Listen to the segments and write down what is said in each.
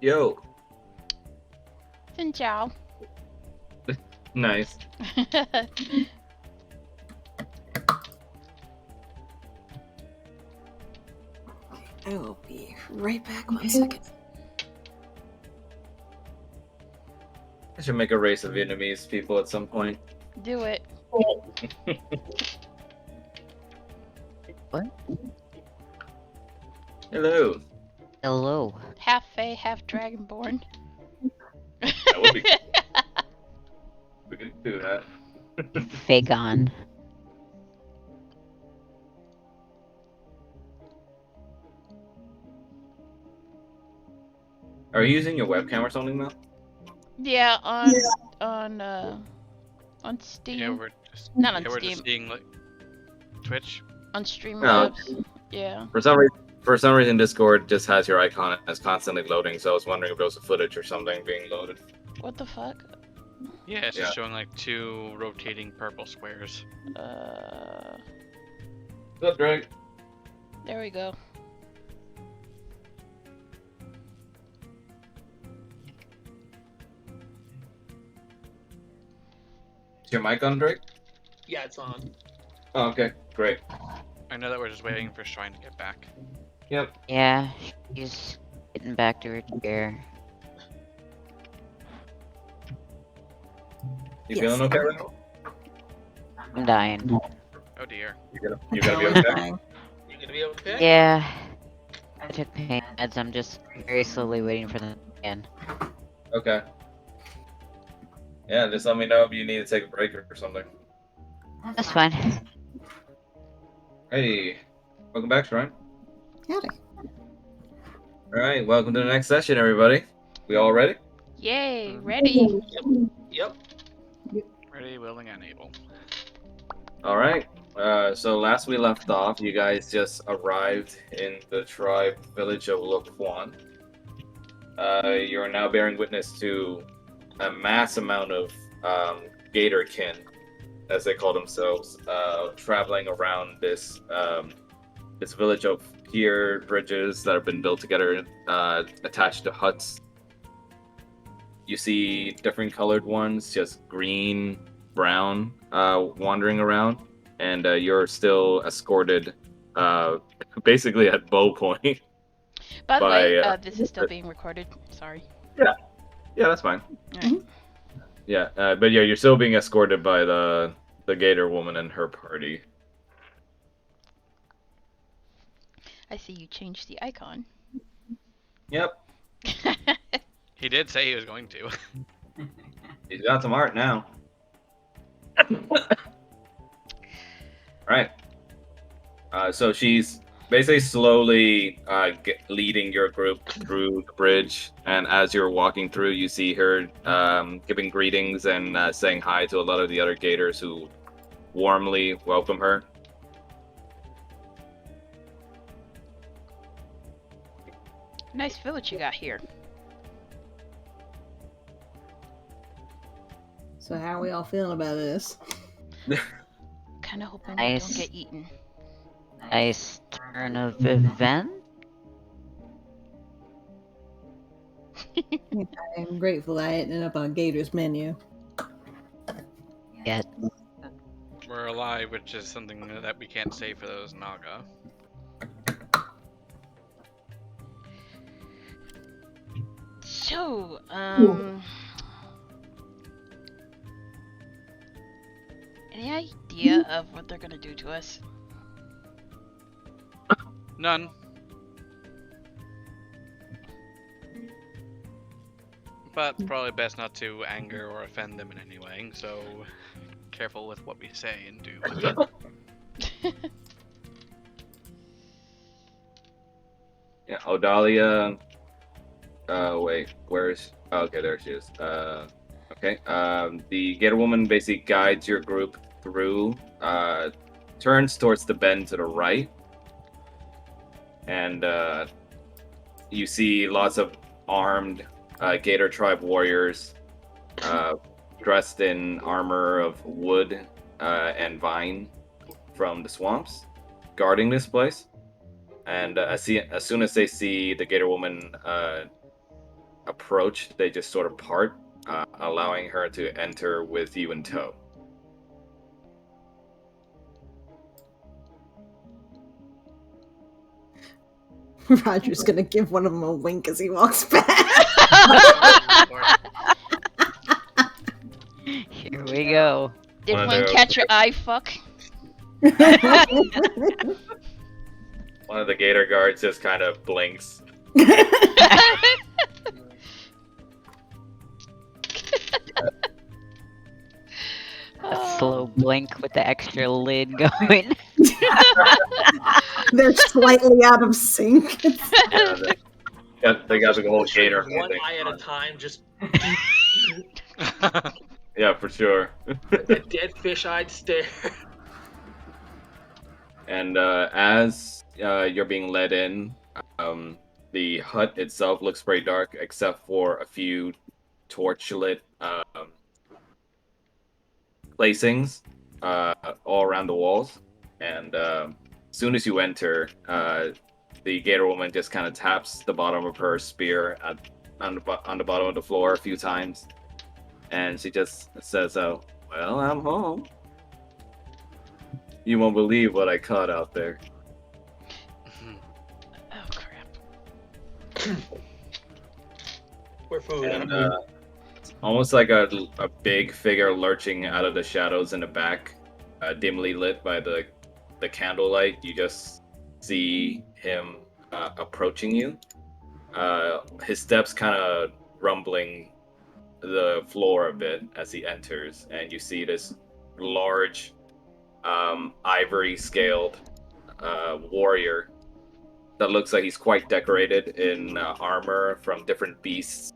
Yo, Xin chào. nice. I will be right back. 1 second. I should make a race of Vietnamese people at some point. Do it. What? Hello. Hello. Half Fae, half Dragonborn. That would be cool. We could do that. Fagon. Are you using your webcam or something now? Yeah, on Steam. Yeah, we're just Not on we're Steam. just seeing like Twitch. On Streamlabs. Oh. Yeah. For some reason, Discord just has your icon as constantly loading. So I was wondering if there was a footage or something being loaded. What the fuck? Yeah, it's just showing like 2 rotating purple squares. What's up, Greg? There we go. Is your mic on, Drake? Yeah, it's on. Oh, okay, great. I know that we're just waiting for Shrine to get back. Yep. Yeah, she's getting back to her chair. You Yes. feeling okay right now? I'm dying. Oh dear. You gonna be okay? You gonna be okay? Yeah. I took pain meds. I'm just very slowly waiting for them again. Okay. Yeah, just let me know if you need to take a break or something. That's fine. Hey, welcome back, Shrine. Howdy. All right, welcome to the next session, everybody. We all ready? Yay, ready. Yep. Ready, willing, and able. All right. So last we left off, you guys just arrived in the tribe village of Loquan. You are now bearing witness to a mass amount of Gatorkin, as they call themselves, traveling around this this village of pier bridges that have been built together, attached to huts. You see different colored ones, just green, brown, wandering around, and you're still escorted, basically at bow point. By the way, by, this is still being recorded. Sorry. Yeah, that's fine. Alright. Yeah, but yeah, you're still being escorted by the Gator woman and her party. I see you changed the icon. Yep, He did say he was going to. he's got some art now. Right. So she's basically slowly leading your group through the bridge, and as you're walking through, you see her giving greetings and saying hi to a lot of the other Gators who warmly welcome her. Nice village you got here. So how are we all feeling about this? Kinda hoping we Nice. don't get eaten. Nice turn of event. I'm grateful I ended up on Gator's menu. Yeah. We're alive, which is something that we can't say for those Naga. So, any idea of what they're gonna do to us? None. But probably best not to anger or offend them in any way, so careful with what we say and do. Yeah, Odalia. Wait, where's? Oh, okay, there she is. Okay. The Gator woman basically guides your group through. Turns towards the bend to the right, and you see lots of armed Gator tribe warriors, dressed in armor of wood and vine from the swamps, guarding this place. And as soon as they see the Gator woman approach, they just sort of part, allowing her to enter with you in tow. Roger's gonna give one of them a wink as he walks back. Here we go. Did One of one their- catch your eye, fuck? One of the gator guards just kind of blinks. A slow blink with the extra lid going. They're slightly out of sync. They got the whole gator One thing eye at a on. time, just Yeah, for sure. a dead fish-eyed stare. And as you're being led in, the hut itself looks pretty dark, except for a few torchlit placings all around the walls. And as soon as you enter, the gator woman just kind of taps the bottom of her spear on the bottom of the floor a few times, and she just says, "Oh, well, I'm home. You won't believe what I caught out there." Oh crap. We're food. And it's almost like a big figure lurching out of the shadows in the back, dimly lit by the candlelight. You just see him approaching you. His steps kind of rumbling the floor a bit as he enters, and you see this large ivory scaled warrior that looks like he's quite decorated in armor from different beasts,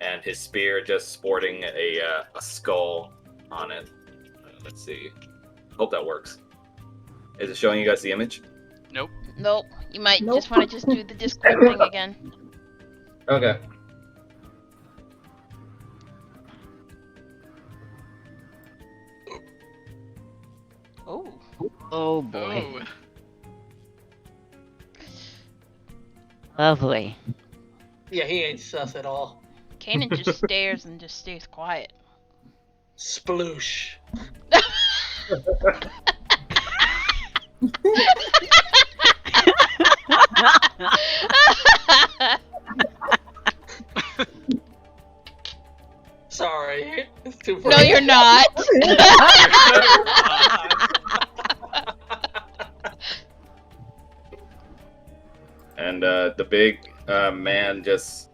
and his spear just sporting a skull on it. Let's see. Hope that works. Is it showing you guys the image? Nope. Nope. You might Nope. just want to just do the Discord thing again. Okay. Oh. Oh boy. Oh. Lovely. Yeah, he ain't sus at all. Kanan just stares and just stays quiet. Sploosh. Sorry. It's too No, you're not. And the big man just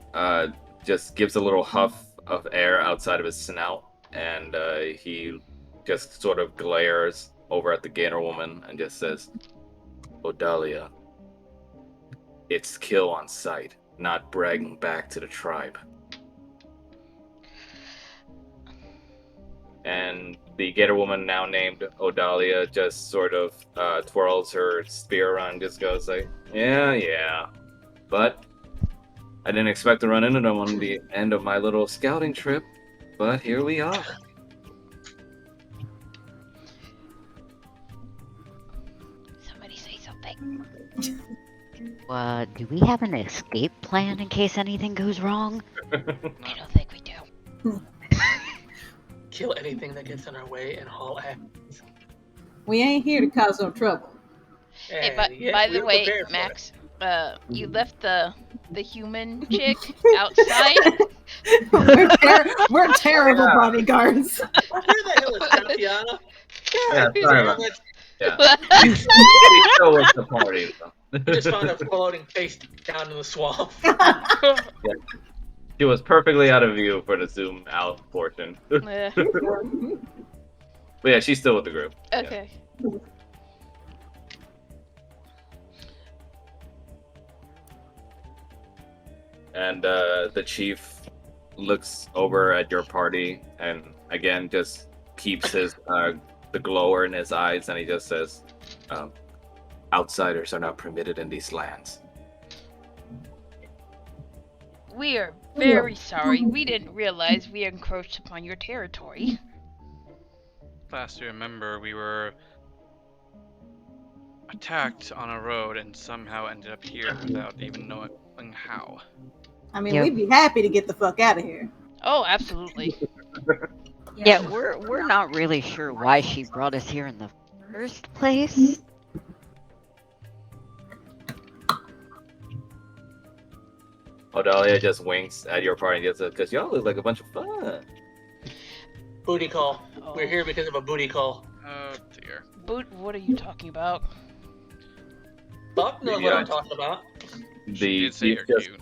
gives a little huff of air outside of his snout, and he just sort of glares over at the gator woman and just says, "Odalia, it's kill on sight, not bragging back to the tribe." And the gator woman, now named Odalia, just sort of twirls her spear around and just goes like, yeah. But I didn't expect to run into them on the end of my little scouting trip, but here we are. Somebody say something. Do we have an escape plan in case anything goes wrong? I don't think we do. Kill anything that gets in our way and haul ass. We ain't here to cause no trouble. Hey, And but yet by we the were way, prepared for Max, you left the human chick outside. We're terrible Yeah. bodyguards. it. Where the hell is Tatiana? Yeah, sorry about that. Let's- Yeah. He still was the party, though. We just found a floating face down in the swamp. She was perfectly out of view for the zoom out portion. But yeah, she's still with the group. Yeah. Okay. And the chief looks over at your party and again just keeps his the glower in his eyes, and he just says, "Outsiders are not permitted in these lands." We are very sorry. We didn't realize we encroached upon your territory. Last you remember, we were attacked on a road and somehow ended up here without even knowing how. I mean, Yep. we'd be happy to get the fuck out of here. Oh, absolutely. Yeah, we're not really sure why she brought us here in the first place. Odalia just winks at your party and just says, "Cause y'all look like a bunch of fun." Booty call. Oh. We're here because of a booty call. Oh dear. Boot, what are you talking about? Buck knows what I'm talking about. She did say you're just- cute.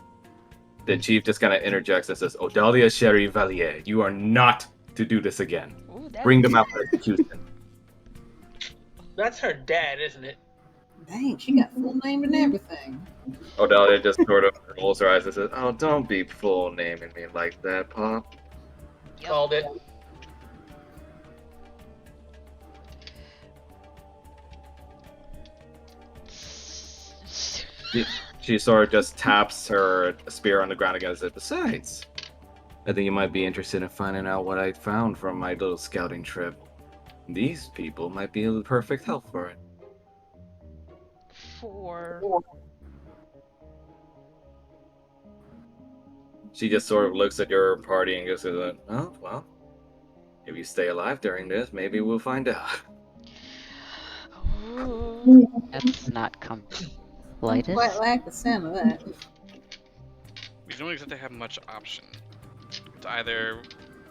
The chief just kind of interjects and says, "Odalia Sherry Valier, you are not to do this again. Ooh, that Bring them out for execution." That's her dad, isn't it? Dang, she got full name and everything. Odalia just sort of rolls her eyes and says, "Oh, don't be full naming me like that, Pop." Yep. Called it. She sort of just taps her spear on the ground again and says, "Besides, I think you might be interested in finding out what I found from my little scouting trip. These people might be the perfect help for it." For She just sort of looks at your party and just says, "Oh, well, if you stay alive during this, maybe we'll find out." Ooh. That's not come I slightest. quite like the sound of that. We don't exactly have much option. It's either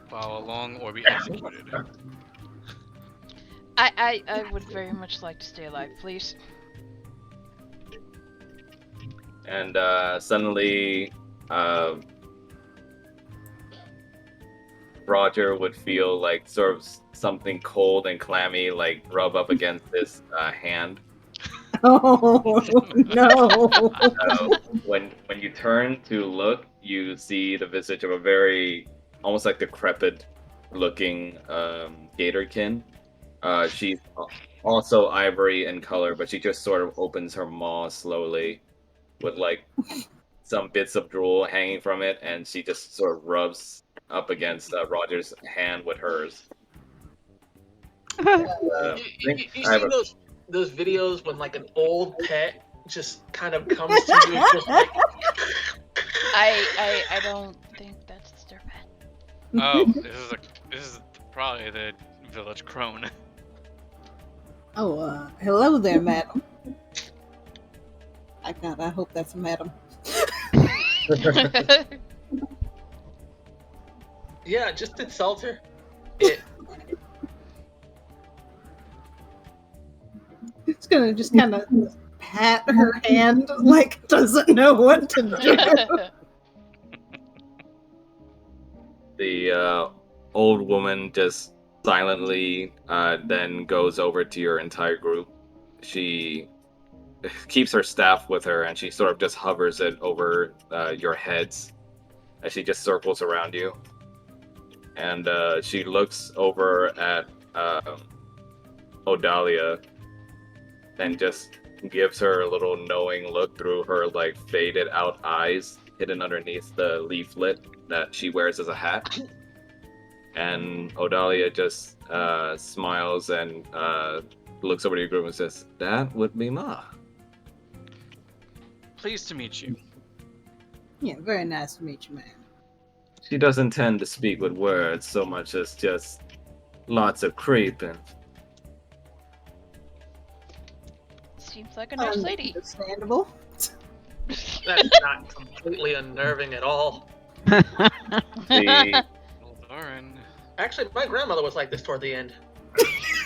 follow along or be executed. I would very much like to stay alive, please. And suddenly, Roger would feel like sort of something cold and clammy, like rub up against his hand. Oh no! When you turn to look, you see the visage of a very almost like decrepit looking gatorkin. She's also ivory in color, but she just sort of opens her maw slowly, with like some bits of drool hanging from it, and she just sort of rubs up against Roger's hand with hers. I think You I have see those videos when like an old pet just kind of comes to you and just like I don't think that's their pet. Oh, this is probably the village crone. Oh, hello there, madam. I hope that's a madam. yeah, just insult her. It It's gonna just kind of pat her hand like doesn't know what to do. The old woman just silently then goes over to your entire group. She keeps her staff with her, and she sort of just hovers it over your heads as she just circles around you. And she looks over at Odalia and just gives her a little knowing look through her like faded out eyes hidden underneath the leaflet that she wears as a hat. And Odalia just smiles and looks over to your group and says, "That would be Ma." Pleased to meet you. Yeah, very nice to meet you, man. She doesn't tend to speak with words so much as just lots of creeping. Seems like a nice lady. Understandable. that's not completely unnerving at all. The Oldarin. Actually, my grandmother was like this toward the end.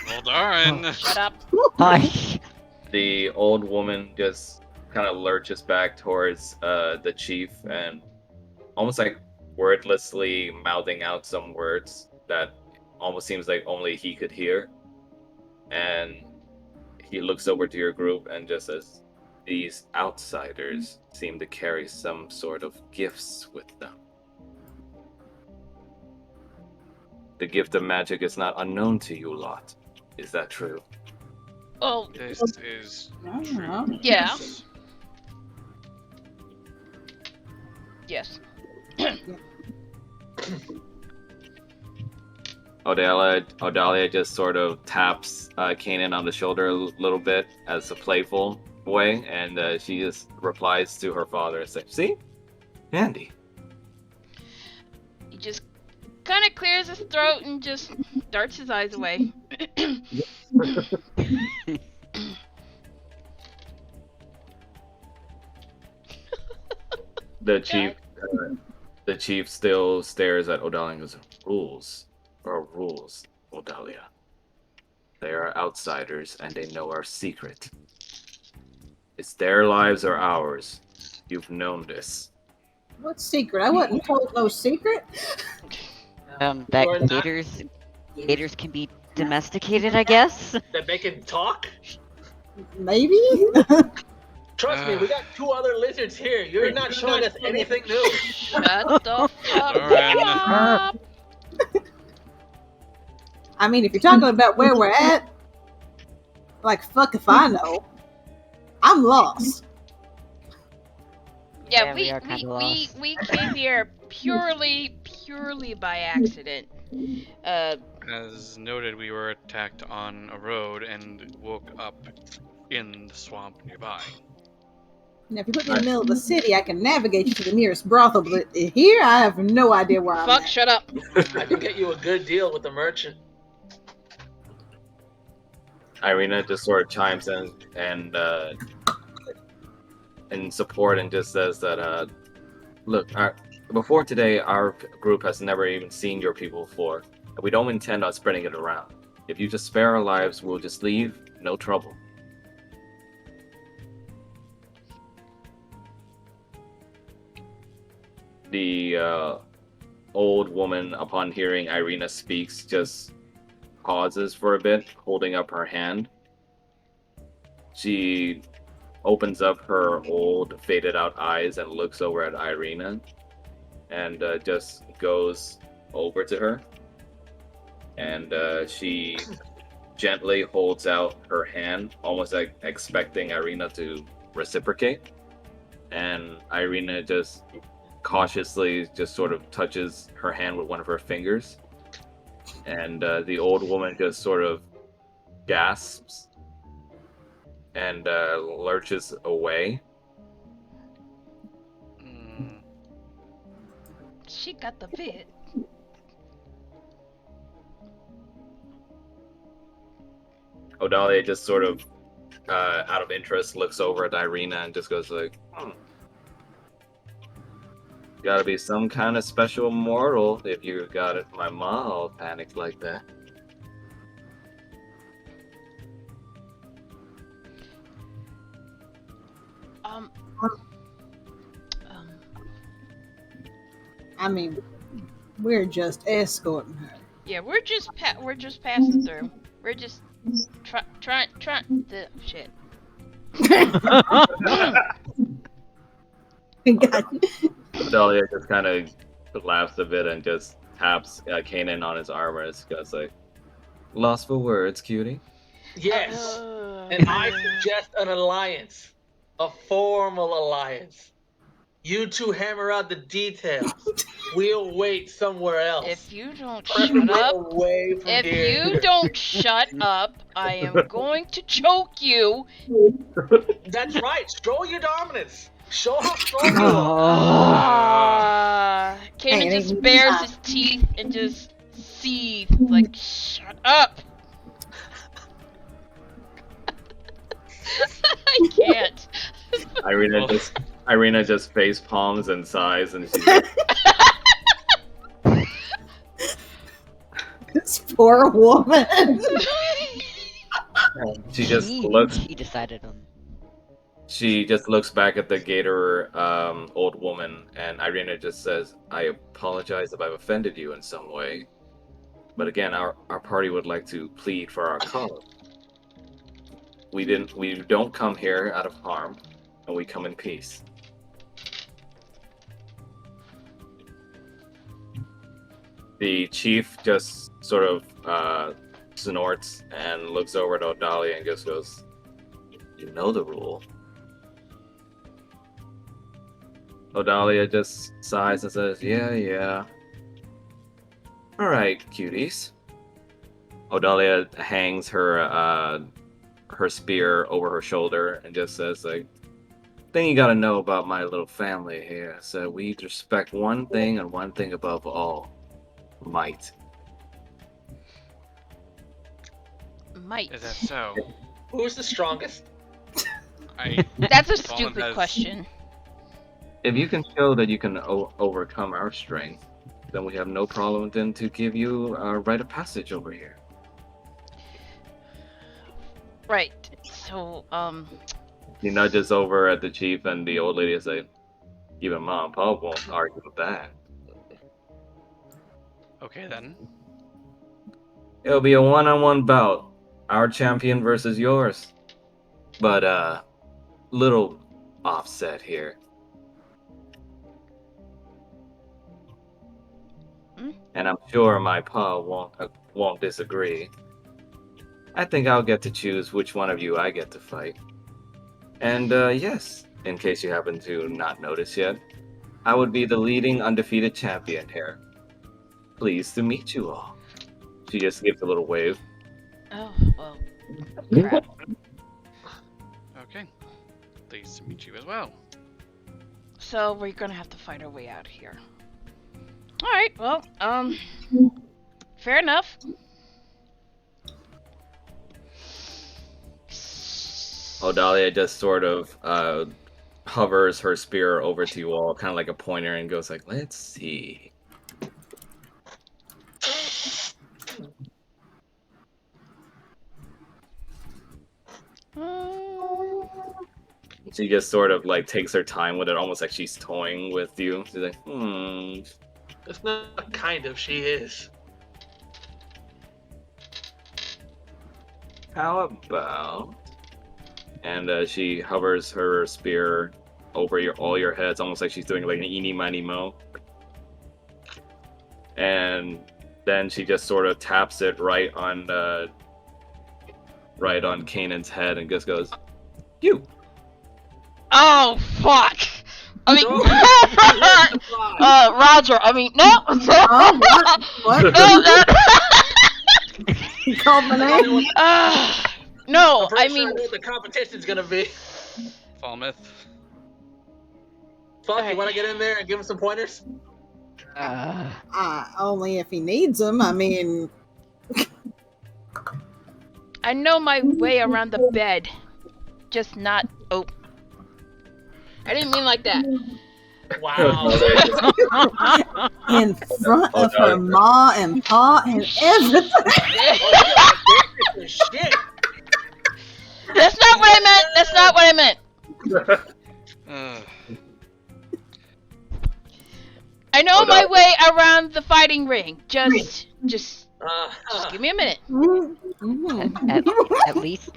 Oldarin. Shut up. Hush. the old woman just kind of lurches back towards the chief and almost like wordlessly mouthing out some words that almost seems like only he could hear. And he looks over to your group and just says, "These outsiders seem to carry some sort of gifts with them. The gift of magic is not unknown to you lot. Is that true?" Oh, This is Oh, true. yeah. Yes. Odalia just sort of taps Kanan on the shoulder a little bit as a playful way, and she just replies to her father and says, "See? Handy. kind of clears his throat and just darts his eyes away. The chief still stares at Odalia and goes, "Rules are rules, Odalia. They are outsiders and they know our secret. It's their lives or ours. You've known this." What secret? I wasn't told no secret. That Or not- gators can be domesticated, I guess. That they can talk? Maybe. Trust me, we got 2 other lizards here. You're not showing us anything new. Shut the fuck Doran. up. I mean, if you're talking about where we're at, like, fuck if I know. I'm lost. Yeah, Yeah, we are kinda lost. we came here purely by accident. As noted, we were attacked on a road and woke up in the swamp nearby. Now, if you put me in the middle of the city, I can navigate you to the nearest brothel, but here I have no idea where I'm Fuck, at. shut up. I can get you a good deal with the merchant. Irina just sort of chimes in and in support and just says that, look, before today, our group has never even seen your people before, and we don't intend on spreading it around. If you just spare our lives, we'll just leave, no trouble. The old woman, upon hearing Irina speaks, just pauses for a bit, holding up her hand. She opens up her old, faded out eyes and looks over at Irina and just goes over to her. And she gently holds out her hand, almost like expecting Irina to reciprocate. And Irina just cautiously just sort of touches her hand with one of her fingers. And the old woman just sort of gasps and lurches away. Mm, She got the bit. Odalia just sort of, out of interest, looks over at Irina and just goes like, "Gotta be some kind of special mortal if you got it. My ma all panicked like that." Um, I mean, we're just escorting her. yeah, we're just passing through. We're just trying the shit. God. Odalia just kind of laughs a bit and just taps Kanan on his arm and goes like, "Lost for words, cutie." Yes. And I suggest an alliance. A formal alliance. You two hammer out the details. We'll wait somewhere else. If you don't Preferably shut up, away from if here. you don't shut up, I am going to choke you. That's right. Show your dominance. Show how strong you are. Kanan Hey, just ain't bares not. his teeth and just seethes like, shut up. I can't. Irina just face palms and sighs, and she's like, This poor woman. she just looks. He decided on. She just looks back at the gator old woman, and Irina just says, "I apologize if I've offended you in some way. But again, our party would like to plead for our cause. We don't come here out of harm, and we come in peace." The chief just sort of snorts and looks over at Odalia and just goes, "You know the rule." Odalia just sighs and says, Yeah. Alright, cuties." Odalia hangs her spear over her shoulder and just says, like, "Thing you gotta know about my little family here is that we respect one thing and one thing above all. might. Might. Is that so? Who's the strongest? That's a Fallen stupid has- question. If you can show that you can overcome our strength, then we have no problem then to give you a rite of passage over here. Right. So, He nudges over at the chief and the old lady and say, even Mom and Pop won't argue with that. Okay then. It'll be a one-on-one bout. Our champion versus yours. But, little offset here. Hmm? And I'm sure my pa won't disagree. I think I'll get to choose which one of you I get to fight. And, yes, in case you happen to not notice yet, I would be the leading undefeated champion here. Pleased to meet you all. She just gives a little wave. oh, well, crap. Okay. Pleased to meet you as well. So we're gonna have to fight our way out of here. Alright, well, fair enough. Odalia just sort of hovers her spear over to you all, kind of like a pointer, and goes like, "Let's see." She just sort of like takes her time with it, almost like she's toying with you. She's like, It's not kind of, she is. how about? And she hovers her spear over all your heads, almost like she's doing like an eeny miny mo. And then she just sort of taps it right on Kanan's head and just goes, "You." Oh, fuck! I mean, Don't Roger, I mean, no! What? No, You called my name? no, I'm pretty I sure mean, I know what the competition's gonna be. Falmouth. Fuck, Alright. you wanna get in there and give him some pointers? Only if he needs them. I mean, I know my way around the bed. Just not, oh. I didn't mean like that. Wow. in front Oh, of no. her ma and pa and everything. Oh, shit. That's not what I meant! That's not what I meant! I know Oh, my no. way around the fighting ring. Just give me a minute. Mm-hmm. At least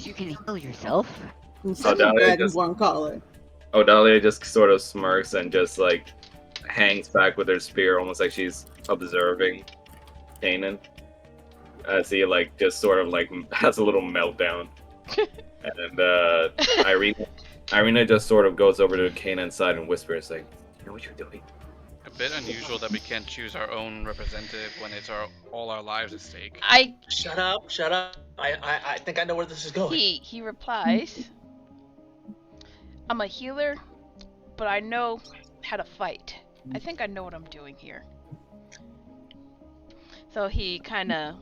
you can heal yourself. Instead now of they bread and just- one collar. Odalia just sort of smirks and just like hangs back with her spear, almost like she's observing Kanan, as he like just sort of like has a little meltdown. And Irina just sort of goes over to Kanan's side and whispers like, "You know what you're doing?" A bit unusual that we can't choose our own representative when it's all our lives at stake. Shut up. I think I know where this is going. He replies, I'm a healer, but I know how to fight. I think I know what I'm doing here. So he kind of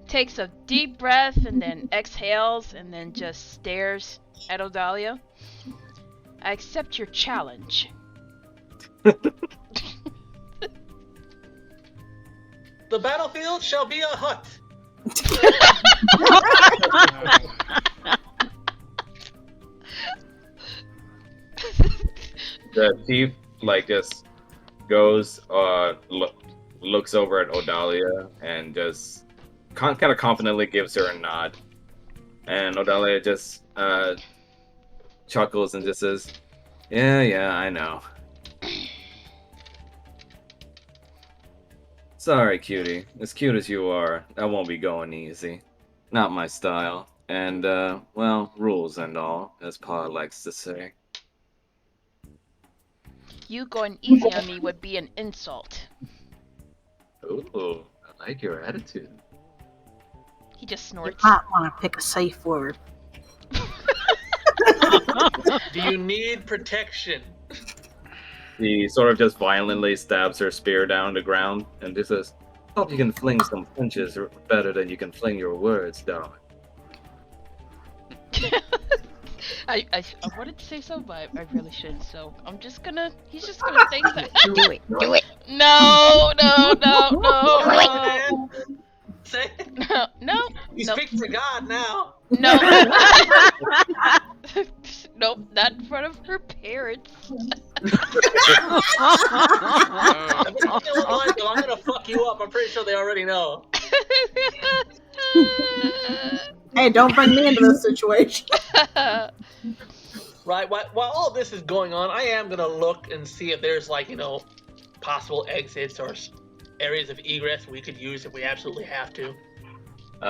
takes a deep breath and then exhales and then just stares at Odalia. I accept your challenge. The battlefield shall be a hut. The chief like just goes looks over at Odalia and just kind of confidently gives her a nod, and Odalia just chuckles and just says, yeah, I know. Sorry, cutie. As cute as you are, that won't be going easy. Not my style. And, well, rules and all, as Pa likes to say. You going easy on me would be an insult. Ooh, I like your attitude. He just You snorts. might want to pick a safe word. Do you need protection? He sort of just violently stabs her spear down the ground and just says, "Hope you can fling some punches better than you can fling your words, darling." I wanted to say so, but I really shouldn't. So I'm just gonna. He's just gonna say that. Do it. Do it. No. Say it. No. No. You No. speak for God now. No. Nope, not in front of her parents. Oh, I'm gonna fuck you up. I'm pretty sure they already know. Hey, don't bring me into this situation. Right. While all this is going on, I am gonna look and see if there's possible exits or areas of egress we could use if we absolutely have to.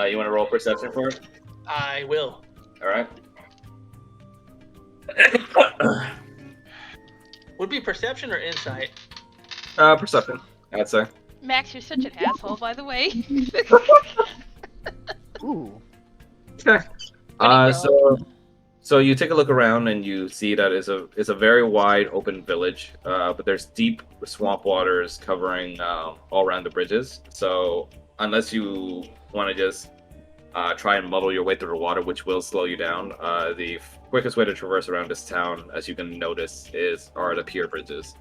You want to roll perception for it? I will. All right. Would it be perception or insight? Perception, I'd say. Max, you're such an asshole, by the way. Ooh. Okay. So you take a look around and you see that it's a very wide open village, but there's deep swamp waters covering all around the bridges. So unless you want to just try and muddle your way through the water, which will slow you down, the quickest way to traverse around this town, as you can notice, are the pier bridges.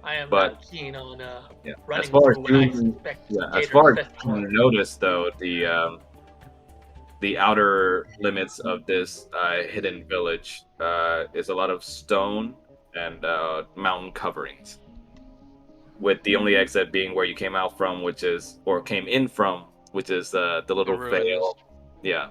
I am But- not keen on Yeah. running As far as through what I you, expect. yeah, as Gator far as Fest- you notice, though, the outer limits of this hidden village is a lot of stone and mountain coverings, with the only exit being where you came out from, came in from, which is the little ruins. vale. Yeah.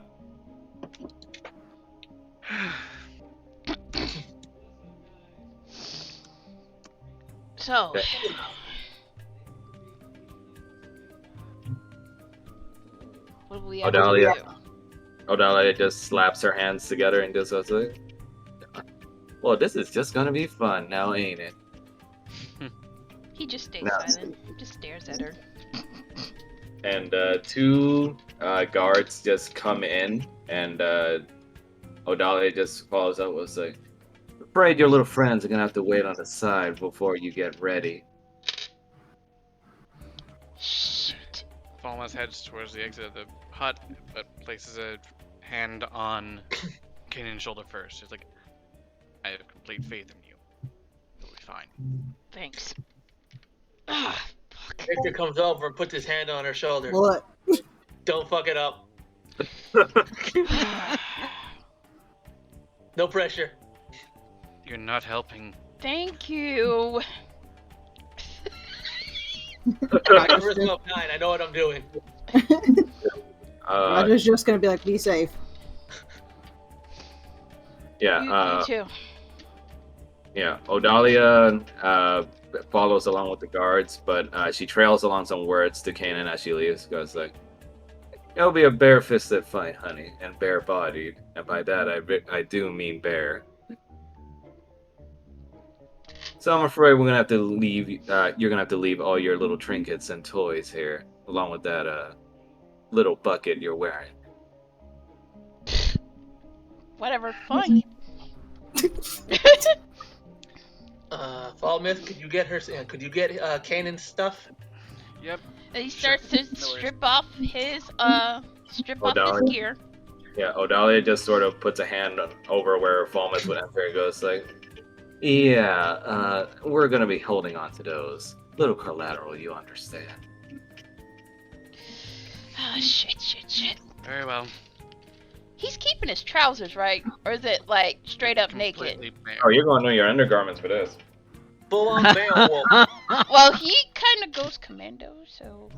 So, Okay. what do we actually Odalia. do? Odalia just slaps her hands together and just goes like, "Well, this is just gonna be fun now, ain't it?" He just stays No. silent, just stares at her. And two guards just come in, and Odalia just follows up with like, "Afraid your little friends are gonna have to wait on the side before you get ready." Shit. Falmas heads towards the exit of the hut, but places a hand on Kanan's shoulder first. It's like, I have complete faith in you. You'll be fine. Thanks. Ah, Victor comes over and puts his hand on her shoulder. What? Don't fuck it up. No pressure. You're not helping. Thank you. My charisma of 9. I know what I'm doing. Roger's just gonna be like, be safe. Yeah. You too. Yeah, Odalia follows along with the guards, but she trails along some words to Kanan as she leaves. Goes like, "It'll be a bare-fisted fight, honey, and bare-bodied, and by that I do mean bare. So I'm afraid we're gonna have to leave. You're gonna have to leave all your little trinkets and toys here, along with that little bucket you're wearing." Whatever, fine. Fallmouth, could you get her? Could you get Kanan's stuff? Yep. And he Sure. starts to No worries. strip off his Odalia. gear. Yeah, Odalia just sort of puts a hand over where Falmouth would enter and goes like, "Yeah, we're gonna be holding on to those. Little collateral, you understand." Ah, shit. Very well. He's keeping his trousers, right? Or is it like straight up naked? Completely bare. Oh, you're going to your undergarments for this. Full on Beowulf. Well, he kind of goes commando, so.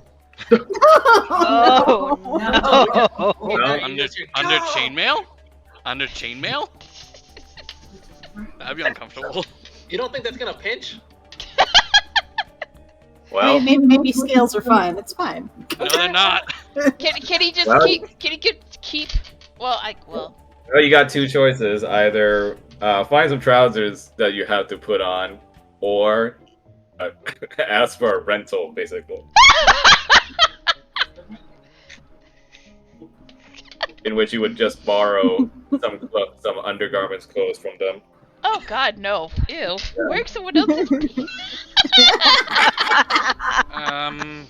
Oh no! Well, Under chainmail? Under chainmail? That'd be uncomfortable. You don't think that's gonna pinch? Well, Maybe scales are fine. It's fine. No, they're not. Can he just Well- keep? Well, you got two choices. Either find some trousers that you have to put on, or ask for a rental, basically. In which you would just borrow some undergarments clothes from them. oh, Oh God, no! Ew. Wearing someone else's.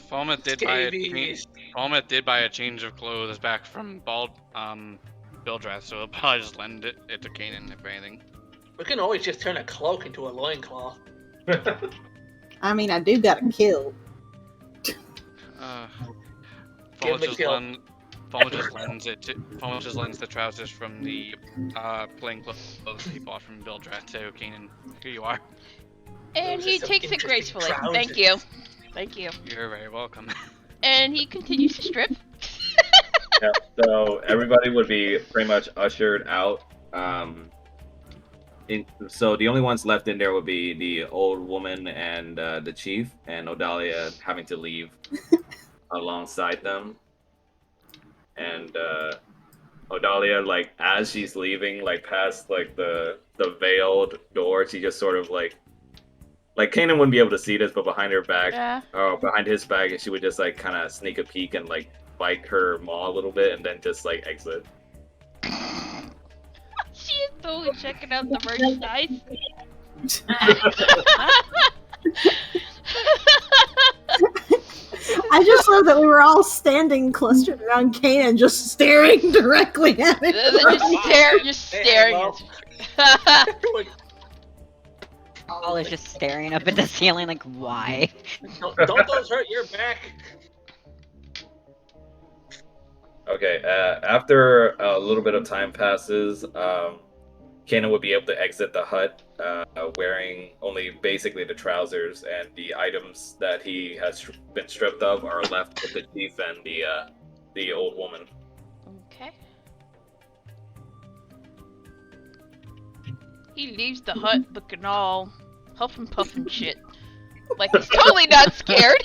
Falmouth did buy a Scabies. Falmouth did buy a change of clothes back from Bildreth, so he'll probably just lend it to Kanan if anything. We can always just turn a cloak into a loincloth. I mean, I do got a kill. Give him a kill. Falmouth just lends the trousers from the plain clothes he bought from Bildreth to Kanan. Here you are. And Those he are some takes it interesting gracefully. trousers. Thank you. Thank you. You're very welcome. And he continues to strip. Yeah, so everybody would be pretty much ushered out. So the only ones left in there would be the old woman and the chief, and Odalia having to leave alongside them. And Odalia, like as she's leaving, like past like the veiled door, she just sort of like Kanan wouldn't be able to see this, but behind her back, Yeah. or behind his back, she would just like kind of sneak a peek and like bite her maw a little bit, and then just like exit. She is totally checking out the merchandise. I just love that we were all standing clustered around Kanan, just staring directly at it. You're staring at Paul is just staring up at the ceiling like, why? Don't those hurt your back? Okay, after a little bit of time passes, Kanan would be able to exit the hut wearing only basically the trousers, and the items that he has been stripped of are left with the chief and the old woman. Okay. He leaves the hut looking all huff and puff and shit. Like he's totally not scared.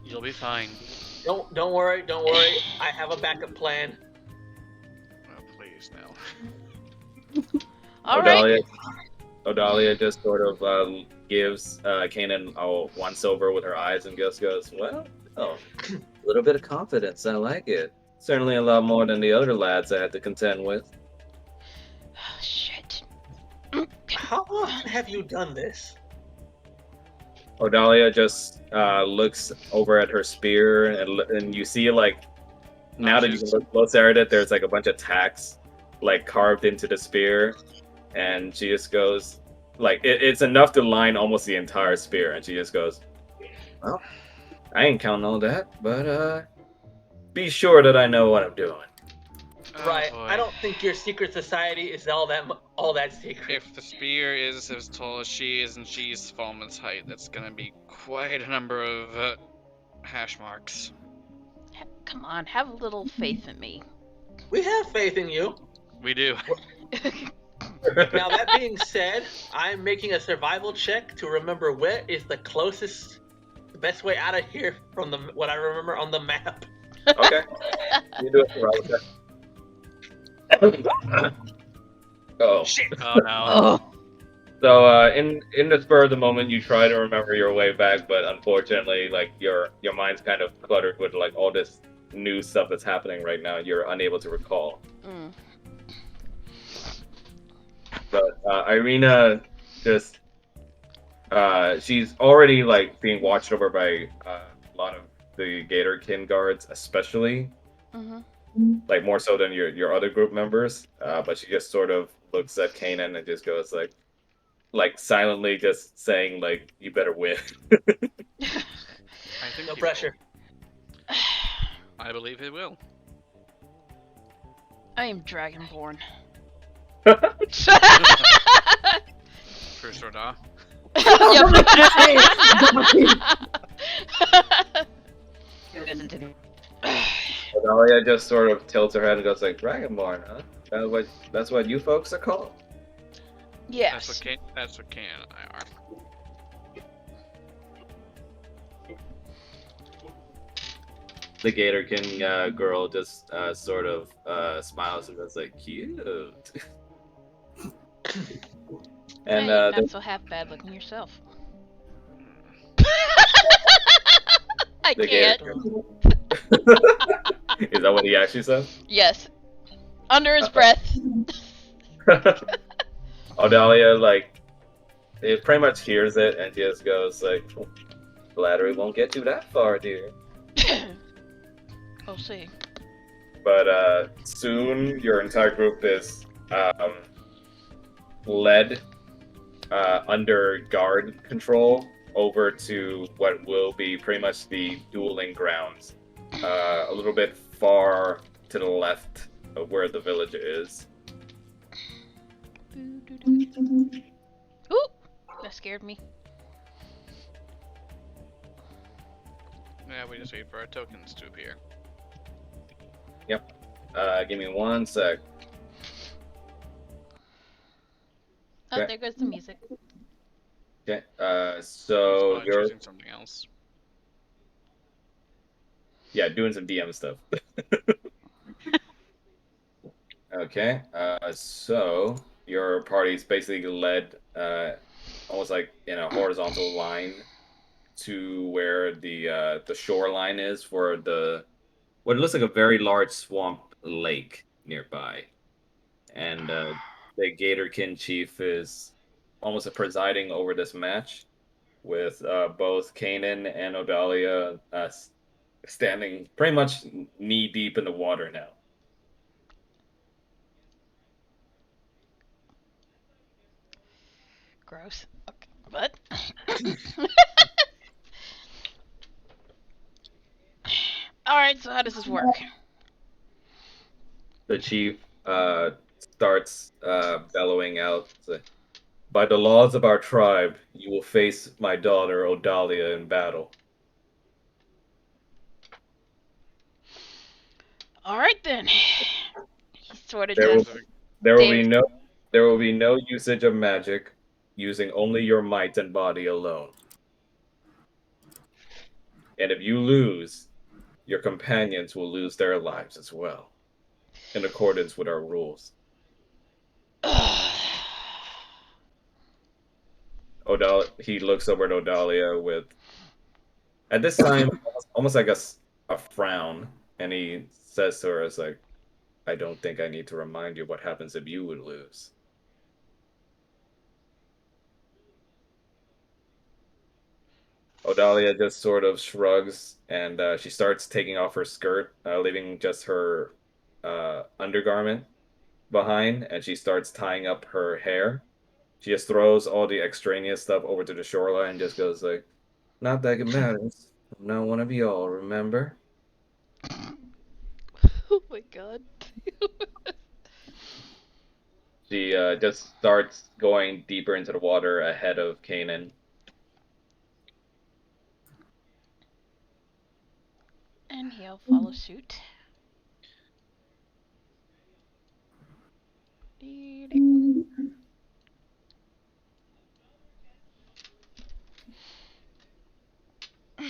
You'll be fine. Don't worry. I have a backup plan. Oh, please no. Alright. Odalia just sort of gives Kanan a once over with her eyes and just goes, well, a little bit of confidence. I like it. Certainly a lot more than the other lads I had to contend with. Shit. How often have you done this? Odalia just looks over at her spear, and you see like now that you can look closer at it, there's like a bunch of tacks like carved into the spear, and she just goes like it's enough to line almost the entire spear, and she just goes, well, I ain't counting all that, but be sure that I know what I'm doing. Right. boy. I don't think your secret society is all that secret. If the spear is as tall as she is and she's Falmouth's height, that's gonna be quite a number of hash marks. Come on, have a little faith in me. We have faith in you. We do. Now that being said, I'm making a survival check to remember where is the best way out of here from what I remember on the map. Okay, you do it for Odalia. Oh. Shit. Oh no. Oh. So in the spur of the moment, you try to remember your way back, but unfortunately, like your mind's kind of cluttered with like all this new stuff that's happening right now. You're unable to recall. Mm. But Irina just she's already like being watched over by a lot of the Gatorkin guards, especially like more so than your other group members. But she just sort of looks at Kanan and just goes like silently just saying like, you better win. I think No he pressure. will. I believe he will. I am Dragonborn. True sort of. Odalia just sort of tilts her head and goes like, Dragonborn, huh? That's what you folks are called? Yes. That's what Kanan and I are. The Gatorkin girl just sort of smiles and goes like, cute. And hey, not so half bad looking yourself. I the can't. Gatorkin. Is that what he actually said? Yes. Under his breath. Odalia, like, it pretty much hears it and just goes, like, flattery won't get you that far, dear. We'll see. But soon your entire group is led under guard control over to what will be pretty much the dueling grounds. A little bit far to the left of where the village is. Ooh, that scared me. Yeah, we just wait for our tokens to appear. Give me 1 sec. Oh, Okay. there goes the music. Okay. It's So probably you're choosing something else. doing some DM stuff. Okay. So your party's basically led almost like in a horizontal line to where the shoreline is for what looks like a very large swamp lake nearby. And the Gatorkin chief is almost presiding over this match with both Kanan and Odalia standing pretty much knee deep in the water now. Gross. Okay. But alright, so how does this work? The chief starts bellowing out, by the laws of our tribe, you will face my daughter Odalia in battle. Alright then. He sort of There will, just there will be stares. no there will be no usage of magic, using only your might and body alone. And if you lose, your companions will lose their lives as well, in accordance with our rules. He looks over at Odalia with, at this time, almost like a frown, and he says to her, "It's like, I don't think I need to remind you what happens if you would lose." Odalia just sort of shrugs, and she starts taking off her skirt, leaving just her undergarment behind, and she starts tying up her hair. She just throws all the extraneous stuff over to the shoreline and just goes like, "Not that it matters. I'm not one of y'all, remember?" Oh my god. She just starts going deeper into the water ahead of Kanan. And he'll follow suit.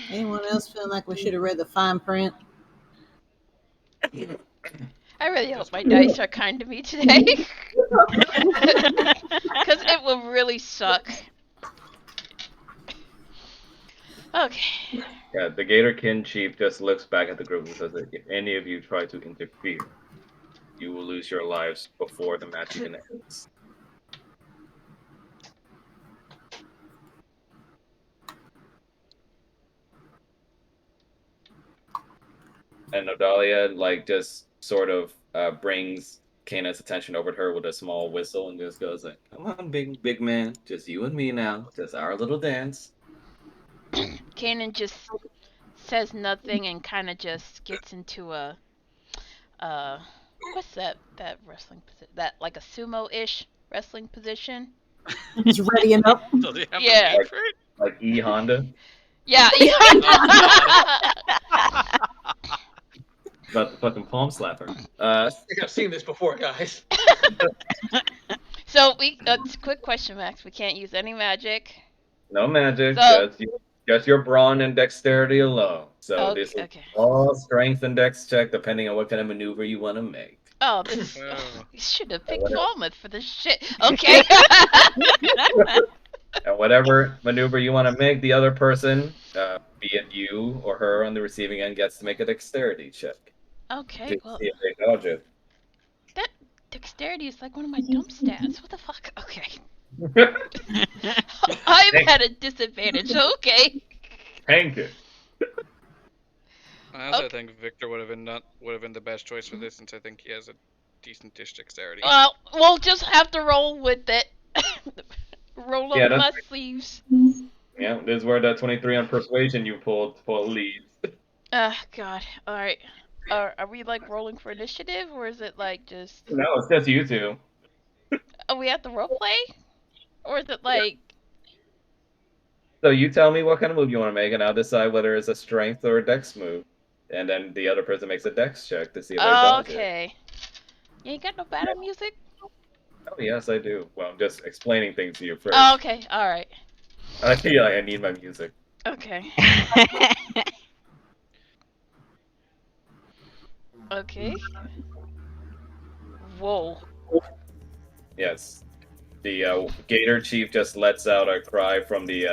Anyone else feeling like we should have read the fine print? I really hope my dice are kind to me today. Because it will really suck. Okay. Yeah, the Gatorkin chief just looks back at the group and says that if any of you try to interfere, you will lose your lives before the match even ends. And Odalia, like, just sort of brings Kanan's attention over to her with a small whistle and just goes like, "Come on, big man, just you and me now, just our little dance." Kanan just says nothing and kind of just gets into what's that wrestling position? That like a sumo-ish wrestling position? He's readying up. Does he have Yeah. to wait for it? Like E Honda, Yeah. about to fucking palm slap her. I think I've seen this before, guys. So quick question, Max. We can't use any magic. No magic, So- just your brawn and dexterity alone. So this is Okay. all strength and dex check, depending on what kind of maneuver you want to make. Oh, this. Oh. You should have picked What else? Falmouth for this shit. Okay. And whatever maneuver you want to make, the other person, be it you or her on the receiving end, gets to make a dexterity check Okay. to Well, see if they dodge it. Dexterity is like one of my dumb stats. What the fuck? Okay. I'm at a disadvantage. Okay. Thank you. Honestly, Okay. I think Victor would have been the best choice for this, since I think he has a decent dish dexterity. Well, we'll just have to roll with it. Roll Yeah, up that's- my sleeves. Yeah, this is where the 23 on persuasion you pulled leads. God. Alright. Are we like rolling for initiative or is it like just. No, it's just you two. Are we at the roleplay? Or is it like. So you tell me what kind of move you want to make, and I'll decide whether it's a strength or a dex move. And then the other person makes a dex check to see if they dodge it. Okay. You ain't got no battle music? Oh, yes, I do. Well, I'm just explaining things to you first. Oh, okay. Alright. I feel like I need my music. Okay. Okay. Whoa. Yes. The Gator Chief just lets out a cry from the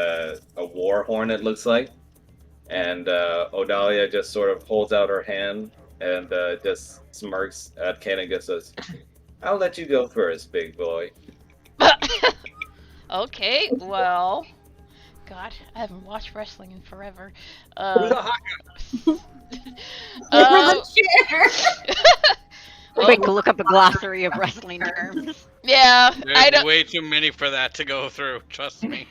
a war horn, it looks like. And Odalia just sort of holds out her hand and just smirks at Ken and just says, I'll let you go first, big boy. Okay, well. God, I haven't watched wrestling in forever. Over the chair. Quick, look up a glossary of wrestling terms. Yeah, I There's don't. way too many for that to go through. Trust me.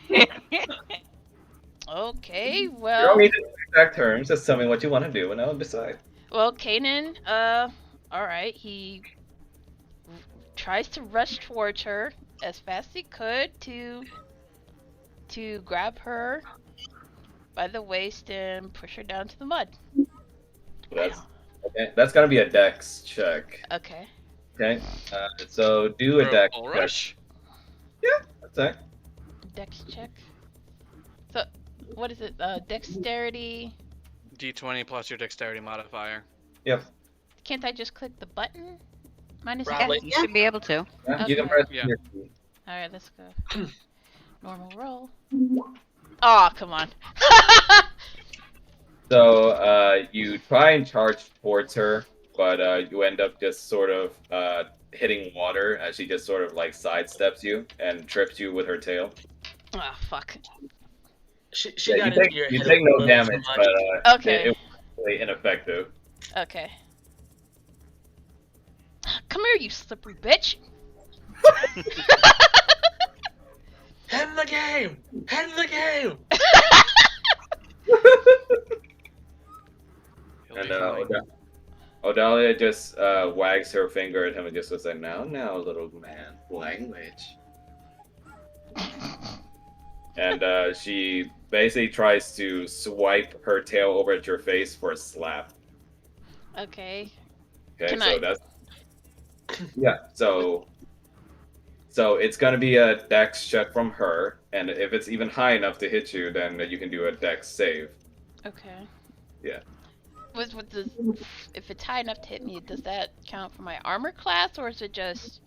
Okay, You don't well. need to use exact terms, just tell me what you want to do and I'll decide. Well, Kanan, alright, he tries to rush towards her as fast as he could to grab her by the waist and push her down to the mud. That's gonna be a dex check. Okay. Okay? So do a For dex full check. rush. That's it. Dex check. So, what is it? Dexterity. D20 plus your dexterity modifier. Yep. Can't I just click the button? Minus Probably. Yeah, you should be able to. Yeah, you can Okay. press Yeah. your key. Alright, let's go. Normal roll. Aw, come on. So you try and charge towards her, but you end up just sort of hitting water as she just sort of like sidesteps you and trips you with her tail. Ah, fuck. She Yeah, got you into take, your you head take a no little damage, too much. but Okay. it was really ineffective. Okay. Come here, you slippery bitch. End the game! End the game! He'll And be fine. Odalia just wags her finger at him and just says, like, now, little man, language. And she basically tries to swipe her tail over at your face for a slap. Okay. Okay, Can so I- that's yeah. So it's gonna be a dex check from her, and if it's even high enough to hit you, then you can do a dex save. Okay. Yeah. With the, if it's high enough to hit me, does that count for my armor class, or is it just?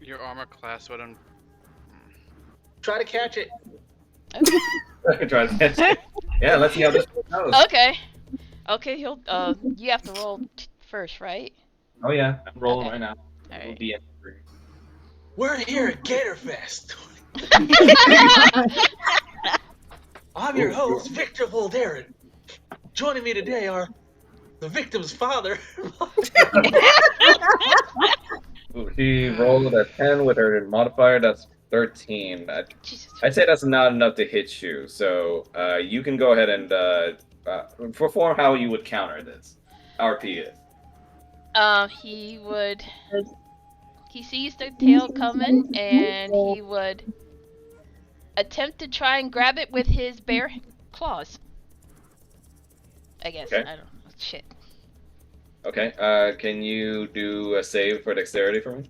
Your armor class would Try to catch it. Okay. Try to catch it. Yeah, let's see how this goes. Okay. Okay, he'll. You have to roll first, right? Oh yeah, I'm rolling Okay. right now. All We'll right. be in. We're here at Gatorfest. I'm your host, Victor Voldaren. Joining me today are the victim's father. Ooh, she rolled a 10 with her modifier. That's 13. Jesus. I'd say that's not enough to hit you. So you can go ahead and perform how you would counter this. RP it. He would. He sees the tail coming, and he would attempt to try and grab it with his bare claws. I guess. Okay. I don't know. Shit. Okay. Can you do a save for dexterity for me?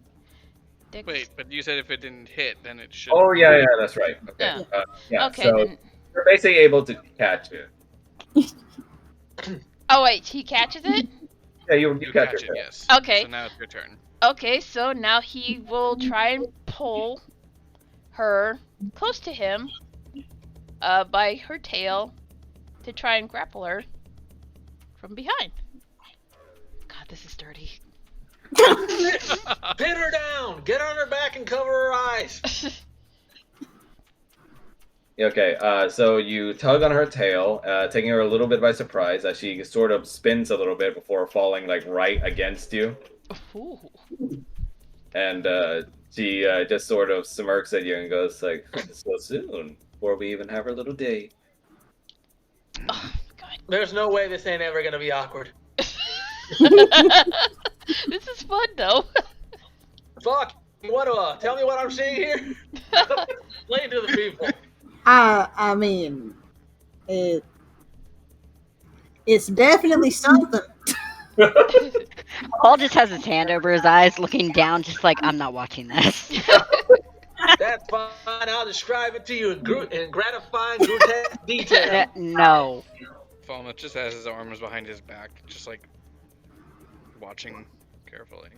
Dex- Wait, but you said if it didn't hit, then it should. Oh yeah, that's right. Okay. Yeah. Yeah. Okay, So then. you're basically able to catch it. Oh wait, he catches it. Yeah, you You catch catch it. it, yes. Okay. So now it's your turn. Okay, so now he will try and pull her close to him, by her tail, to try and grapple her from behind. God, this is dirty. Pin her down. Get on her back and cover her eyes. Okay, so you tug on her tail, taking her a little bit by surprise as she sort of spins a little bit before falling like right against you, Ooh. and she just sort of smirks at you and goes like, "So soon, before we even have our little date." Oh, God. There's no way this ain't ever gonna be awkward. This is fun though. Fuck. What? Tell me what I'm seeing here. Explain to the people. I mean, it's definitely something. Paul just has his hand over his eyes, looking down, just like, I'm not watching this. That's fine. I'll describe it to you in gratifying, grotesque detail. No. Falmouth just has his arms behind his back, just like watching carefully.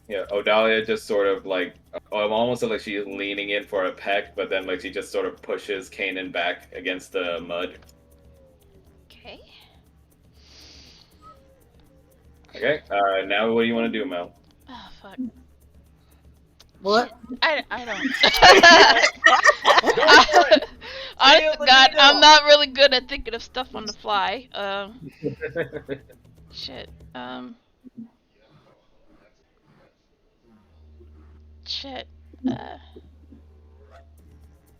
Yeah, Odalia just sort of like, almost like she's leaning in for a peck, but then like she just sort of pushes Kanan back against the mud. Okay. Okay, now what do you want to do, Mel? Oh fuck. What? I Go for it. Honest Feel to the God, needle. I'm not really good at thinking of stuff on the fly. Shit. Shit.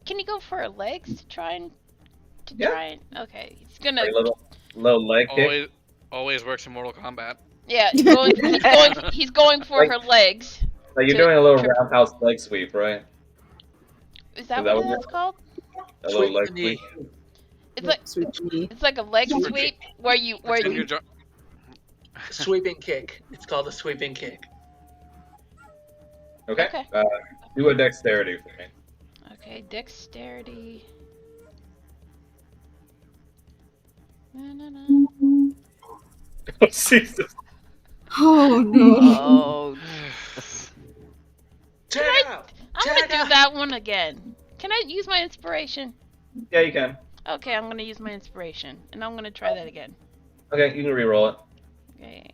Can you go for her legs to try and Yeah. Okay, he's gonna. Like a little leg kick. Always works in Mortal Kombat. Yeah, he's going for Like- her legs. Like you're to doing a little trip- roundhouse leg sweep, right? Is that Is that what what that's called? A little Sweep leg the knee. sweep. It's like Sweet knee. it's like a leg Super sweep where you Pretend you're jo- Sweeping kick. It's called a sweeping kick. Okay. Okay. Do a dexterity for me. Okay, dexterity. Na, na, na. Oh, Jesus. Oh no. Oh. Check I- out. I'm gonna Check do out. that one again. Can I use my inspiration? Yeah, you can. Okay, I'm gonna use my inspiration, and I'm gonna try that again. Okay, you can re-roll it. Okay.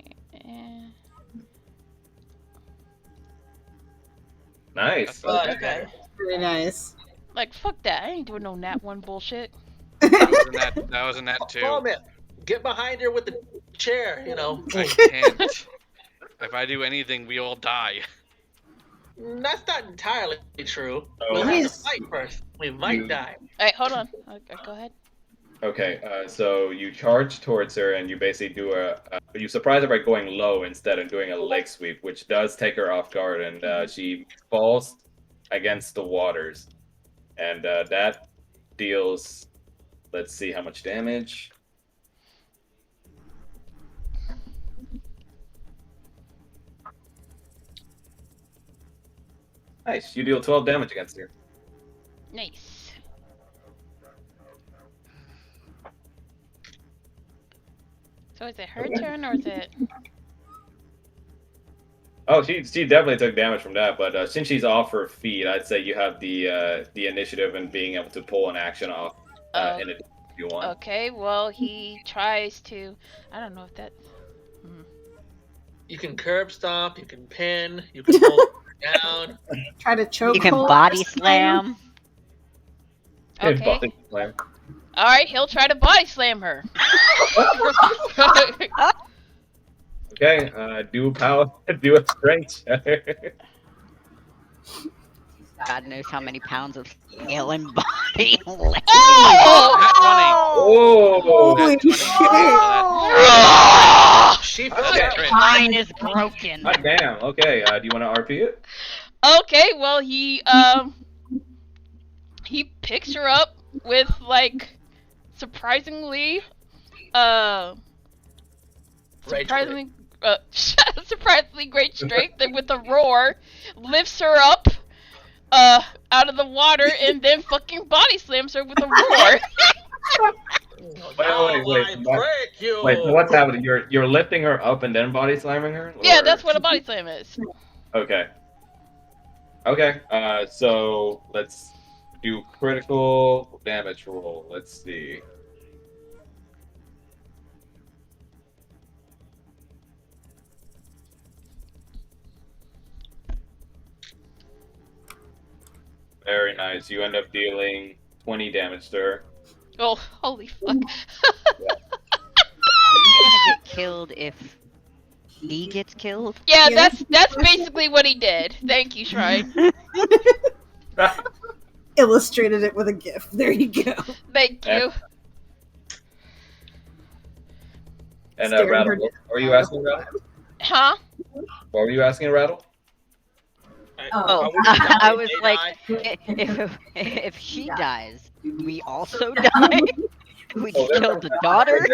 Nice. Much Okay. better. Very nice. Like fuck that. I ain't doing no nat one bullshit. That was a net too. Moment. Get behind her with the chair. You know. I can't. If I do anything, we all die. That's not entirely true. Oh. We'll have to Yes. fight first. We might die. Alright, hold on. Okay, go ahead. Okay, so you charge towards her and you basically do you surprise her by going low instead of doing a leg sweep, which does take her off guard, and she falls against the waters. And that deals, let's see how much damage. Nice, you deal 12 damage against her. Nice. So is it her turn or is it? Oh, she definitely took damage from that, but since she's off her feet, I'd say you have the initiative and being able to pull an action off Oh. in addition if you want. Okay, well he tries to. I don't know if that. You can curb stomp. You can pin. You can hold her down. Try to choke. You can hold body her. slam. Okay. Body slam. All right, he'll try to body slam her. Okay, do a strength check. God knows how many pounds of alien body. left. Oh! Oh! Holy Nat 20. shit. She Okay. fell. Mine is broken. God damn. Okay, do you want to RP it? Okay, well he picks her up with like surprisingly Rage surprisingly surprisingly great strength, and with a roar lifts her up out of the water and then fucking body slams her with a roar. Now wait, I what? break you. Wait, so what's happening? You're lifting her up and then body slamming her? Yeah, Or- that's what a body slam is. Okay. Okay, so let's do critical damage roll. Let's see. Nice. You end up dealing 20 damage to her. Oh, holy fuck. Are we gonna get killed if he gets killed? Yeah, Yeah, that's that's- basically what he did. Thank you, Shrine. Illustrated it with a GIF. There you go. Thank you. And Staring Rattle, her what were you down the asking, whole Rattle? time. Huh? What were you asking, Rattle? Oh, Are we gonna die I if was they like, die? if she dies, we also die. We Oh, there's killed the daughter.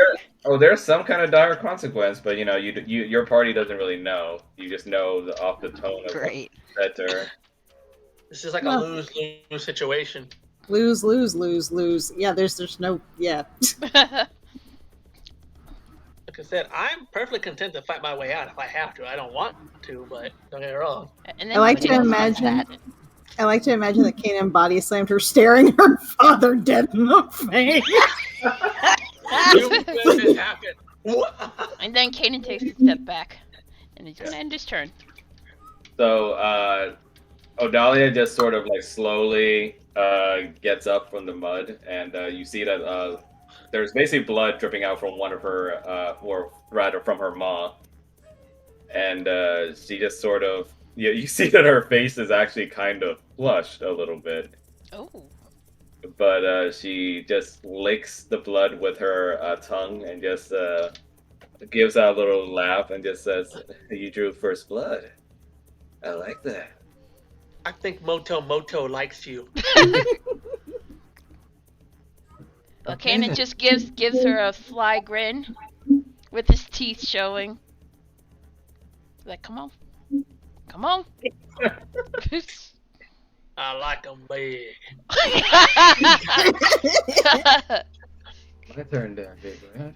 There's some kind of dire consequence, but you know, your party doesn't really know. You just know off the tone of what Great. you said to her. This is like a No. lose-lose situation. Lose, lose, lose, lose. Yeah, there's no. Yeah. Like I said, I'm perfectly content to fight my way out if I have to. I don't want to, but don't get me wrong. And I like you to can- imagine. I like to imagine that Kanan body slammed her, staring her father dead in the face. You let this happen. What? And then Kanan takes a step back. And he's gonna end his turn. So, Odalia just sort of like slowly gets up from the mud, and you see that there's basically blood dripping out from one of her, or rather from her maw. And she just sort of, you see that her face is actually kind of flushed a little bit. Oh. But she just licks the blood with her tongue and just gives out a little laugh and just says, "You drew first blood. I like that." I think Moto likes you. Well, Kanan just gives her a sly grin with his teeth showing. Like, come on. Come on. I like them big. My turn down, big man.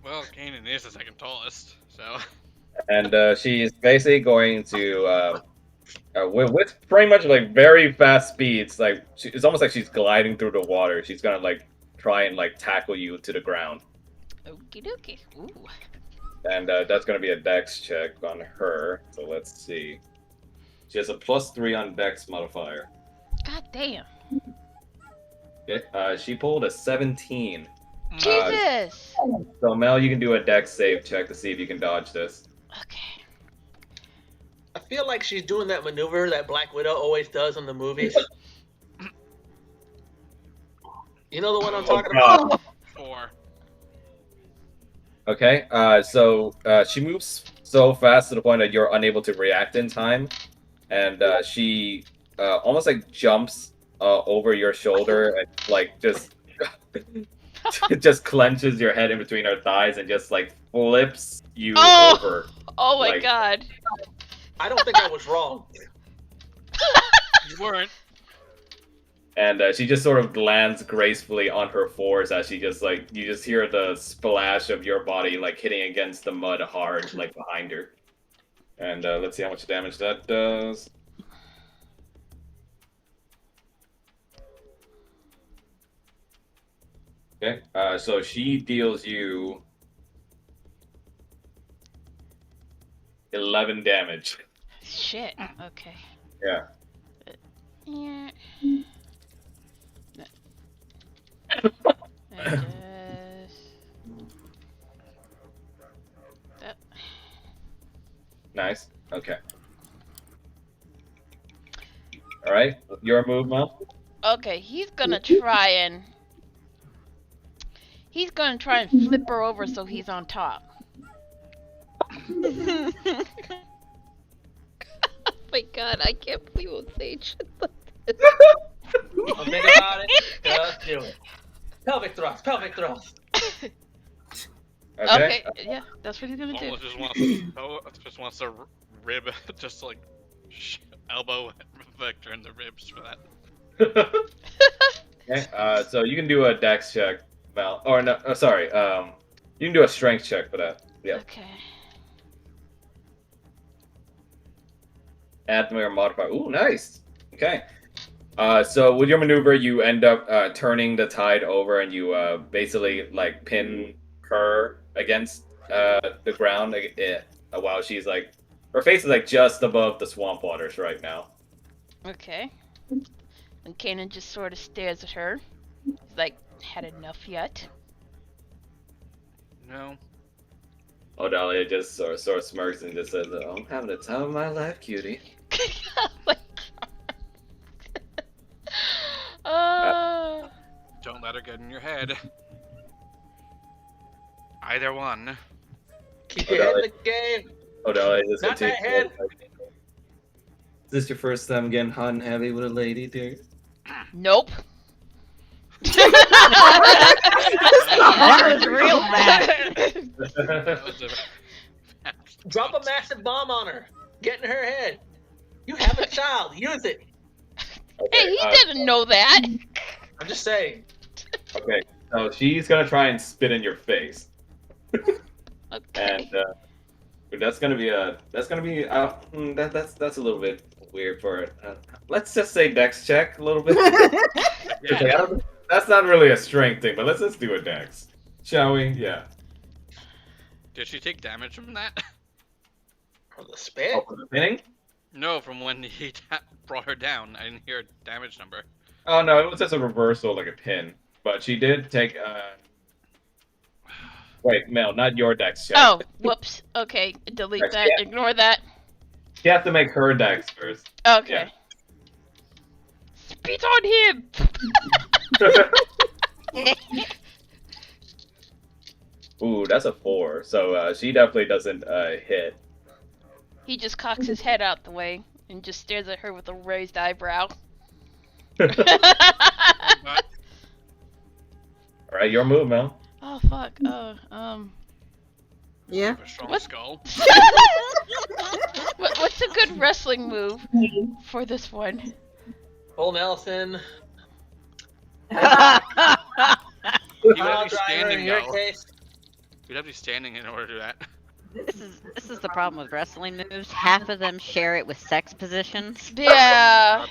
Well, Kanan is the second tallest, so. And she's basically going to, with pretty much like very fast speeds, like it's almost like she's gliding through the water. She's gonna like try and like tackle you to the ground, Okie dokie. Ooh. and that's gonna be a Dex check on her. So let's see. She has a +3 on Dex modifier. God damn. Okay, she pulled a 17. Jesus. So Mel, you can do a Dex save check to see if you can dodge this. Okay. I feel like she's doing that maneuver that Black Widow always does in the movies. You know the one I'm talking about? 4. Okay, so she moves so fast to the point that you're unable to react in time, and she almost like jumps over your shoulder and like just just clenches your head in between her thighs and just like flips you Oh! over. Oh my Like- god. I don't think I was wrong. You weren't. And she just sort of lands gracefully on her fours as she just like, you just hear the splash of your body like hitting against the mud hard like behind her. And let's see how much damage that does. Okay, so she deals you 11 damage. Shit. Okay. Yeah. Yeah. And that. Nice. Okay. All right, your move, Mel. Okay, he's gonna try and flip her over so he's on top. Oh my god, I can't believe I'm saying shit like this. Don't think about it. Just do it. Pelvic thrust. Pelvic thrust. Okay, yeah, that's what he's gonna do. Almost just wants to rib, just like elbow Vector in the ribs for that. Okay, so you can do a Dex check, Mel. Or no, sorry. You can do a Strength check for that. Yeah. Okay. Add your modifier. Ooh, nice. Okay. So with your maneuver, you end up turning the tide over, and you basically like pin her against the ground while she's like, her face is like just above the swamp waters right now. Okay. And Kanan just sort of stares at her. He's like, had enough yet? No. Odalia just sort of smirks and just says, "Oh, I'm having the time of my life, cutie." Oh my god. Don't let her get in your head. Either one. Keep your head in the game. Odalia just Not that continues. head. Is this your first time getting hot and heavy with a lady, dear? Nope. That was real bad. That was a- Drop a massive bomb on her. Get in her head. You have a child. Use it. Hey, he didn't know that. I'm just saying. Okay, so she's gonna try and spit in your face, Okay. and that's gonna be that's a little bit weird for it. Let's just say Dex check a little bit. Okay, that's not really a strength thing, but let's just do a Dex, shall we? Yeah. Did she take damage from that? From the spit. Oh, for the pinning? No, from when he brought her down. I didn't hear a damage number. Oh no, it was just a reversal, like a pin. But she did take. Wait, Mel, not your Dex check. Oh, whoops. Okay, delete Dex, that. yeah. Ignore that. She has to make her Dex first. Okay. Spit on him! Ooh, that's a 4. So she definitely doesn't hit. He just cocks his head out the way and just stares at her with a raised eyebrow. But All right, your move, Mel. Oh fuck. Yeah. a strong What? skull. What's a good wrestling move for this one? Full Nelson. He would have Pile to be driver standing in your though. case. You'd have to be standing in order to do that. This is the problem with wrestling moves. Half of them share it with sex positions. Yeah.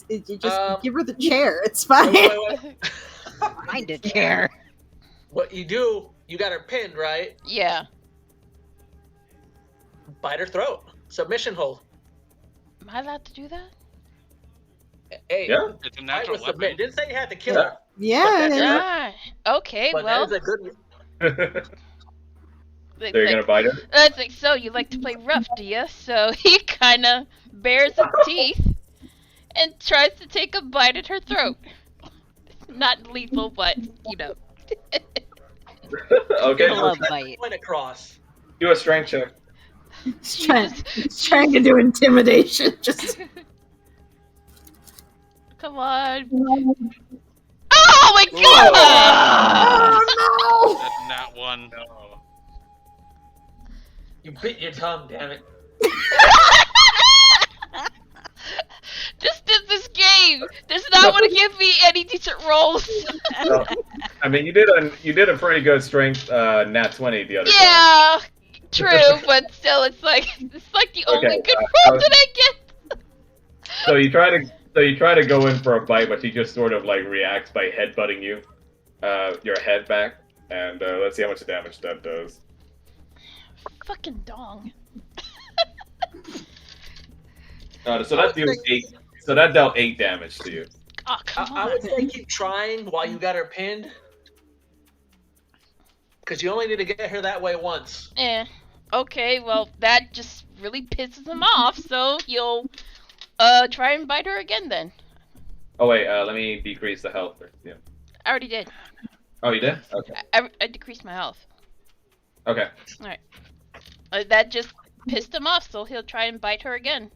You just Um, give her the chair. It's fine. Wait. Find a chair. What you do, you got her pinned, right? Yeah. Bite her throat. Submission hold. Am I allowed to do that? Hey, Yeah. It's a fight natural with submit. weapon. Didn't say you had to kill Yeah. her. Yeah. But yeah. Ah, okay, But well. that is a good. It's So you're gonna bite her? It's like, so you like to play rough, do you? So he kind of bares his teeth and tries to take a bite at her throat. Not lethal, but, you know. Okay, Love bite. Point across. do a strength check. He's trying to do intimidation. Just Come on. Oh my god! oh That's not one. You bit your tongue, damn it. This game does not want to give me any decent rolls. So, I mean, you did a pretty good strength nat 20 the other time. Yeah, true, but still, it's like the only Okay, good roll that I get. So you try to go in for a bite, but she just sort of like reacts by headbutting you, your head back, and let's see how much damage that does. Fucking dong. So that deals 8. So that dealt 8 damage to you. Oh, come I on. would say keep trying while you got her pinned. Because you only need to get her that way once. Okay, well, that just really pisses him off, so he'll try and bite her again then. Oh wait, let me decrease the health first. Yeah. I already did. Oh, you did? Okay. I decreased my health. Okay. That just pissed him off, so he'll try and bite her again.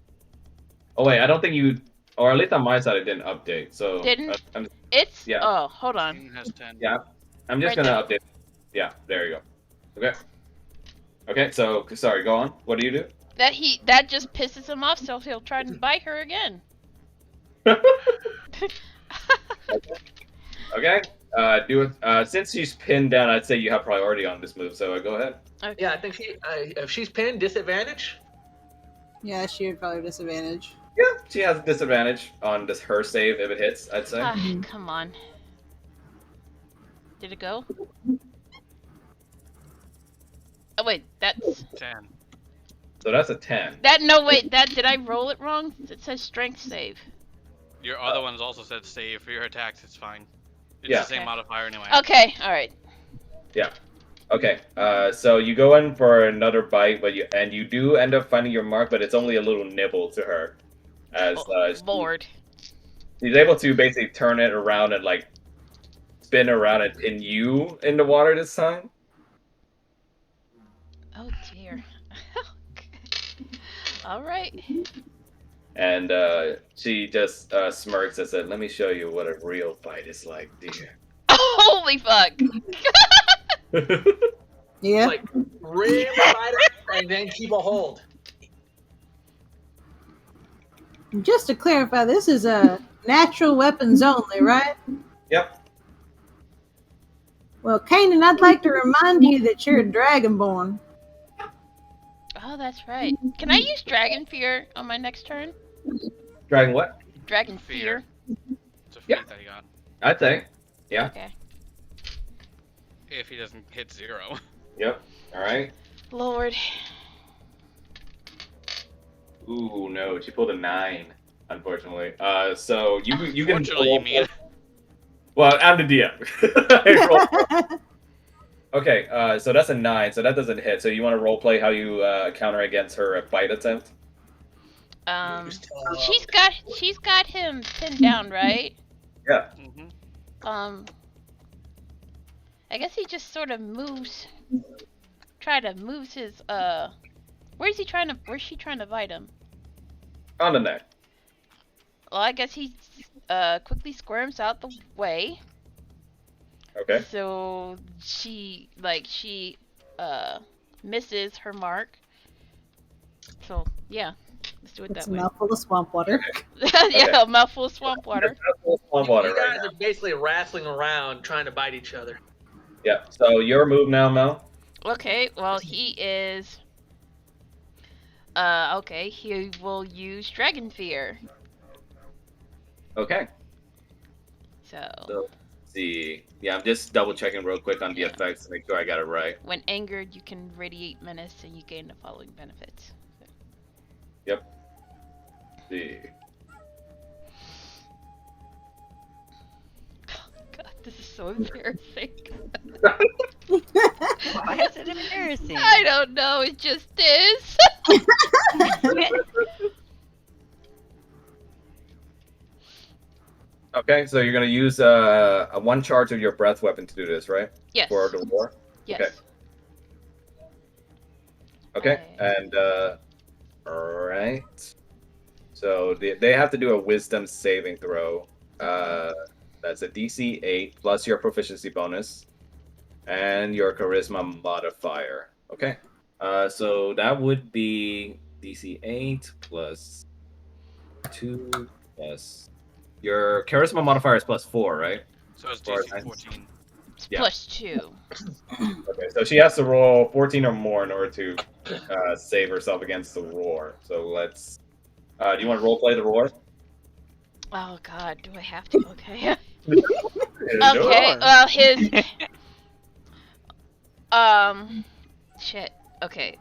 Oh wait, I don't think you, or at least on my side, it didn't update. So Didn't? I'm It's Yeah. Oh, hold on. 10 has 10. Yeah. I'm just Right gonna update. Yeah, there you go. Okay. Okay, so sorry, go on. What do you do? That just pisses him off, so he'll try and bite her again. Okay. Do it. Since she's pinned down, I'd say you have priority on this move. So go ahead. Okay. Yeah, I think if she's pinned, disadvantage. yeah, she would probably disadvantage. Yeah, she has a disadvantage on this her save if it hits. I'd say. Ah, come on. Did it go? Oh wait, that's 10. So that's a 10. that. No wait, that did I roll it wrong? It says strength save. Your other ones also said save for your attacks. It's fine. It's Yeah. the same Okay. modifier anyway. Okay, alright. Okay, so you go in for another bite, but you do end up finding your mark, but it's only a little nibble to her, as Lord. she's able to basically turn it around and like spin around and pin you in the water this time. Oh dear. Alright. And she just smirks and said, "Let me show you what a real fight is like, dear." Holy fuck! Yeah. Like, really fight it and then keep a hold. Just to clarify, this is a natural weapons only, right? Yep. Well, Kanan, I'd like to remind you that you're a dragonborn. Oh, that's right. Can I use Dragon Fear on my next turn? Dragon what? Dragon Fear. Fear. It's a feat Yeah. that he got. I'd say. Yeah. Okay. If he doesn't hit 0. Yep. All right. Lord. Ooh, no, she pulled a 9, unfortunately. So you can. Unfortunately, you mean. Well, I'm the DM. I roll. Okay, so that's a 9, so that doesn't hit. So you want to roleplay how you counter against her bite attempt? She's got him pinned down, right? Yeah. Mm-hmm. I guess he just sort of moves. Moves his where's she trying to bite him? On the neck. Well, I guess he quickly squirms out the way. Okay. So she misses her mark. So yeah, let's do it It's that a way. mouthful of swamp water. Yeah, a mouthful of swamp water. Swamp water You right guys now. are basically wrestling around trying to bite each other. Yeah. So your move now, Mel. Okay, well he is. Okay, he will use Dragon Fear. Okay. So So let's see. Yeah, I'm just double checking real quick on the Yeah. effects to make sure I got it right. when angered, you can radiate menace, and you gain the following benefits. Let's see. God, this is so embarrassing. Why is it embarrassing? I don't know. It just is. Okay, so you're gonna use a 1 charge of your breath weapon to do this, right? Yes. For the war. Yes. Okay, and alright. So they have to do a wisdom saving throw. That's a DC 8 plus your proficiency bonus and your charisma modifier. Okay. So that would be DC 8 plus 2 plus your charisma modifier is plus 4, right? So it's Or DC nine. 14. It's Yeah. +2. Okay, so she has to roll 14 or more in order to save herself against the roar. So let's. Do you want to roleplay the roar? Oh God, do I have to? Okay. No. Okay. Well, his. Shit. Okay.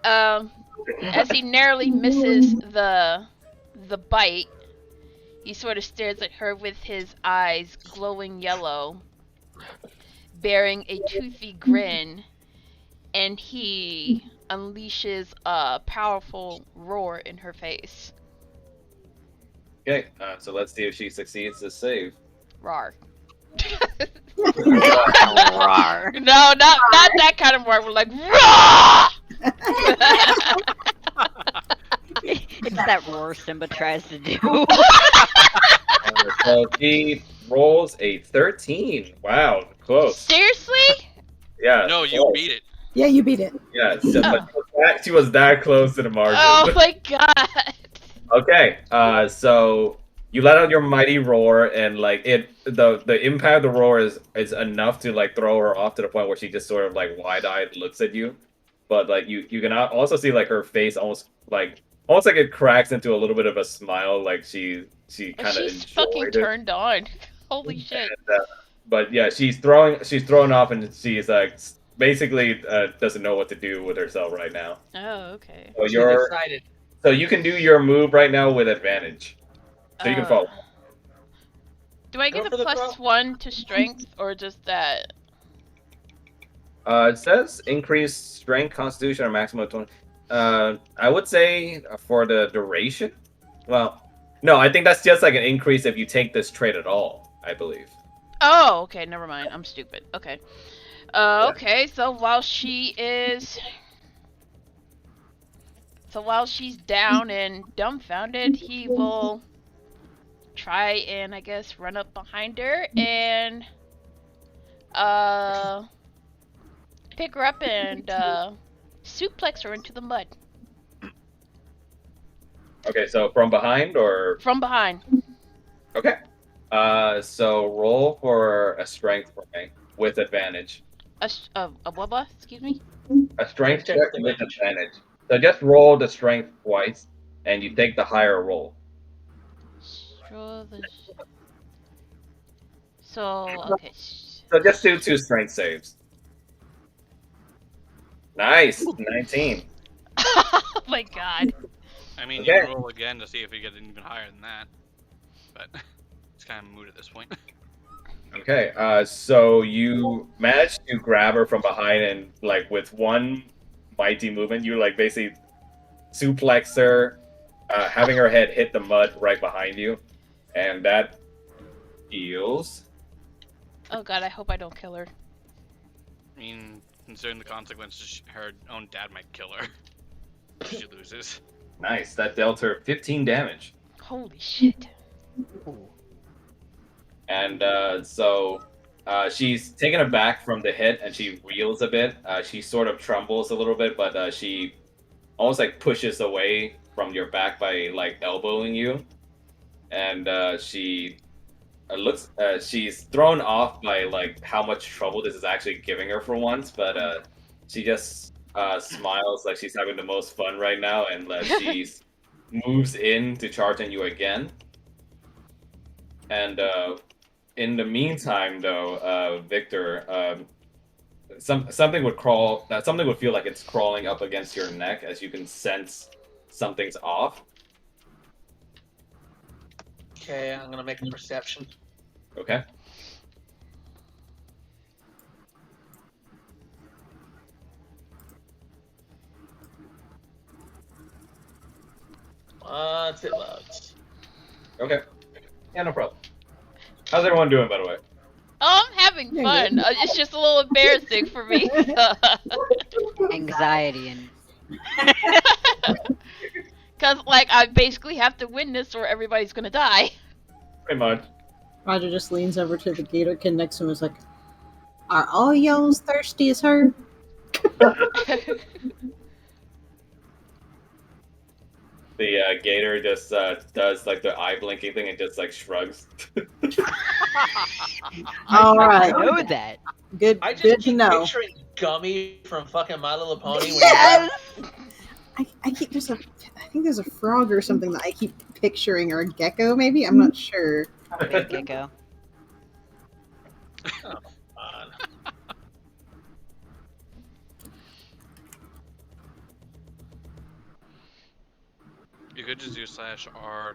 As he narrowly misses the bite, he sort of stares at her with his eyes glowing yellow, bearing a toothy grin, and he unleashes a powerful roar in her face. Okay, so let's see if she succeeds this save. Roar. Roar. No, not that kind of roar. We're like roar. It's that roar Simba tries to do. So she rolls a 13. Wow, close. Seriously? Yeah. No, you close. beat it. Yeah, you beat it. Yeah, so, but she was that close to the margin. Oh my God. Okay, so you let out your mighty roar, and like the impact of the roar is enough to like throw her off to the point where she just sort of like wide-eyed looks at you. But like you can also see like her face almost like it cracks into a little bit of a smile, like she kind of She's fucking enjoyed it. turned on. Holy shit. And, but yeah, she's thrown off, and she's like basically doesn't know what to do with herself right now. Oh, okay. So She's excited. so you can do your move right now with advantage. So you can follow. Do I Go get a for the +1 to strength or just that? It says increase strength, constitution, or maximum of 20. I would say for the duration. Well, no, I think that's just like an increase if you take this trait at all. I believe. Oh, okay, never mind. I'm stupid. Okay. Yeah. Okay, so while she's down and dumbfounded, he will try and I guess run up behind her and pick her up and suplex her into the mud. Okay, so from behind or From behind. okay. So roll for a strength for me with advantage. A what? Excuse me? A strength Check check with with advantage. advantage. So just roll the strength twice, and you take the higher roll. So okay. So just do 2 strength saves. Nice, 19. Oh my god. I mean, Okay. you can roll again to see if you get even higher than that, but it's kind of moot at this point. Okay, so you managed to grab her from behind, and like with one mighty movement, you like basically suplex her, having her head hit the mud right behind you, and that heals. Oh god, I hope I don't kill her. I mean, considering the consequences, her own dad might kill her if she loses. Nice, that dealt her 15 damage. Holy shit. And so she's taken aback from the hit, and she reels a bit. She sort of trembles a little bit, but she almost like pushes away from your back by like elbowing you. And she looks. She's thrown off by like how much trouble this is actually giving her for once, but she just smiles like she's having the most fun right now, and she moves in to charge on you again. And in the meantime, though, Victor, something would crawl. Something would feel like it's crawling up against your neck, as you can sense something's off. Okay, I'm gonna make a perception. Okay. What's it loves? Okay. Yeah, no problem. How's everyone doing, by the way? Oh, I'm having You're fun. good. It's just a little embarrassing for me. Anxiety and Cause like I basically have to win this or everybody's gonna die. Pretty much. Roger just leans over to the gator kid next to him and is like, "Are all y'all as thirsty as her?" The gator just does like the eye blinking thing and just like shrugs. All right, I know that. good, I just good to keep know. picturing Gummy from fucking My Little Pony. When Yes! I keep I think there's a frog or something that I keep picturing, or a gecko maybe. I'm not sure. Probably a gecko. on. You could just do /R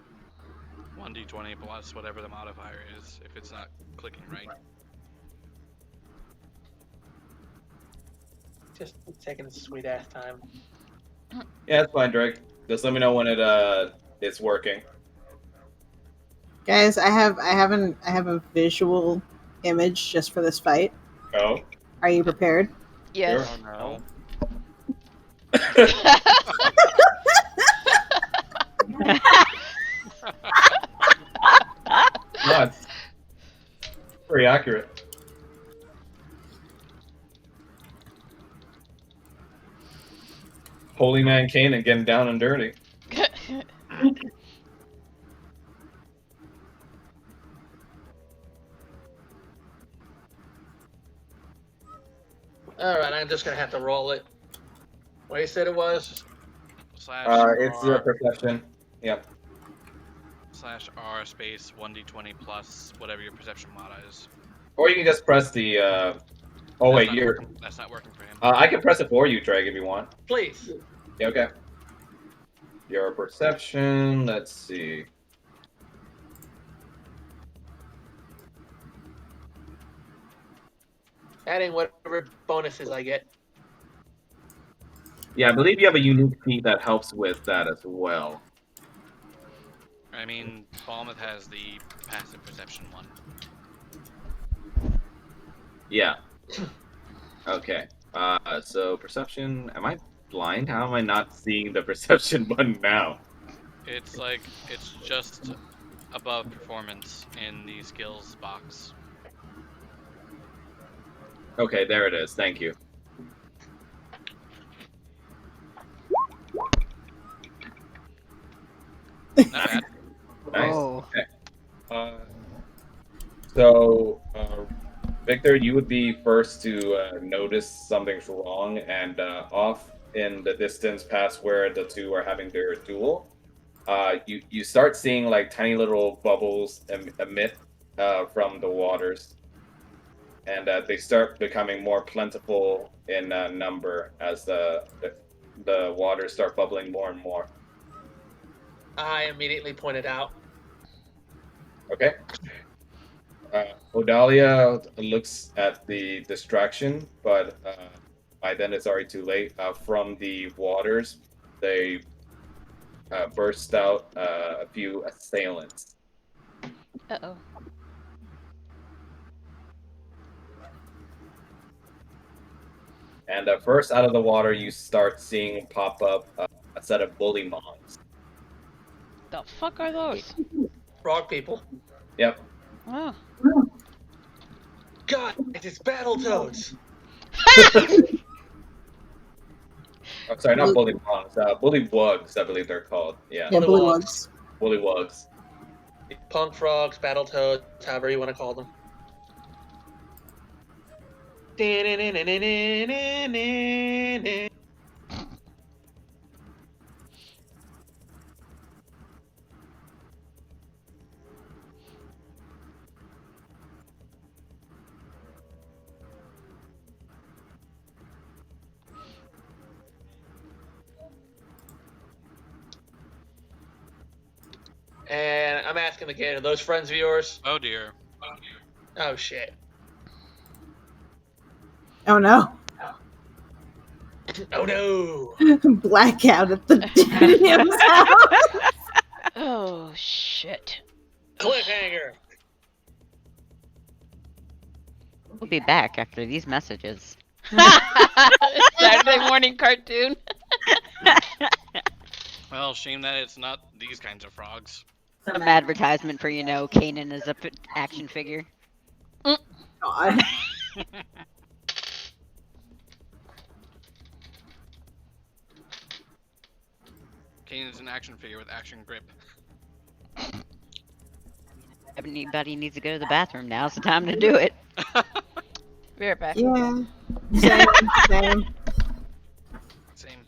1d20 plus whatever the modifier is if it's not clicking right. Just taking its sweet ass time. Yeah, that's fine, Drake. Just let me know when it's working. Guys, I have a visual image just for this fight. Oh. Are you prepared? Yes. Oh no. No, it's pretty accurate. Holy man Kanan getting down and dirty. Alright, I'm just gonna have to roll it. What you said it was? It's your /R perception. Yep. /R space 1d20 plus whatever your perception mod is. Or you can just press the. Oh wait, That's not you're. working- That's not working for him. I can press it for you, Drake, if you want. Please. Yeah, okay. Your perception. Let's see. Adding whatever bonuses I get. Yeah, I believe you have a unique feat that helps with that as well. I mean, Falmouth has the passive perception one. Yeah. Okay. So perception. Am I blind? How am I not seeing the perception button now? It's just above performance in the skills box. Okay, there it is. Thank you. Not bad. Nice. Oh. Okay. So, Victor, you would be first to notice something's wrong, and off in the distance, past where the two are having their duel, you start seeing like tiny little bubbles emit from the waters, and they start becoming more plentiful in number as the waters start bubbling more and more. I immediately pointed out. Okay. Odalia looks at the distraction, but by then it's already too late. From the waters, they burst out a few assailants. Uh-oh. And first out of the water, you start seeing pop up a set of bully mons. The fuck are those? Frog people. Yep. Oh. God, it's Battletoads. I'm sorry, not bully mons. Bully wugs, I believe they're called. Yeah. Yeah, blue Bullywugs. ones. Bully wugs. Punk frogs, Battletoads, however you want to call them. And I'm asking again, are those friends of yours? Oh dear. Oh shit. Oh no. Oh no. Blackout at the DM's house. Oh, shit. Cliffhanger. We'll be back after these messages. Saturday morning cartoon. Well, shame that it's not these kinds of frogs. Some advertisement for, Kanan as a action figure. God. Kane is an action figure with action grip. If anybody needs to go to the bathroom, now's the time to do it. Be right back. Yeah. Same, same. Same.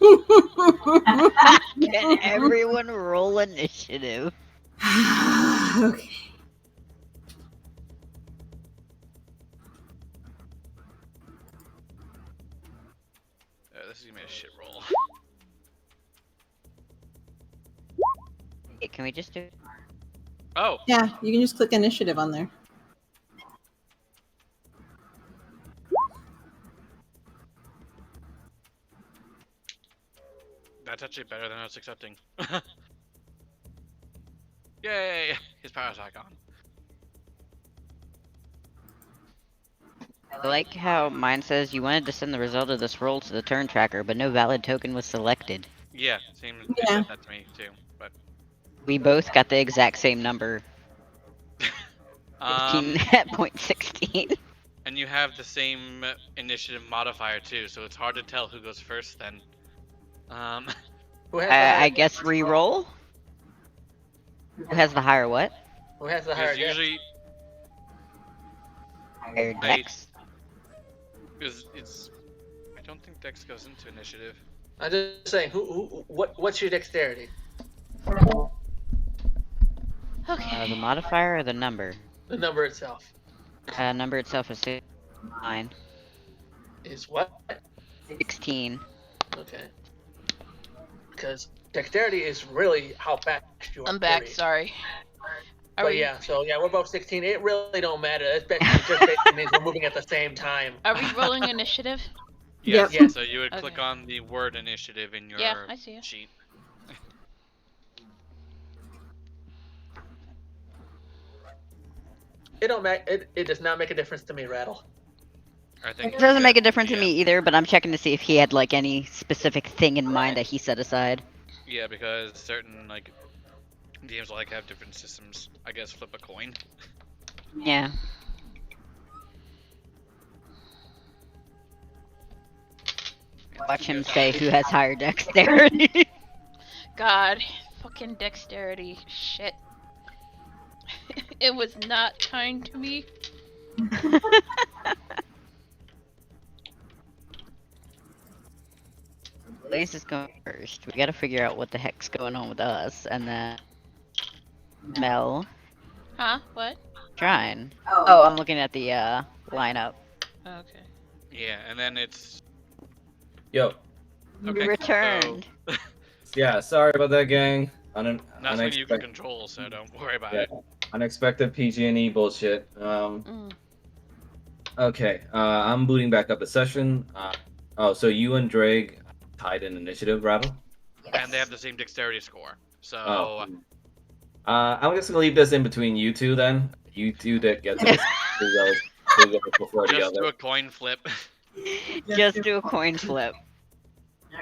Can everyone roll initiative? Okay. This is gonna be a shit roll. Hey, can we just do? Oh, Yeah, you can just click initiative on there. that's actually better than I was accepting. Yay! His power's icon. I like how mine says you wanted to send the result of this roll to the turn tracker, but no valid token was selected. Yeah, same. It Yeah. said that to me too. But We both got the exact same number. 15 at point 16. and you have the same initiative modifier too, so it's hard to tell who goes first. Then, Who has the higher I guess re-roll. Who has the higher what? Who has the higher because dex? usually Higher I- dex. because it's. I don't think Dex goes into initiative. I'm just saying, what's your dexterity? Okay. The modifier or the number? The number itself Number itself is 9. is what? 16. Okay. Because dexterity is really how fast you are. I'm back. period. Sorry. Are But we, yeah, so yeah, we're both 16. It really don't matter. That basically means we're moving at the same time. Are we rolling initiative? Yes. Yep. So you would click Okay. on the word initiative in your Yeah, I see it. sheet. It don't matter. It does not make a difference to me, Rattle. I think It doesn't make a that- difference yeah. to me either, but I'm checking to see if he had like any specific thing in mind that he set aside. Yeah, because certain like games like have different systems. I guess flip a coin. Yeah. Watch him say who has higher dexterity. God, fucking dexterity. Shit. It was not kind to me. Blaze is going first. We gotta figure out what the heck's going on with us, and then Mel, Huh? What? Shrine. Oh, I'm looking at the lineup. Okay. Yeah, and then it's Yo, okay. Returned. So, yeah, sorry about that, gang. not something you can Unexpected, control, so don't worry about yeah, it. unexpected PG&E bullshit. Okay, I'm booting back up the session. Oh, so you and Drake tied in initiative, Rattle? And they have the same dexterity score. So Oh. I'm just gonna leave this in between you two then. You two that get to this who goes before the just do other. a coin flip. Just do a coin flip.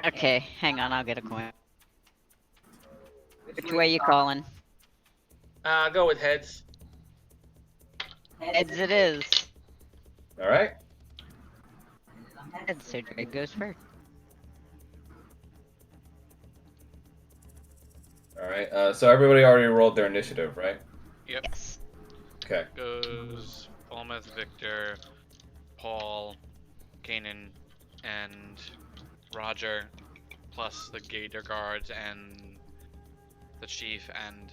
Okay, hang on, I'll get a coin. Which way you calling? Go with heads. Heads it is. All right. Heads, so Drake goes first. All right. So everybody already rolled their initiative, right? Yep. Yes. Okay. Goes Falmouth, Victor, Paul, Kanan, and Roger, plus the Gator Guards and the Chief and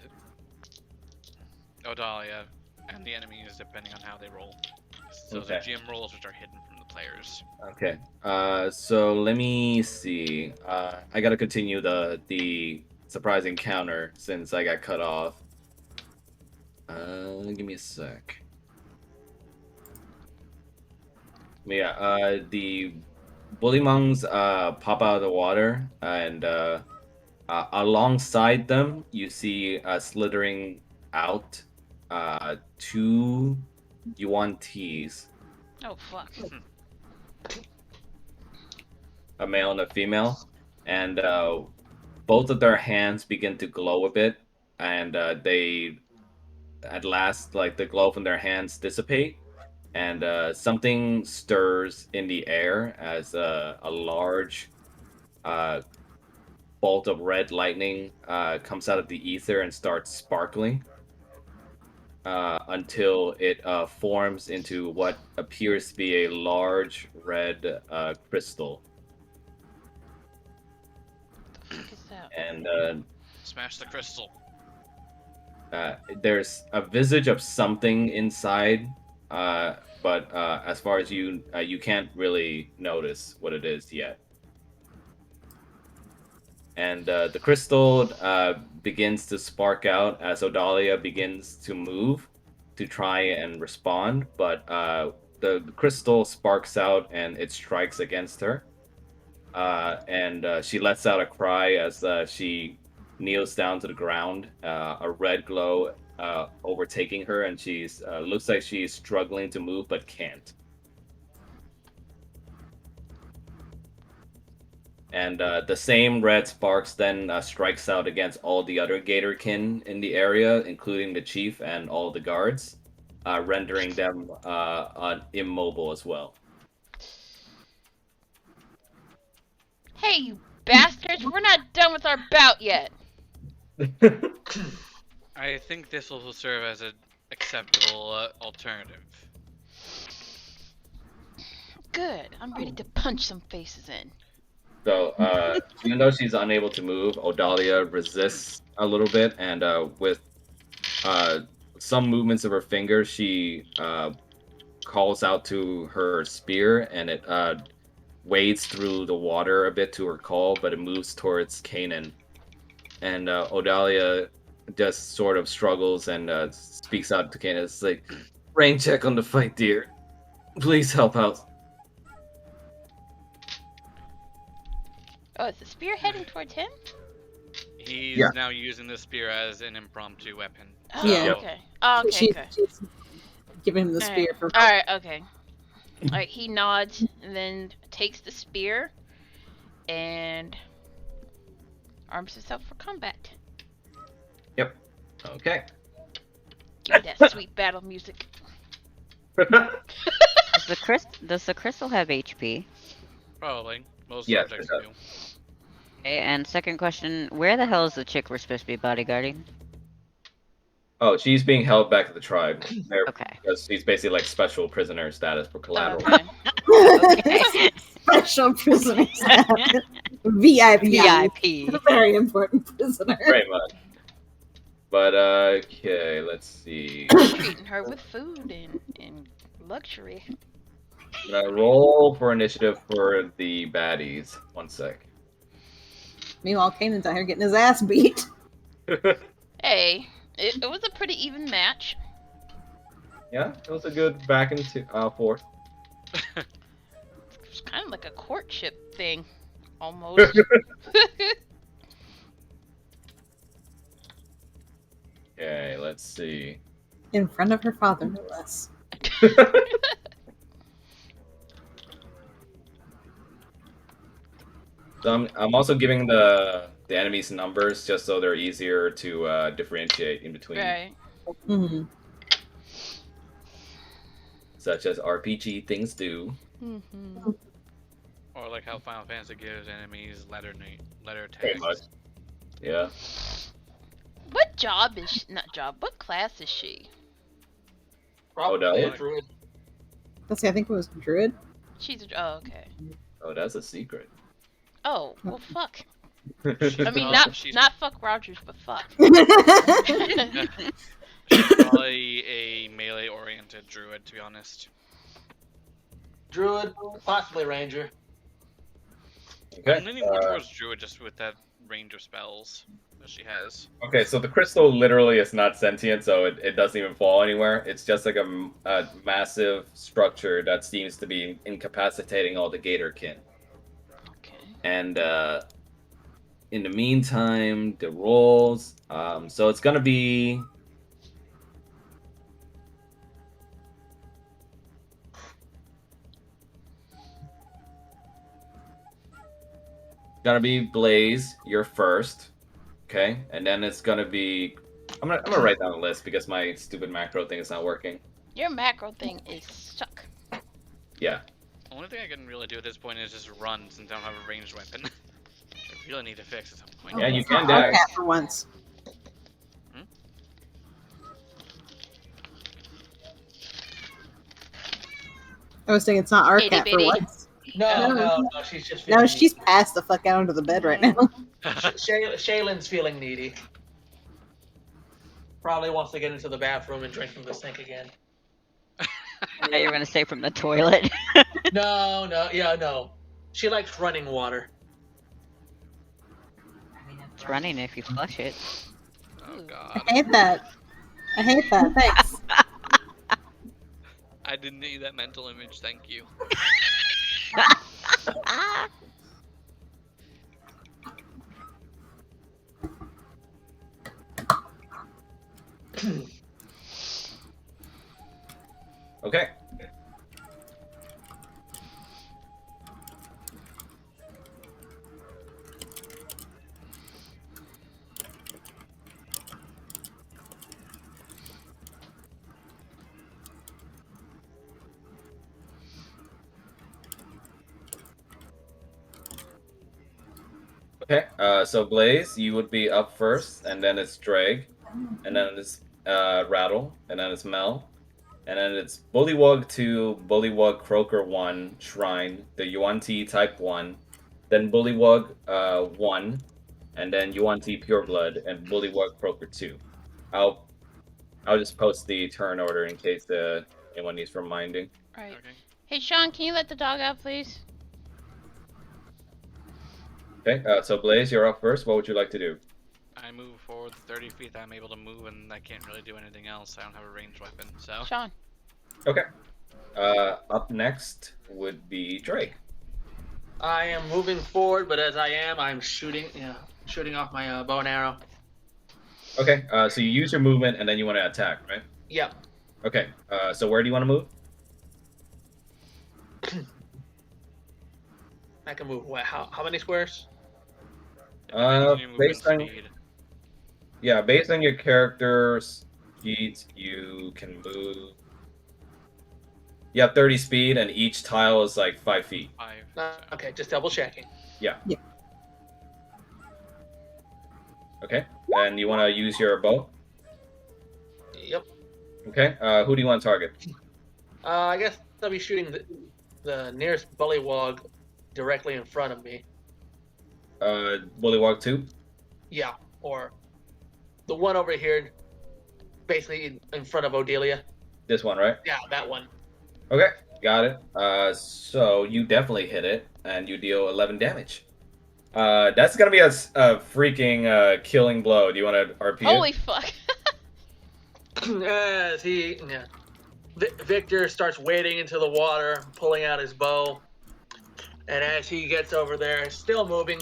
Odalia, and the enemies depending on how they roll. So the Okay. GM rolls which are hidden from the players. Okay. So let me see. I gotta continue the surprise encounter since I got cut off. Give me a sec. Yeah. The bullymongs pop out of the water, and alongside them you see slithering out two yuan-tis, Oh fuck. a male and a female, and both of their hands begin to glow a bit, and they at last, like, the glow from their hands dissipate, and something stirs in the air as a large bolt of red lightning comes out of the ether and starts sparkling until it forms into what appears to be a large red crystal. And Smash the crystal. there's a visage of something inside, but as far as you can't really notice what it is yet. And the crystal begins to spark out as Odalia begins to move to try and respond, but the crystal sparks out and it strikes against her. And she lets out a cry as she kneels down to the ground, a red glow overtaking her, and she's looks like she's struggling to move but can't. And the same red sparks then strikes out against all the other Gatorkin in the area, including the chief and all the guards, rendering them immobile as well. Hey, you bastards! We're not done with our bout yet. I think this will serve as an acceptable alternative. Good. I'm ready to punch some faces in. So, even though she's unable to move, Odalia resists a little bit, and with some movements of her fingers, she calls out to her spear, and it wades through the water a bit to her call, but it moves towards Kanan. And Odalia just sort of struggles and speaks out to Kanan. It's like, rain check on the fight, dear. Please help out. Oh, is the spear heading towards him? He's Yeah. now using the spear as an impromptu weapon. Oh, Yeah. okay. Oh, okay, She's okay. giving him the Alright. spear for. Alright, okay. Alright, he nods and then takes the spear and arms himself for combat. Okay. Give me that sweet battle music. Does the crystal have HP? Probably. Most Yes, subjects it do. Okay, and second question, where the hell is the chick we're supposed to be bodyguarding? Oh, she's being held back to the tribe. Okay. Because she's basically like special prisoner status for collateral. Okay. Okay. Special prisoner status. VIP. VIP. Very important prisoner. Very much. But okay, let's see. Treating her with food and luxury. I'm gonna roll for initiative for the baddies. 1 sec. Meanwhile, Kanan's out here getting his ass beat. Hey, it was a pretty even match. Yeah, it was a good back into forth. It was kind of like a courtship thing, almost. Okay, let's see. In front of her father, no less. So I'm also giving the enemies numbers just so they're easier to differentiate in between, Right. Mm-hmm. such as RPG things do. Mm-hmm. Or like how Final Fantasy gives enemies letter Pretty tags. much. Yeah. What job is not job? What class is she? Probably Odalia? a druid. Let's see, I think it was Druid. She's a. Oh, okay. Oh, that's a secret. Oh, well, fuck. I She's mean, she's not fuck Rogers, but fuck. She's probably a melee-oriented druid, to be honest. Druid, possibly ranger. Okay. I'm leaning more towards druid just with that range of spells that she has. Okay, so the crystal literally is not sentient, so it doesn't even fall anywhere. It's just like a massive structure that seems to be incapacitating all the Gatorkin. Okay. And in the meantime, the rolls. So it's gonna be. Gonna be Blaze, you're first, okay, and then it's gonna be. I'm gonna write down a list because my stupid macro thing is not working. Your macro thing is suck. Yeah. The only thing I can really do at this point is just run since I don't have a ranged weapon. I really need to fix at some point. Yeah, you It's can not dash. Arcat for once. I was saying it's not Itty Arcat for bitty. once. No, Oh. no, she's just. No, 50. she's passed the fuck out under the bed right now. Shaylin's feeling needy. Probably wants to get into the bathroom and drink from the sink again. You're gonna say from the toilet. No. She likes running water. It's running if you flush it. Oh Ooh. god. I hate that. Thanks. I didn't need that mental image, thank you. Okay. Okay, so Blaze, you would be up first, and then it's Drag, and then it's Rattle, and then it's Mel, and then it's Bullywug 2, Bullywug Croaker 1, Shrine, the Yuan-Ti Type 1, then Bullywug 1, and then Yuan-Ti Pureblood, and Bullywug Croaker 2. I'll just post the turn order in case anyone needs reminding. Right. Okay. Hey, Sean, can you let the dog out, please? Okay, so Blaze, you're up first. What would you like to do? I move forward the 30 feet that I'm able to move, and I can't really do anything else. I don't have a ranged weapon, so. Sean. Okay. Up next would be Drake. I am moving forward, but as I am, I'm shooting off my bow and arrow. Okay, so you use your movement and then you want to attack, right? Yep. Okay, so where do you want to move? I can move. What? How many squares? Based on based on your character's sheet, you can move. You have 30 speed, and each tile is like 5 feet. 5. Okay, just double checking. Yeah. Yeah. Okay, and you want to use your bow? Yep. Okay, who do you want to target? I guess I'll be shooting the nearest bullywog directly in front of me. Bullywog 2? Yeah, or the one over here, basically in front of Odelia. This one, right? Yeah, that one. Okay, got it. So you definitely hit it, and you deal 11 damage. That's gonna be a freaking killing blow. Do you want to RP it? Holy fuck. As Victor starts wading into the water, pulling out his bow, and as he gets over there, still moving,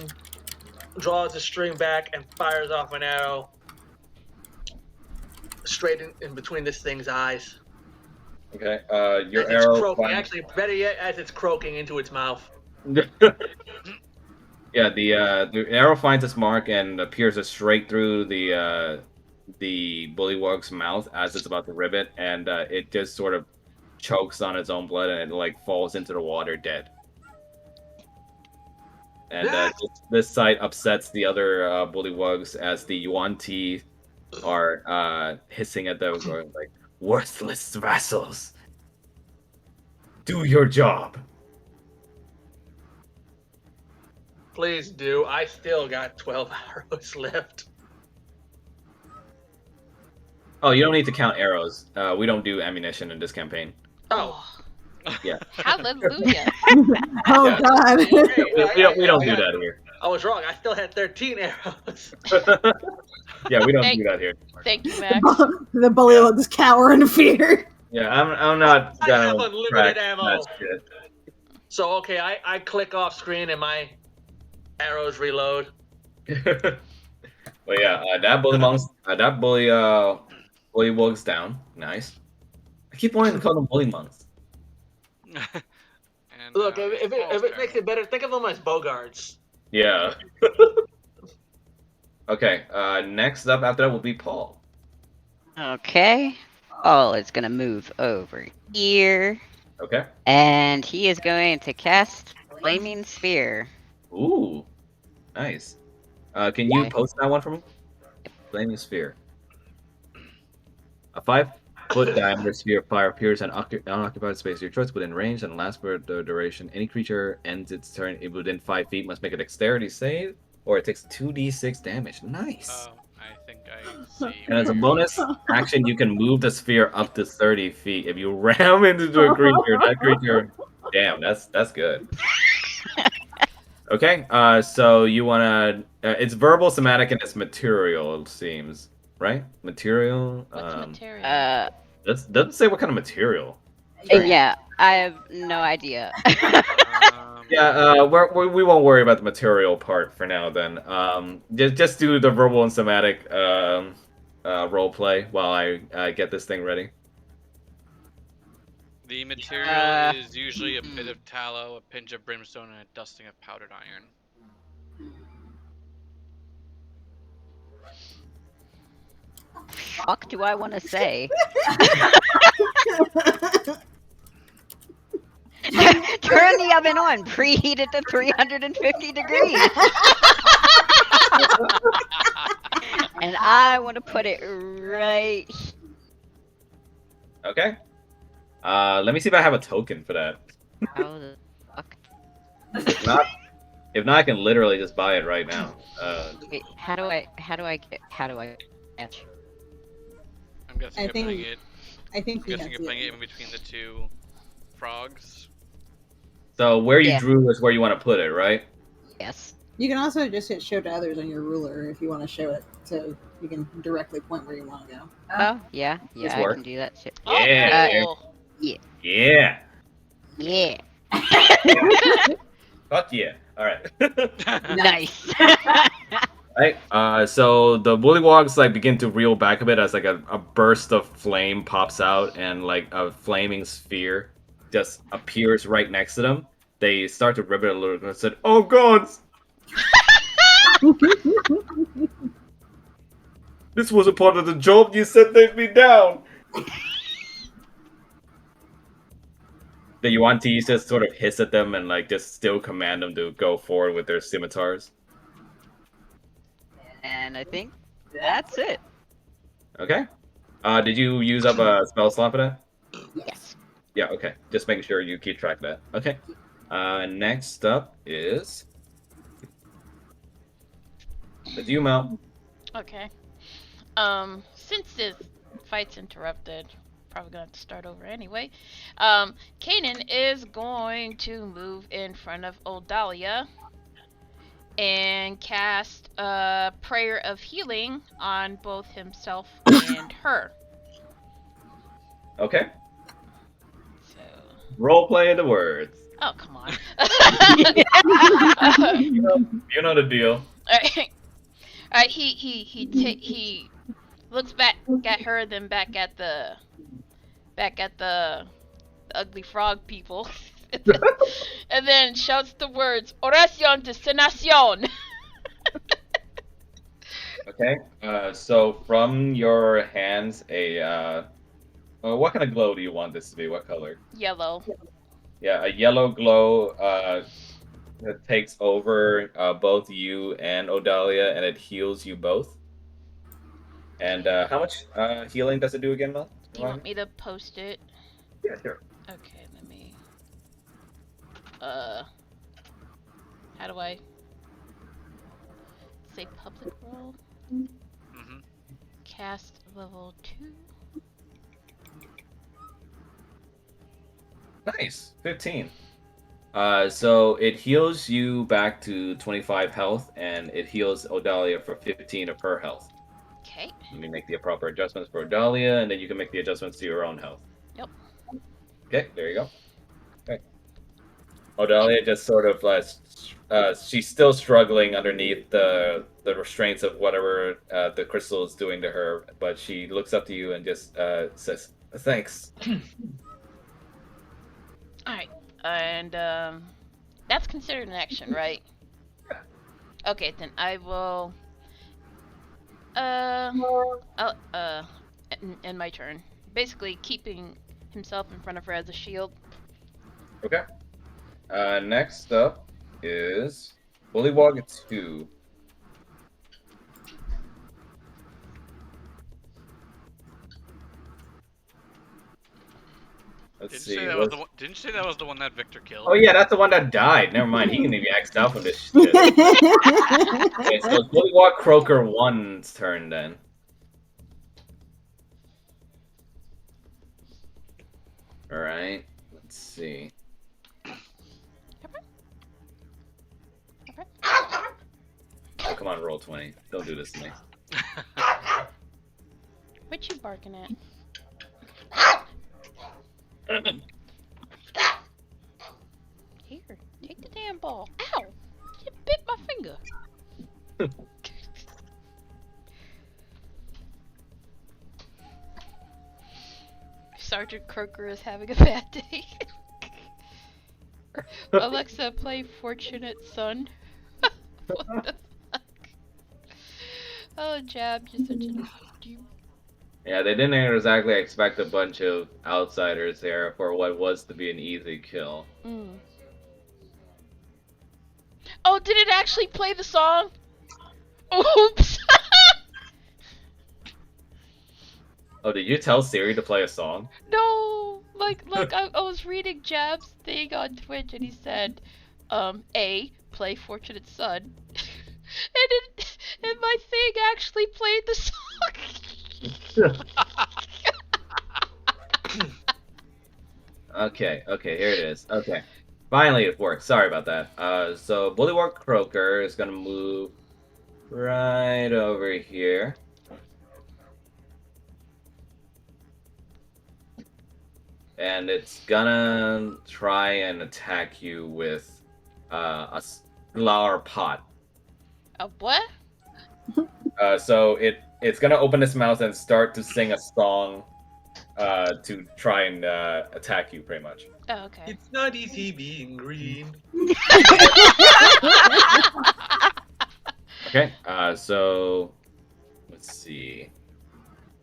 draws the string back and fires off an arrow straight in between this thing's eyes. Okay, your As arrow it's croaking. finds... Actually, better yet, as it's croaking into its mouth. Yeah, the arrow finds its mark and pierces straight through the bullywug's mouth as it's about to rip it, and it just sort of chokes on its own blood and it like falls into the water dead. And this sight upsets the other bullywugs as the Yuan-Ti are hissing at them, going like, "Worthless vassals! Do your job!" Please do. I still got 12 arrows left. Oh, you don't need to count arrows. We don't do ammunition in this campaign. Oh. Yeah. Hallelujah. Oh Yeah. god. We don't do that here. I was wrong. I still had 13 arrows. Yeah, we don't do that here. Thank you, Max. The bullywugs cower in fear. Yeah, I'm not I have gonna unlimited track ammo. that shit. So, okay, I click off screen and my arrows reload. But yeah, that bullywug's down. Nice. I keep wanting to call them bully monks. And, Look, if falls it makes it better, think of them as bogards. Yeah. Okay. Next up after that will be Paul. Okay. Paul is gonna move over here, Okay. and he is going to cast Flaming Sphere. Ooh. Nice. Can you Okay. post that one for me? Flaming sphere. A 5-foot diameter sphere of fire appears in unoccupied space of your choice within range and lasts for the duration. Any creature ends its turn within 5 feet must make a dexterity save. or it takes 2d6 damage. Nice. I think I see. And as a where you're bonus going. action, you can move the sphere up to 30 feet. If you ram into a creature, that creature. Damn, that's good. Okay, so you wanna? It's verbal, somatic, and it's material. It seems right. Material. What's material? Doesn't say what kind of material. Right. Yeah, I have no idea. Yeah, we won't worry about the material part for now. Then, just do the verbal and somatic role play while I get this thing ready. The material is usually a bit of tallow, a pinch of brimstone, and a dusting of powdered iron. Fuck do I want to say? Turn the oven on. Preheat it to 350 degrees. And I want to put it right. Okay. Let me see if I have a token for that. How the fuck? If not, I can literally just buy it right now. Wait, how do I catch? I'm guessing you're putting it. I think I'm guessing you're putting it in between the two frogs. So where you Yeah. drew is where you want to put it, right? Yes. You can also just hit show to others on your ruler if you want to show it, so you can directly point where you want to go. Oh, yeah, This I works. can do that shit. Yeah. Oh, Yeah. Yeah. Fuck yeah. All right. Nice. Right. So the woollywogs like begin to reel back a bit as like a burst of flame pops out and like a flaming sphere just appears right next to them. They start to rivet a little bit and said, "Oh God! This was a part of the job. You said they'd be down." The Yuan-Tis just sort of hiss at them and like just still command them to go forward with their scimitars. And I think that's it. Okay. Did you use up a spell slot for that? Yes. Yeah, okay. Just making sure you keep track of that. Okay. Next up is the Yuma. okay. Since this fight's interrupted, probably gonna have to start over anyway. Kanan is going to move in front of Oldalia and cast a prayer of healing on both himself and her. Okay. So, Role play the words. oh come on. You know the deal. Alright. Alright, he looks back at her, then back at the ugly frog people. And then shouts the words Oración de Sanación. Okay. So from your hands, what kind of glow do you want this to be? What color? Yellow. Yeah, a yellow glow that takes over both you and Odalia, and it heals you both. And how much healing does it do again, Mel? Do you want me to post it? Yeah, sure. Okay, let me. How do I say public role? Mm-hmm. Cast level 2. Nice. 15. So it heals you back to 25 health, and it heals Odalia for 15 of her health. Okay. You can make the proper adjustments for Odalia, and then you can make the adjustments to your own health. Yep. Okay, there you go. Okay. Odalia just sort of she's still struggling underneath the restraints of whatever the crystal is doing to her, but she looks up to you and just says, "Thanks." Alright. And that's considered an action, right? Okay, then I will end my turn. Basically keeping himself in front of her as a shield. Okay. Next up is Bullywog 2. Let's Didn't you see. say that was the one? Didn't you say that was the one that Victor killed? Oh yeah, that's the one that died. Never mind. He can be axed out from this shit. Okay, so it's Bullywog Croaker 1's turn then. All right. Let's see. Oh, come on, roll 20. Don't do this to me. What you barking at? Here, take the damn ball. Ow! You bit my finger. Sergeant Croker is having a bad day. Alexa, play Fortunate Son. What the fuck? Oh, Jab, you're such a... Yeah, they didn't exactly expect a bunch of outsiders there for what was to be an easy kill. Mm. Oh, did it actually play the song? Oops! Oh, did you tell Siri to play a song? No! Like I was reading Jab's thing on Twitch and he said, A, play Fortunate Son. and my thing actually played the song. Okay, here it is. Okay. Finally it worked. Sorry about that. So Bullywog Croaker is gonna move right over here. And it's gonna try and attack you with a flower pot. A what? So it's gonna open its mouth and start to sing a song to try and attack you, pretty much. Oh, okay. It's not easy being green. Okay, so let's see.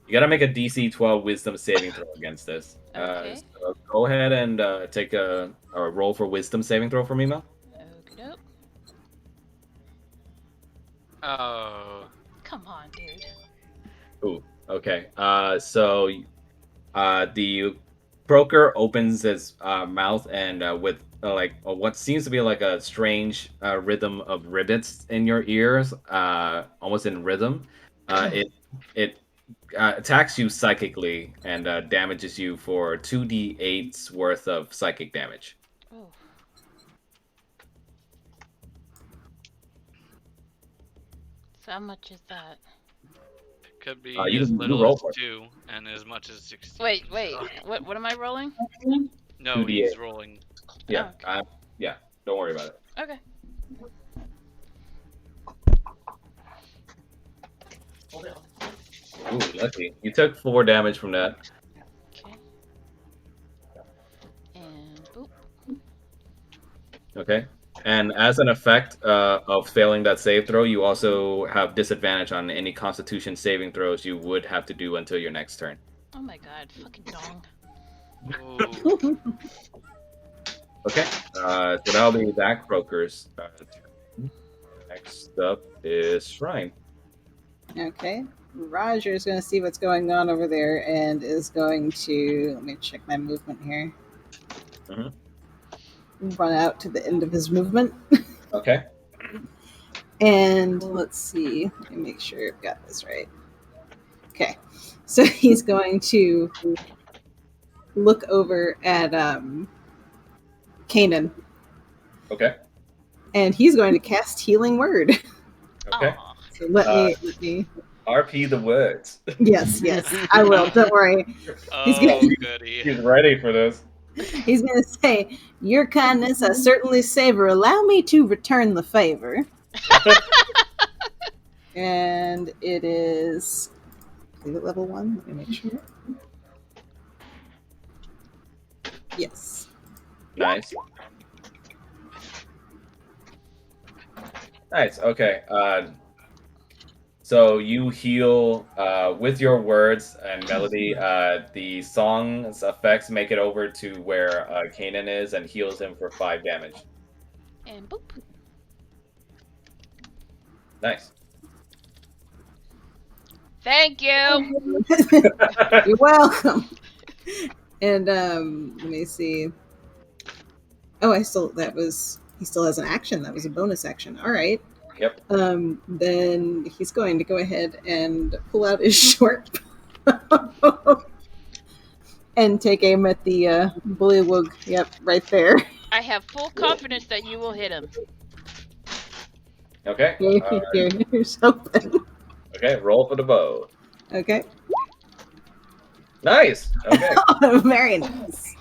You gotta make a DC 12 Wisdom saving throw against this. Okay. So go ahead and take a roll for Wisdom saving throw for me, Mel. Okey-doke. Oh. Come on, dude. Ooh, okay. So the Croaker opens his mouth and with like what seems to be like a strange rhythm of ribbits in your ears, almost in rhythm. It attacks you psychically and damages you for 2d8's worth of psychic damage. Oh. So how much is that? Could be You as can little roll as for it. 2 and as much as 16. Wait. so- What am I rolling? No, 2d8. he's rolling. Yeah, Oh, yeah. Don't worry about it. Okay. Ooh, lucky. You took 4 damage from that. Okay. And boop. Okay. And as an effect of failing that save throw, you also have disadvantage on any Constitution saving throws you would have to do until your next turn. Oh my god, fucking dong. Ooh. Okay. So that'll be that Croaker's turn. Next up is Shrine. Okay. Roger's going to see what's going on over there and is going to. Let me check my movement here. Mhm. Run out to the end of his movement. Okay. And let's see. Let me make sure I've got this right. Okay. So he's going to look over at Kanan. Okay. And he's going to cast Healing Word. Okay. Aw. So let me. RP the words. Yes, I will. Don't worry. He's Oh, gonna- goody. He's ready for this. He's going to say, "Your kindness I certainly savor. Allow me to return the favor." And it is. Is it level 1? Let me make sure. Yes. Nice. Nice. Okay. So you heal with your words and melody. The song's effects make it over to where Kanan is and heals him for 5 damage. And boop. Nice. Thank you. You're welcome. And let me see. Oh, he still has an action. That was a bonus action. All right. Yep. Then he's going to go ahead and pull out his short bow and take aim at the bullywug. Yep, right there. I have full confidence that you will hit him. Okay. Here's hoping. Okay. Roll for the bow. Okay. Nice. Okay. Very nice.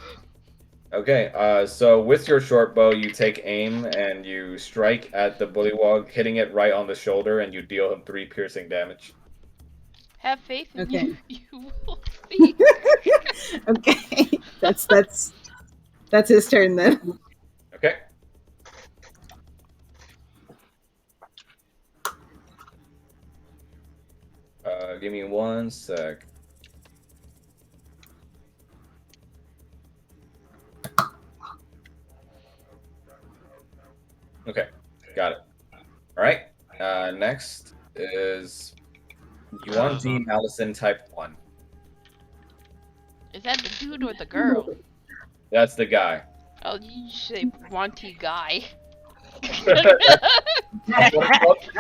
Okay. So with your short bow, you take aim and you strike at the bullywug, hitting it right on the shoulder, and you deal him 3 piercing damage. Have faith in Okay. you. You will see. Okay. That's his turn then. Okay. Give me 1 sec. Okay, got it. All right. Next is Yuan D. Allison Type 1. Is that the dude or the girl? That's the guy. Oh, you say wanty guy.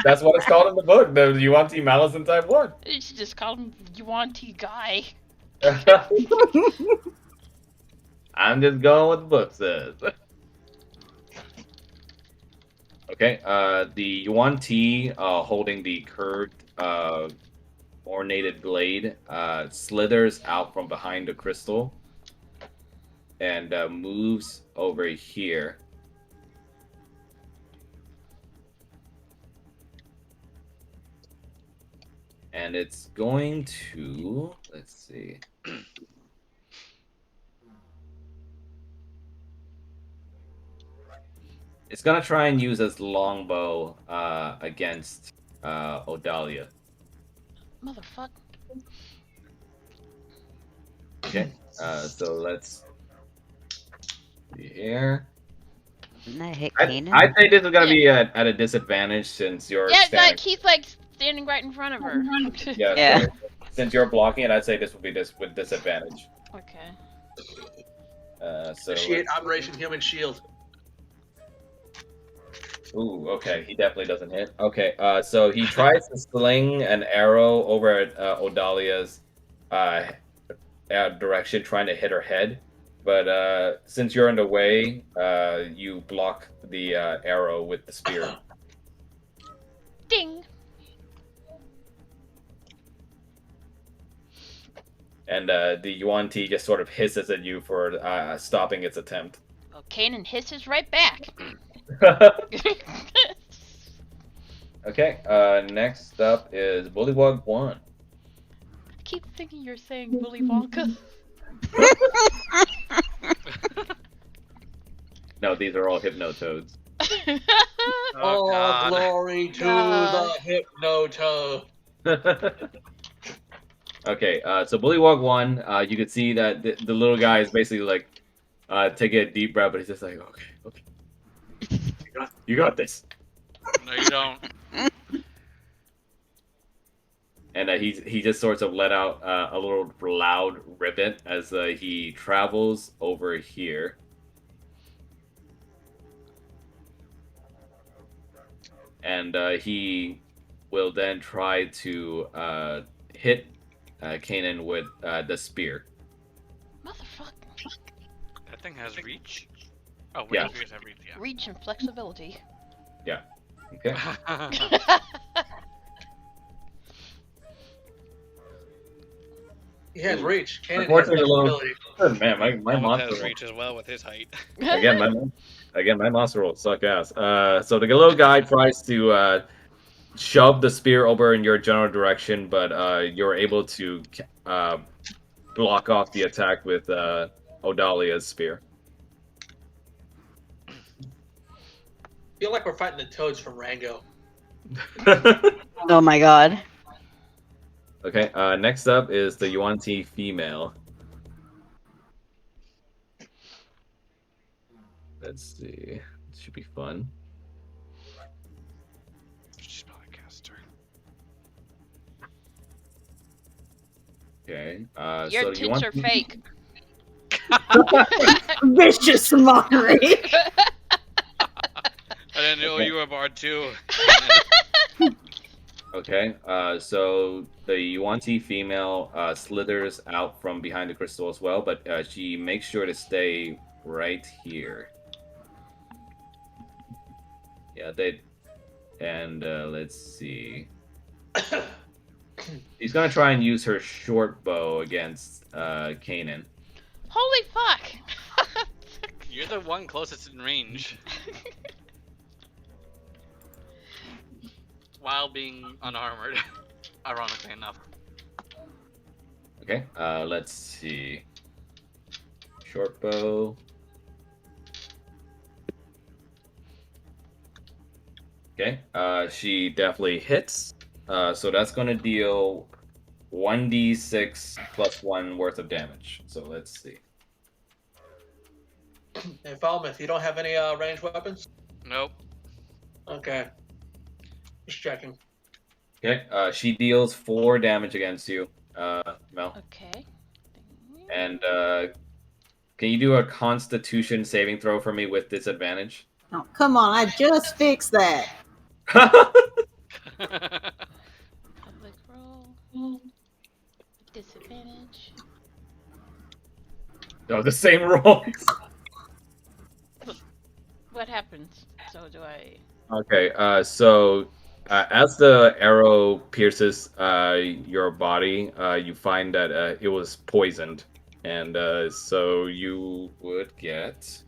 That's what it's called in the book. The Yuan T. Allison Type 1. You should just call him wanty guy. I'm just going with the book says. Okay, the Yuan T holding the curved ornated blade slithers out from behind the crystal and moves over here. And it's going to, let's see. It's gonna try and use its longbow against Odalia. Motherfucker. Okay, so let's see here. Didn't that hit I'd Kanan? say this is gonna be at a disadvantage since you're Yeah, standing. like he's like standing right in front of her. Yeah. Yeah. So since you're blocking it, I'd say this would be with disadvantage. Okay. So. Initiate Operation Human Shield. Ooh, okay. He definitely doesn't hit. Okay, so he tries to sling an arrow over at Odalia's direction, trying to hit her head. But since you're in the way, you block the arrow with the spear. Ding. And the Yuan Ti just sort of hisses at you for stopping its attempt. Well, Kanan hisses right back. Okay, next up is Bullywug 1. I keep thinking you're saying Willy Wonka. No, these are all Hypnotoads. All God. glory to God. the Hypnotoad. Okay, so Bullywug 1, you can see that the little guy is basically like taking a deep breath, but he's just like, okay. You got this. No, you don't. And he just sort of let out a little loud ribbit as he travels over here. And he will then try to hit Kanan with the spear. Motherfucker. That thing has reach. Oh, wait, Yeah. spears have reach. Yeah. Reach and flexibility. Okay. He has reach. Cannon has Unfortunately, a little- flexibility. Good man, my Almost monster. has reach as well with his height. Again, my monster rolls suck ass. So the little guy tries to shove the spear over in your general direction, but you're able to block off the attack with Odalia's spear. I feel like we're fighting the toads from Rango. Oh my god. Okay, next up is the Yuan Ti female. Let's see. It should be fun. She's probably a caster. Okay. Your so tits Yuan are Ti- fake. Vicious mockery. I didn't know you were a bard too. Okay, so the Yuan-Ti female slithers out from behind the crystal as well, but she makes sure to stay right here. Yeah, and let's see. She's gonna try and use her short bow against Kanan. Holy fuck! You're the one closest in range. While being unarmored. Ironically enough. Okay, let's see. Short bow. Okay, she definitely hits. So that's gonna deal 1d6 plus 1 worth of damage. So let's see. Hey, Falmouth, you don't have any ranged weapons? Nope. Okay. Just checking. Okay, she deals 4 damage against you, Mel. Okay. And can you do a Constitution saving throw for me with disadvantage? Oh, come on, I just fixed that. Public roll. Disadvantage. No, the same rolls. What happens? So do I... Okay, so as the arrow pierces your body, you find that it was poisoned, and so you would get.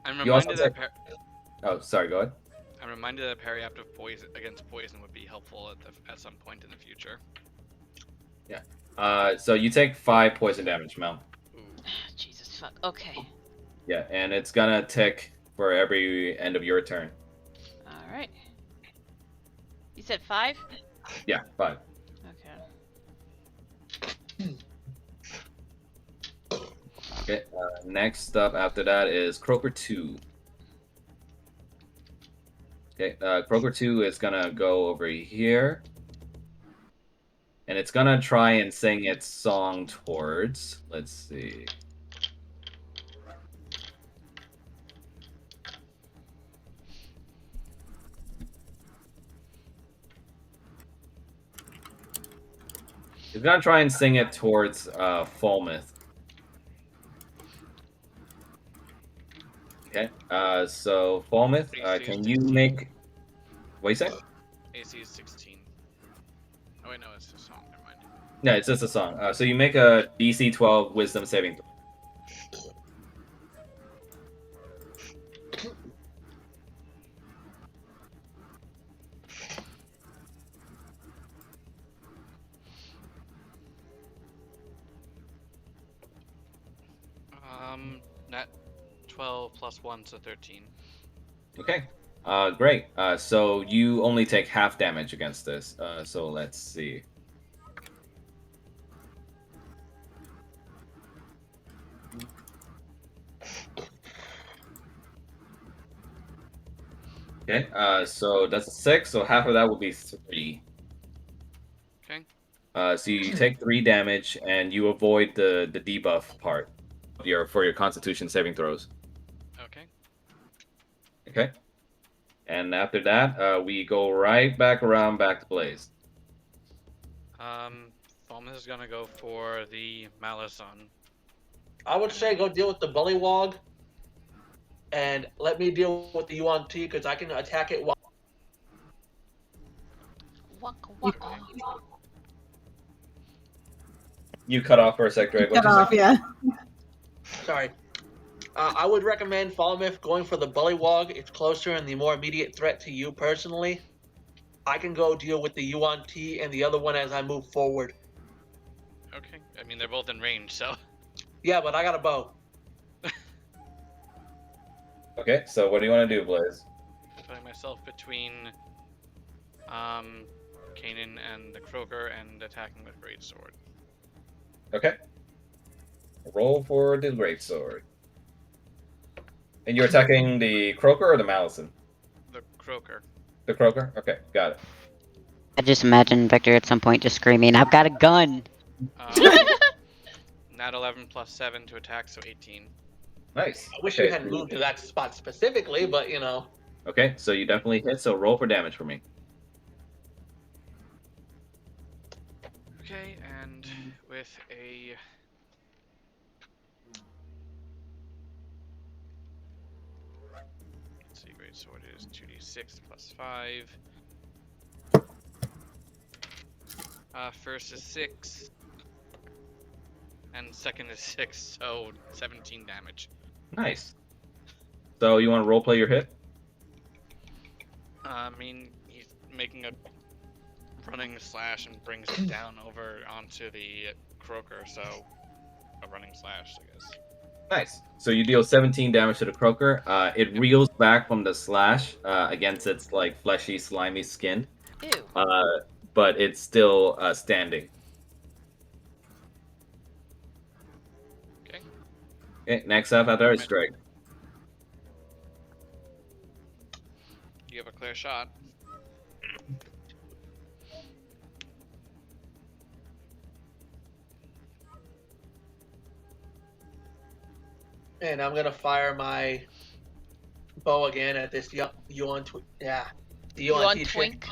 I'm You also reminded that Oh, sorry. Go ahead. I'm reminded that parry after poison against poison would be helpful at some point in the future. So you take 5 poison damage, Mel. Ooh. Jesus fuck. Okay. Yeah, and it's gonna tick for every end of your turn. Alright. You said 5? Yeah, 5. Okay. Okay. Next up after that is Croaker 2. Okay, Croaker 2 is gonna go over here. And it's gonna try and sing its song towards. Let's see. It's gonna try and sing it towards Falmouth. Okay. So Falmouth, can you make? What you say? AC is 16. Oh wait, no, it's a song. Never mind. No, it's just a song. So you make a DC 12 Wisdom saving throw. Net 12 plus 1, so 13. Okay. Great. So you only take half damage against this. So let's see. Okay. So that's a 6. So half of that will be 3. Okay. So you take 3 damage and you avoid the debuff part for your Constitution saving throws. Okay. Okay. And after that, we go right back around back to Blaze. Falmouth is gonna go for the Malison. I would say go deal with the bullywog, and let me deal with the Yuan-Ti because I can attack it while. Waka waka. You cut off for a sec, Drake. Cut off, yeah. Sorry. I would recommend Falmouth going for the bullywog. It's closer and the more immediate threat to you personally. I can go deal with the Yuan-Ti and the other one as I move forward. Okay. I mean, they're both in range, so. Yeah, but I got a bow. Okay, so what do you want to do, Blaze? Putting myself between Kanan and the Croaker and attacking with greatsword. Okay. Roll for the greatsword. And you're attacking the Croaker or the Malison? The Croaker. The Croaker? Okay, got it. I just imagine Victor at some point just screaming, "I've got a gun!" Nat 11 plus 7 to attack, so 18. Nice. I wish Okay. you hadn't moved to that spot specifically, but you know. Okay, so you definitely hit. So roll for damage for me. Okay, and with a... Let's see, great sword is 2d6 plus 5. First is 6. And second is 6, so 17 damage. Nice. So you want to roleplay your hit? I mean, he's making a running slash and brings it down over onto the croaker, so a running slash, I guess. Nice. So you deal 17 damage to the croaker. It reels back from the slash against its like fleshy, slimy skin, Ew. but it's still standing. Okay. Okay, next up after is Strahd. You have a clear shot. And I'm gonna fire my bow again at this Yuan twink. Yeah, the You Yuan on chick. twink?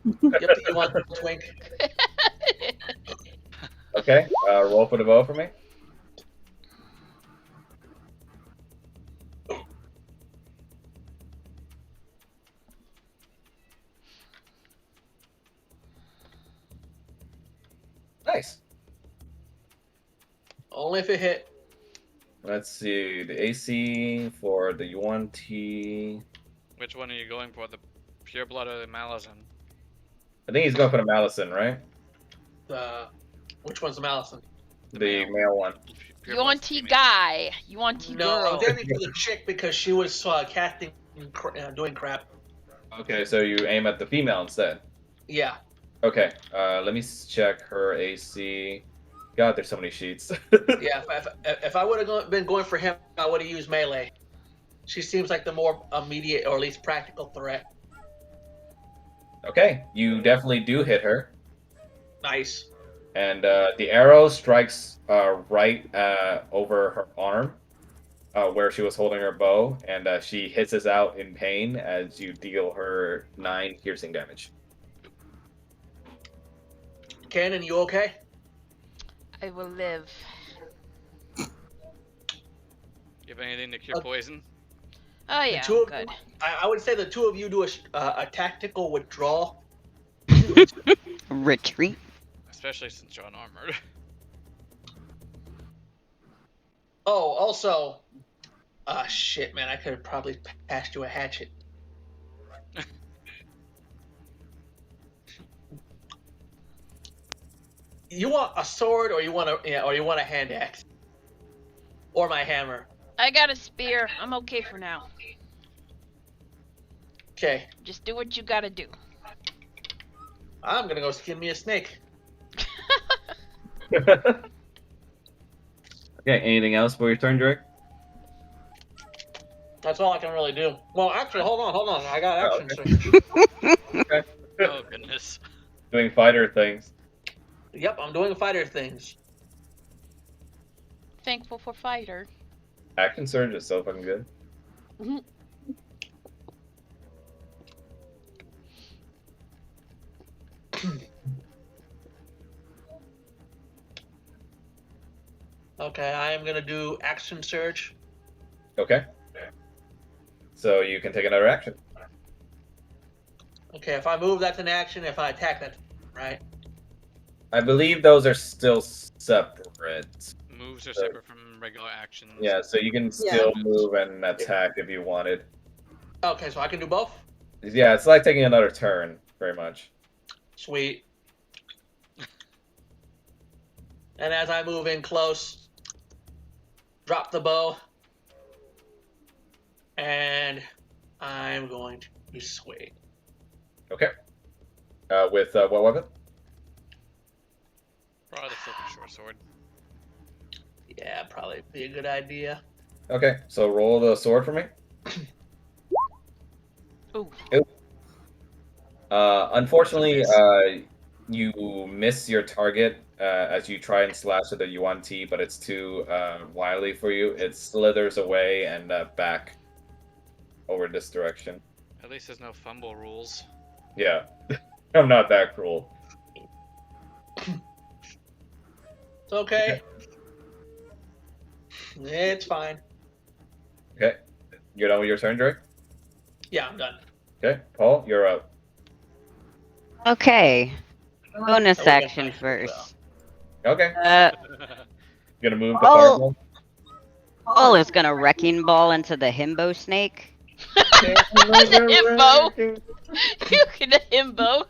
Yep, the Yuan twink. Okay, roll for the bow for me. Nice. Only if it hit. Let's see the AC for the Yuan T. Which one are you going for? The pure blood or the Malazan? I think he's going for the Malison, right? Which one's the Malison? The male one. Pure You on blood's T female. guy? You on T No, girl? I'm aiming for the chick because she was casting, doing crap. Okay, so you aim at the female instead. Yeah. Okay, let me check her AC. God, there's so many sheets. Yeah, if I would have been going for him, I would have used melee. She seems like the more immediate or at least practical threat. Okay, you definitely do hit her. Nice. And the arrow strikes right over her arm, where she was holding her bow, and she hisses out in pain as you deal her 9 piercing damage. Cannon, you okay? I will live. You have anything to cure poison? Oh yeah, two of good. I would say the two of you do a tactical withdrawal. Retreat. Especially since you're unarmored. Oh, also, shit, man, I could have probably passed you a hatchet. You want a sword, or you want a hand axe, or my hammer? I got a spear. I'm okay for now. Okay, Just do what you gotta do. I'm gonna go skin me a snake. Okay, anything else for your turn, Drake? That's all I can really do. Well, actually, hold on. I got Oh, action. Okay. Oh, goodness. Doing fighter things. Yep, I'm doing fighter things. Thankful for fighter. Action surge is so fucking good. Okay, I am gonna do action surge. Okay. So you can take another action. Okay, if I move, that's an action. If I attack, that's right. I believe those are still separate. Moves are separate from regular actions. Yeah, so you can still move and attack if you wanted. Okay, so I can do both. Yeah, it's like taking another turn, very much. Sweet. And as I move in close, drop the bow, and I'm going to swing. Okay. With what weapon? Probably the silken short sword. Yeah, probably be a good idea. Okay, so roll the sword for me. Ooh. Unfortunately, That's a you miss your target as you try and slash at the Yuan T, but it's too wily for you. It slithers away and back over this direction. At least there's no fumble rules. Yeah, I'm not that cruel. It's okay. It's fine. Okay, you're done with your turn, Drake? Yeah, I'm done. Okay, Paul, you're up. Okay. Bonus I would've been action nice, first. Okay, you're gonna move the Paul- fireball? Paul is gonna wrecking ball into the himbo snake. Himbo. You can himbo.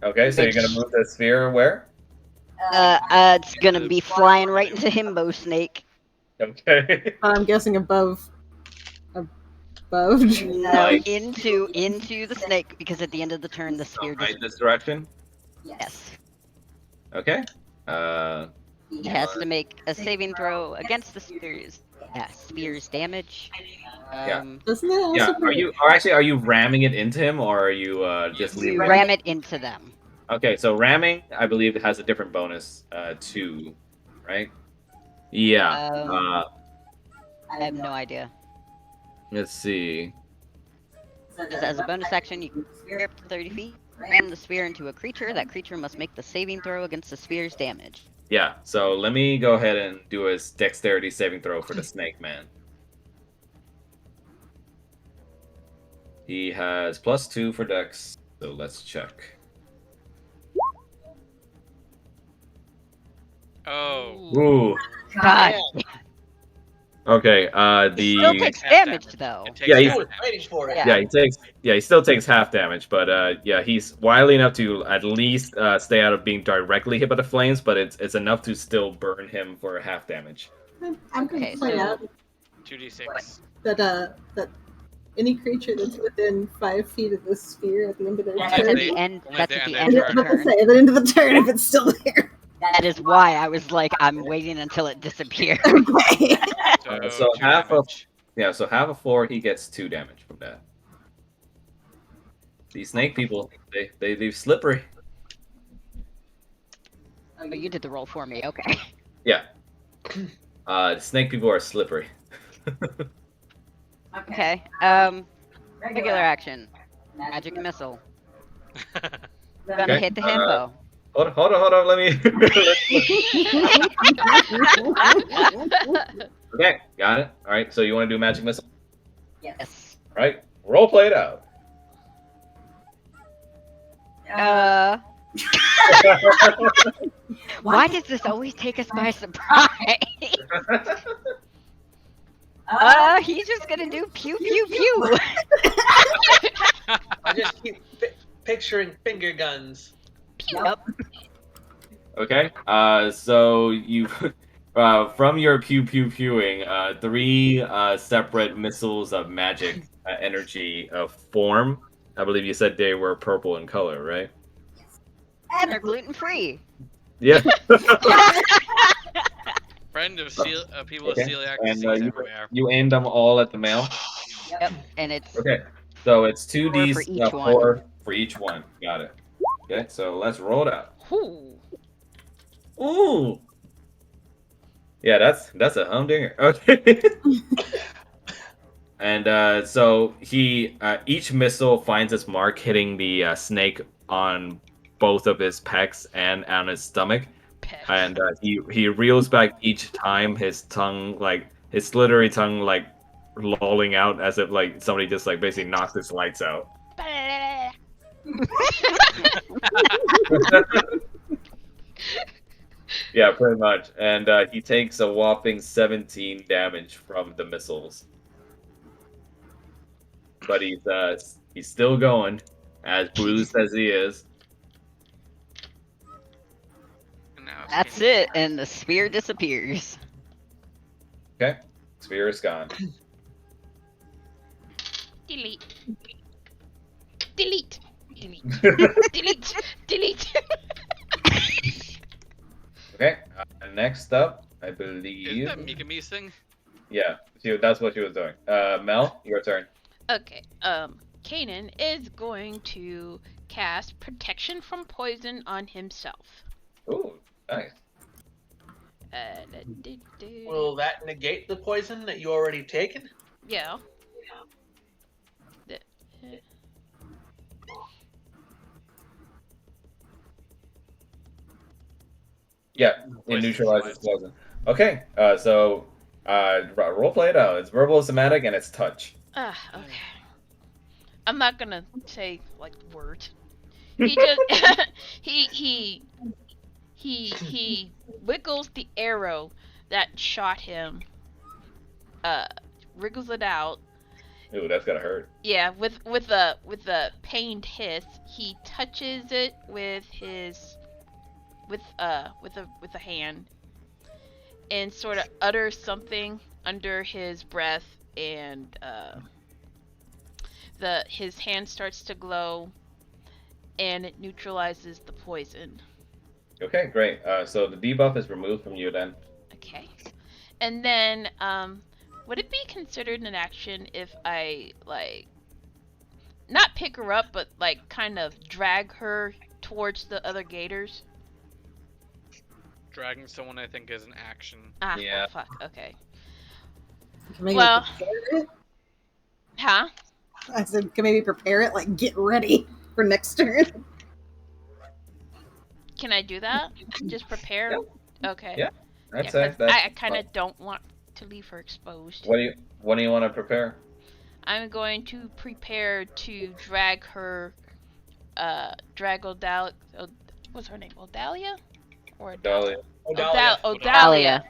Okay, so you're gonna move the sphere where? It's gonna be flying right into himbo snake. Okay. I'm guessing above. No, Like- into the snake because at the end of the turn the spear Right this direction? Yes. Okay. He has to make a saving throw against the spear's damage. Doesn't that also Yeah, be- are you ramming it into him, or are you just You leaving it? ram it into them. Okay, so ramming, I believe it has a different bonus, too, right? Yeah. I have no idea. Let's see. As a bonus action, you can spear up to 30 feet, ram the spear into a creature. That creature must make the saving throw against the spear's damage. Yeah, so let me go ahead and do a dexterity saving throw for the snake man. He has +2 for dex, so let's check. Oh. Ooh. God, Okay, it still takes Half damage damage. though. It takes Yeah, He he's- was waiting for it. Yeah. he still takes half damage, but yeah, he's wily enough to at least stay out of being directly hit by the flames, but it's enough to still burn him for half damage. I'm going Okay, to point so- out 2d6. that any creature that's within 5 feet of the sphere at the end of their That's That's turn. at the end. Only That's at at the the end end of of the the I was about to turn. say, at the end of the turn if it's still there. That is why I was like, I'm waiting until it disappears. Okay. So Two half of- damage. Yeah, so half of 4, he gets 2 damage from that. These snake people, they leave slippery. Oh, you did the roll for me. Okay. Yeah. The snake people are slippery. Okay. Regular action. Magic missile. Gonna Okay, hit the himbo. Hold on, let me. Okay, got it. All right, so you want to do magic missile? Yes. All right, role play it out. Why does this always take us by surprise? He's just gonna do pew pew pew. I just keep picturing finger guns. Yep. Okay, so you, from your pew pew pewing, 3 separate missiles of magic energy form. I believe you said they were purple in color, right? And they're gluten free. Yeah. Friend of people Okay, with celiac and disease you, everywhere. you aimed them all at the male. Yep. And it's Okay, so it's 2d for each 4 for each one. Got it. Okay, so let's roll it out. Ooh. Ooh. Yeah, that's a humdinger. Okay. And so he each missile finds its mark, hitting the snake on both of his pecs and on his stomach, Pets. and he reels back each time, his tongue his slittery tongue lolling out as if somebody just basically knocks his lights out. Yeah, pretty much. And he takes a whopping 17 damage from the missiles. But he's still going, as bruised as he is. And now it's That's getting- it, and the spear disappears. Okay, sphere is gone. Delete. Delete. Delete. Delete. Delete. Okay, next up, I Isn't believe. that Mikami's thing? Yeah, that's what she was doing. Mel, your turn. Okay. Kanan is going to cast protection from poison on himself. Ooh, nice. Will that negate the poison that you already taken? Yeah. The- uh, Yeah, it Poison neutralizes neutralized. poison. Okay, so role play it out. It's verbal, somatic, and it's touch. Okay. I'm not gonna say like words. He just he wiggles the arrow that shot him. Uh, wriggles it out. Ooh, that's gotta hurt. Yeah, with a pained hiss, he touches it with his with a hand and sort of utters something under his breath, and the his hand starts to glow, and it neutralizes the poison. Okay, great. So the debuff is removed from you then. Okay. And then, would it be considered an action if I, like, not pick her up, but, like, kind of drag her towards the other gators? Dragging someone, I think, is an action. Ah, Yeah. well, fuck, okay. Can maybe Well- prepare it? Huh? I said, can maybe prepare it? Like, get ready for next turn. Can I do that? Just prepare? Okay. Yeah, I'd Yeah, say 'cause that's I kind of don't want to leave her exposed. What do you want to prepare? I'm going to prepare to drag her, drag what's her name? Odalia? Or Dahlia. Odalia. Odalia.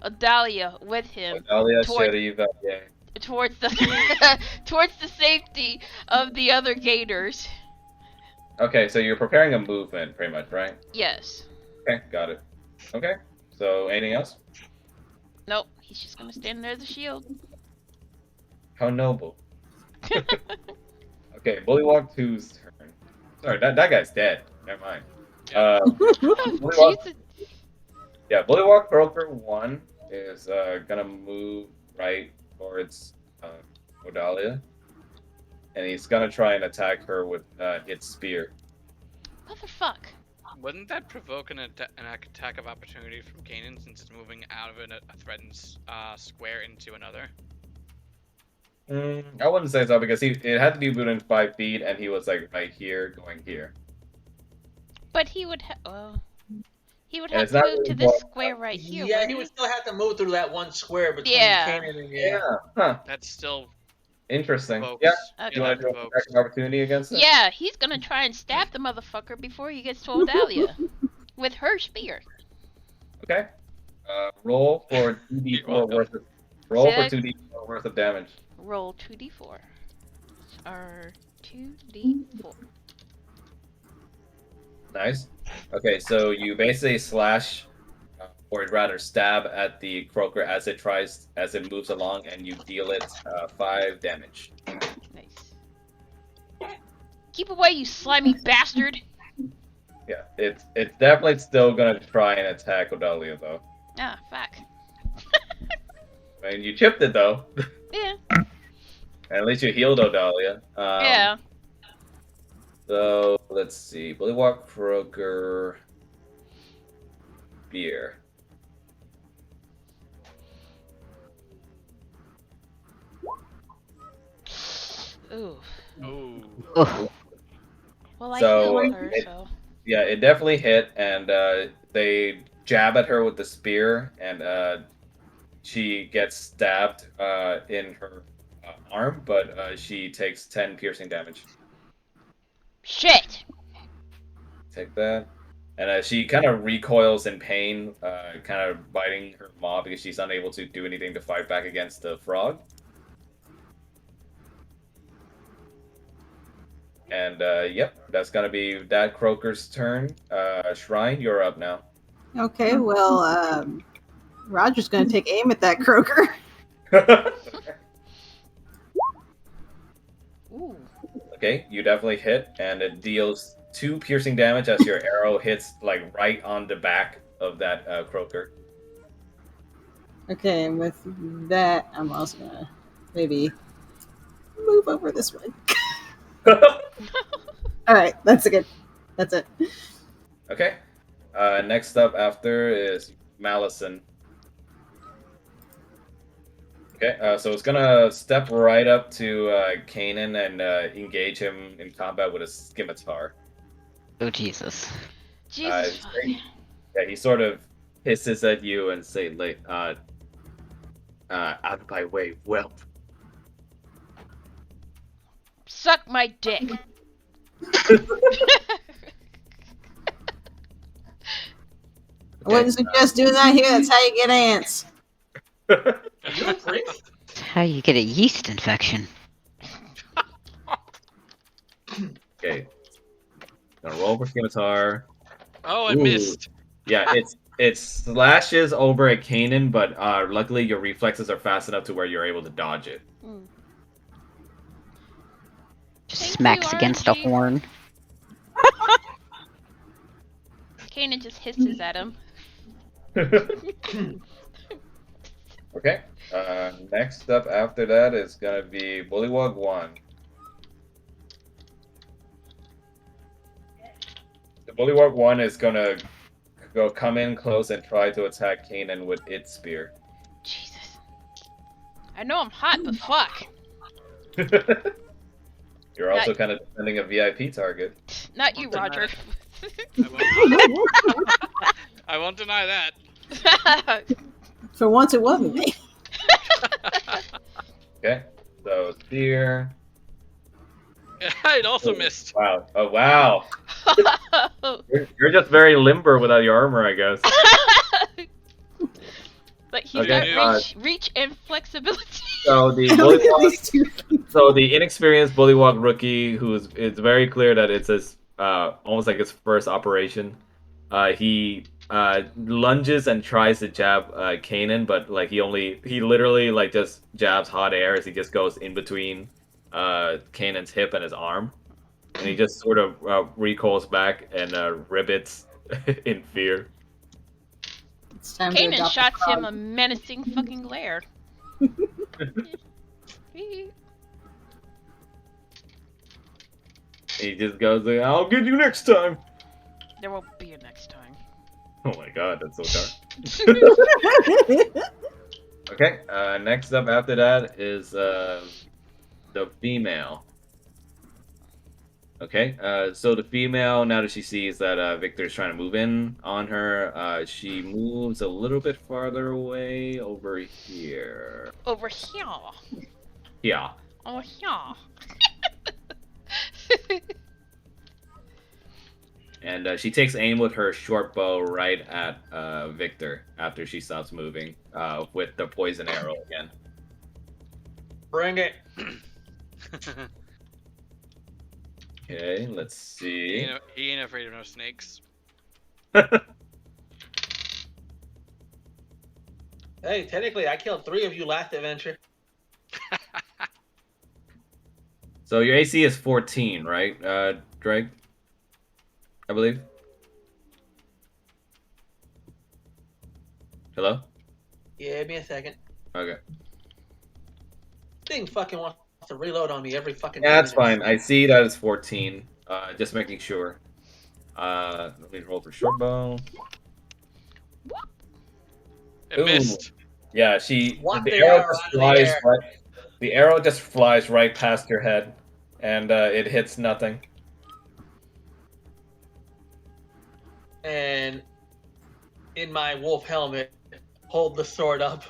Odalia with him Dahlia toward- Shariva. Yeah. towards the towards the safety of the other gators. Okay, so you're preparing a movement, pretty much, right? Yes. Okay, got it. Okay, so anything else? Nope. He's just gonna stand there as a shield. How noble. Okay, Bullywog 2's turn. Sorry, that guy's dead. Never mind. Bullywog, Jesus. yeah, Bullywog Broker 1 is gonna move right towards Odalia. And he's gonna try and attack her with its spear. Motherfuck. Wouldn't that provoke an attack of opportunity from Kanan since it's moving out of a threatened square into another? I wouldn't say so because it had to be within 5 feet, and he was like right here, going here. But he would he would And have it's to not move really to this well- square right here. Yeah, wouldn't he would still have to move through that one square between Yeah. Kanan and Yeah, huh? That's still Interesting. provokes. Yeah, Okay. you want to do a provokes. attack of opportunity against it? Yeah, he's gonna try and stab the motherfucker before he gets to Odalia with her spear. Okay. Roll for You're 2d4 welcome. worth of roll Say for that- 2d4 worth of damage. Roll 2d4. Or 2d4. Nice. Okay, so you basically slash, or rather stab at the croaker as it moves along, and you deal it 5 damage. Nice. Keep away, you slimy bastard! Yeah, it's definitely still gonna try and attack Odalia though. Ah, fuck. I mean, you chipped it though. Yeah. At least you healed Odalia. Yeah. So let's see, Bullywog Croaker, Beer. Ooh. Ooh. Well, I So, healed her, it- so. Yeah, it definitely hit, and they jab at her with the spear, and she gets stabbed in her arm, but she takes 10 piercing damage. Shit! Take that. And she kind of recoils in pain, kind of biting her maw because she's unable to do anything to fight back against the frog. And yep, that's gonna be that croaker's turn. Shrine, you're up now. Okay, well, Roger's going to take aim at that croaker. Ooh. Okay, you definitely hit, and it deals 2 piercing damage as your arrow hits like right on the back of that croaker. Okay, and with that, I'm also going to maybe move move over this way. All right, that's it. Okay. Next up after is Malison. Okay, so it's gonna step right up to Kanan and engage him in combat with a scimitar. Oh Jesus. Jesus. It's yeah, he sort of hisses at you and say, like, out of my way, whelp. Suck my dick. I wouldn't suggest doing that here. That's how you get ants. Are you a priest? That's how you get a yeast infection. Okay. Gonna roll for scimitar. Oh, I Ooh. missed. Yeah, it slashes over at Kanan, but luckily your reflexes are fast enough to where you're able to dodge it. Mm. Just Thank smacks you, against a RNG. horn. Kanan just hisses at him. Okay. Next up after that is gonna be Bullywug 1. The Bullywug 1 is gonna come in close and try to attack Kanan with its spear. Jesus. I know I'm hot, but fuck. You're also kind of defending a VIP target. Not you, Roger. I won't deny that. For once, it wasn't me. Okay. So spear. It also missed. Wow. Oh wow. You're just very limber without your armor, I guess. But he's Okay, got reach and flexibility. So the Look at Bullywug, these two. so the inexperienced Bullywug rookie, it's very clear that it's his almost like his first operation. He lunges and tries to jab Kanan, but like he literally like just jabs hot air as he just goes in between Kanan's hip and his arm, and he just sort of recoils back and ribbits in fear. It's time to Kanan adopt shots a him frog. a menacing fucking glare. He just goes, "I'll get you next time." There won't be a next time. Oh my god, that's so dark. Okay, next up after that is the female. Okay, so the female, now that she sees that Victor's trying to move in on her, she moves a little bit farther away over here. Over here. Yeah. Over here. And she takes aim with her short bow right at Victor after she stops moving with the poison arrow again. Bring it. Okay, let's see. He ain't afraid of no snakes. Hey, technically, I killed 3 of you last adventure. So your AC is 14, right, Drake? I believe. Hello? Yeah, give me a second. Okay. Thing fucking wants to reload on me every fucking. Yeah, that's 2 minutes. fine. I see that it's 14. Just making sure. Let me roll for short bow. It Ooh. missed. Yeah, What the the arrow arrow just out of the flies air. right. The arrow just flies right past your head, and it hits nothing. And in my wolf helmet, hold the sword up,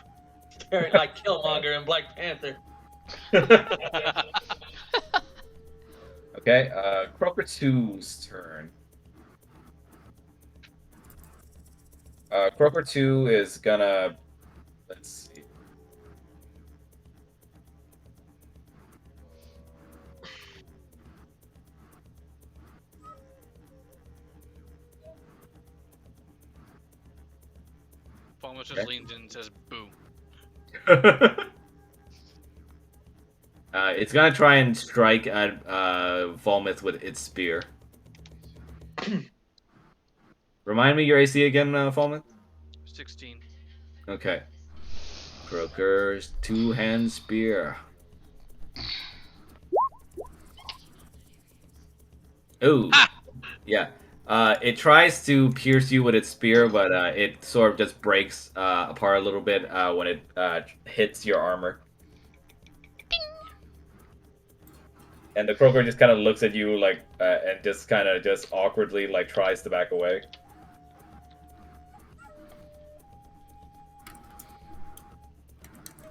staring like Killmonger in Black Panther. Okay, Croaker 2's turn. Croaker 2 is gonna. Let's see. Falmouth just Okay. leans in and says, "Boo." It's gonna try and strike at Volmouth with its spear. Remind me your AC again, Volmouth? 16. Okay. Croaker's two-hand spear. Ooh. Yeah. It tries to pierce you with its spear, but it sort of just breaks apart a little bit when it hits your armor. And the croaker just kind of looks at you like, and just kind of just awkwardly like tries to back away.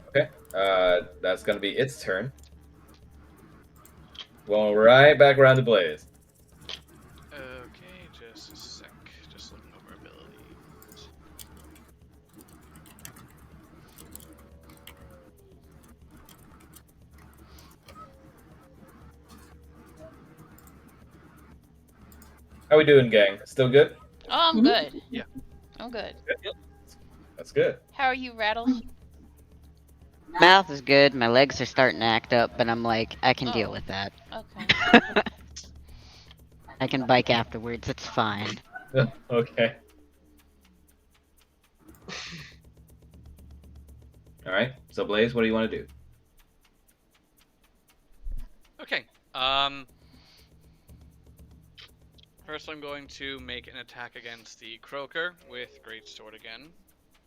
Okay. That's gonna be its turn. Going right back around to Blaze. Okay, just a sec. Just looking over abilities. How we doing, gang? Still good? Oh, I'm Mhm. good. Yeah. I'm good. That's good. How are you, Rattles? Mouth is good. My legs are starting to act up, but I'm like, I can deal Oh. with that. Okay. I can bike afterwards. It's fine. Okay. All right. So Blaze, what do you want to do? Okay. First, I'm going to make an attack against the croaker with greatsword again.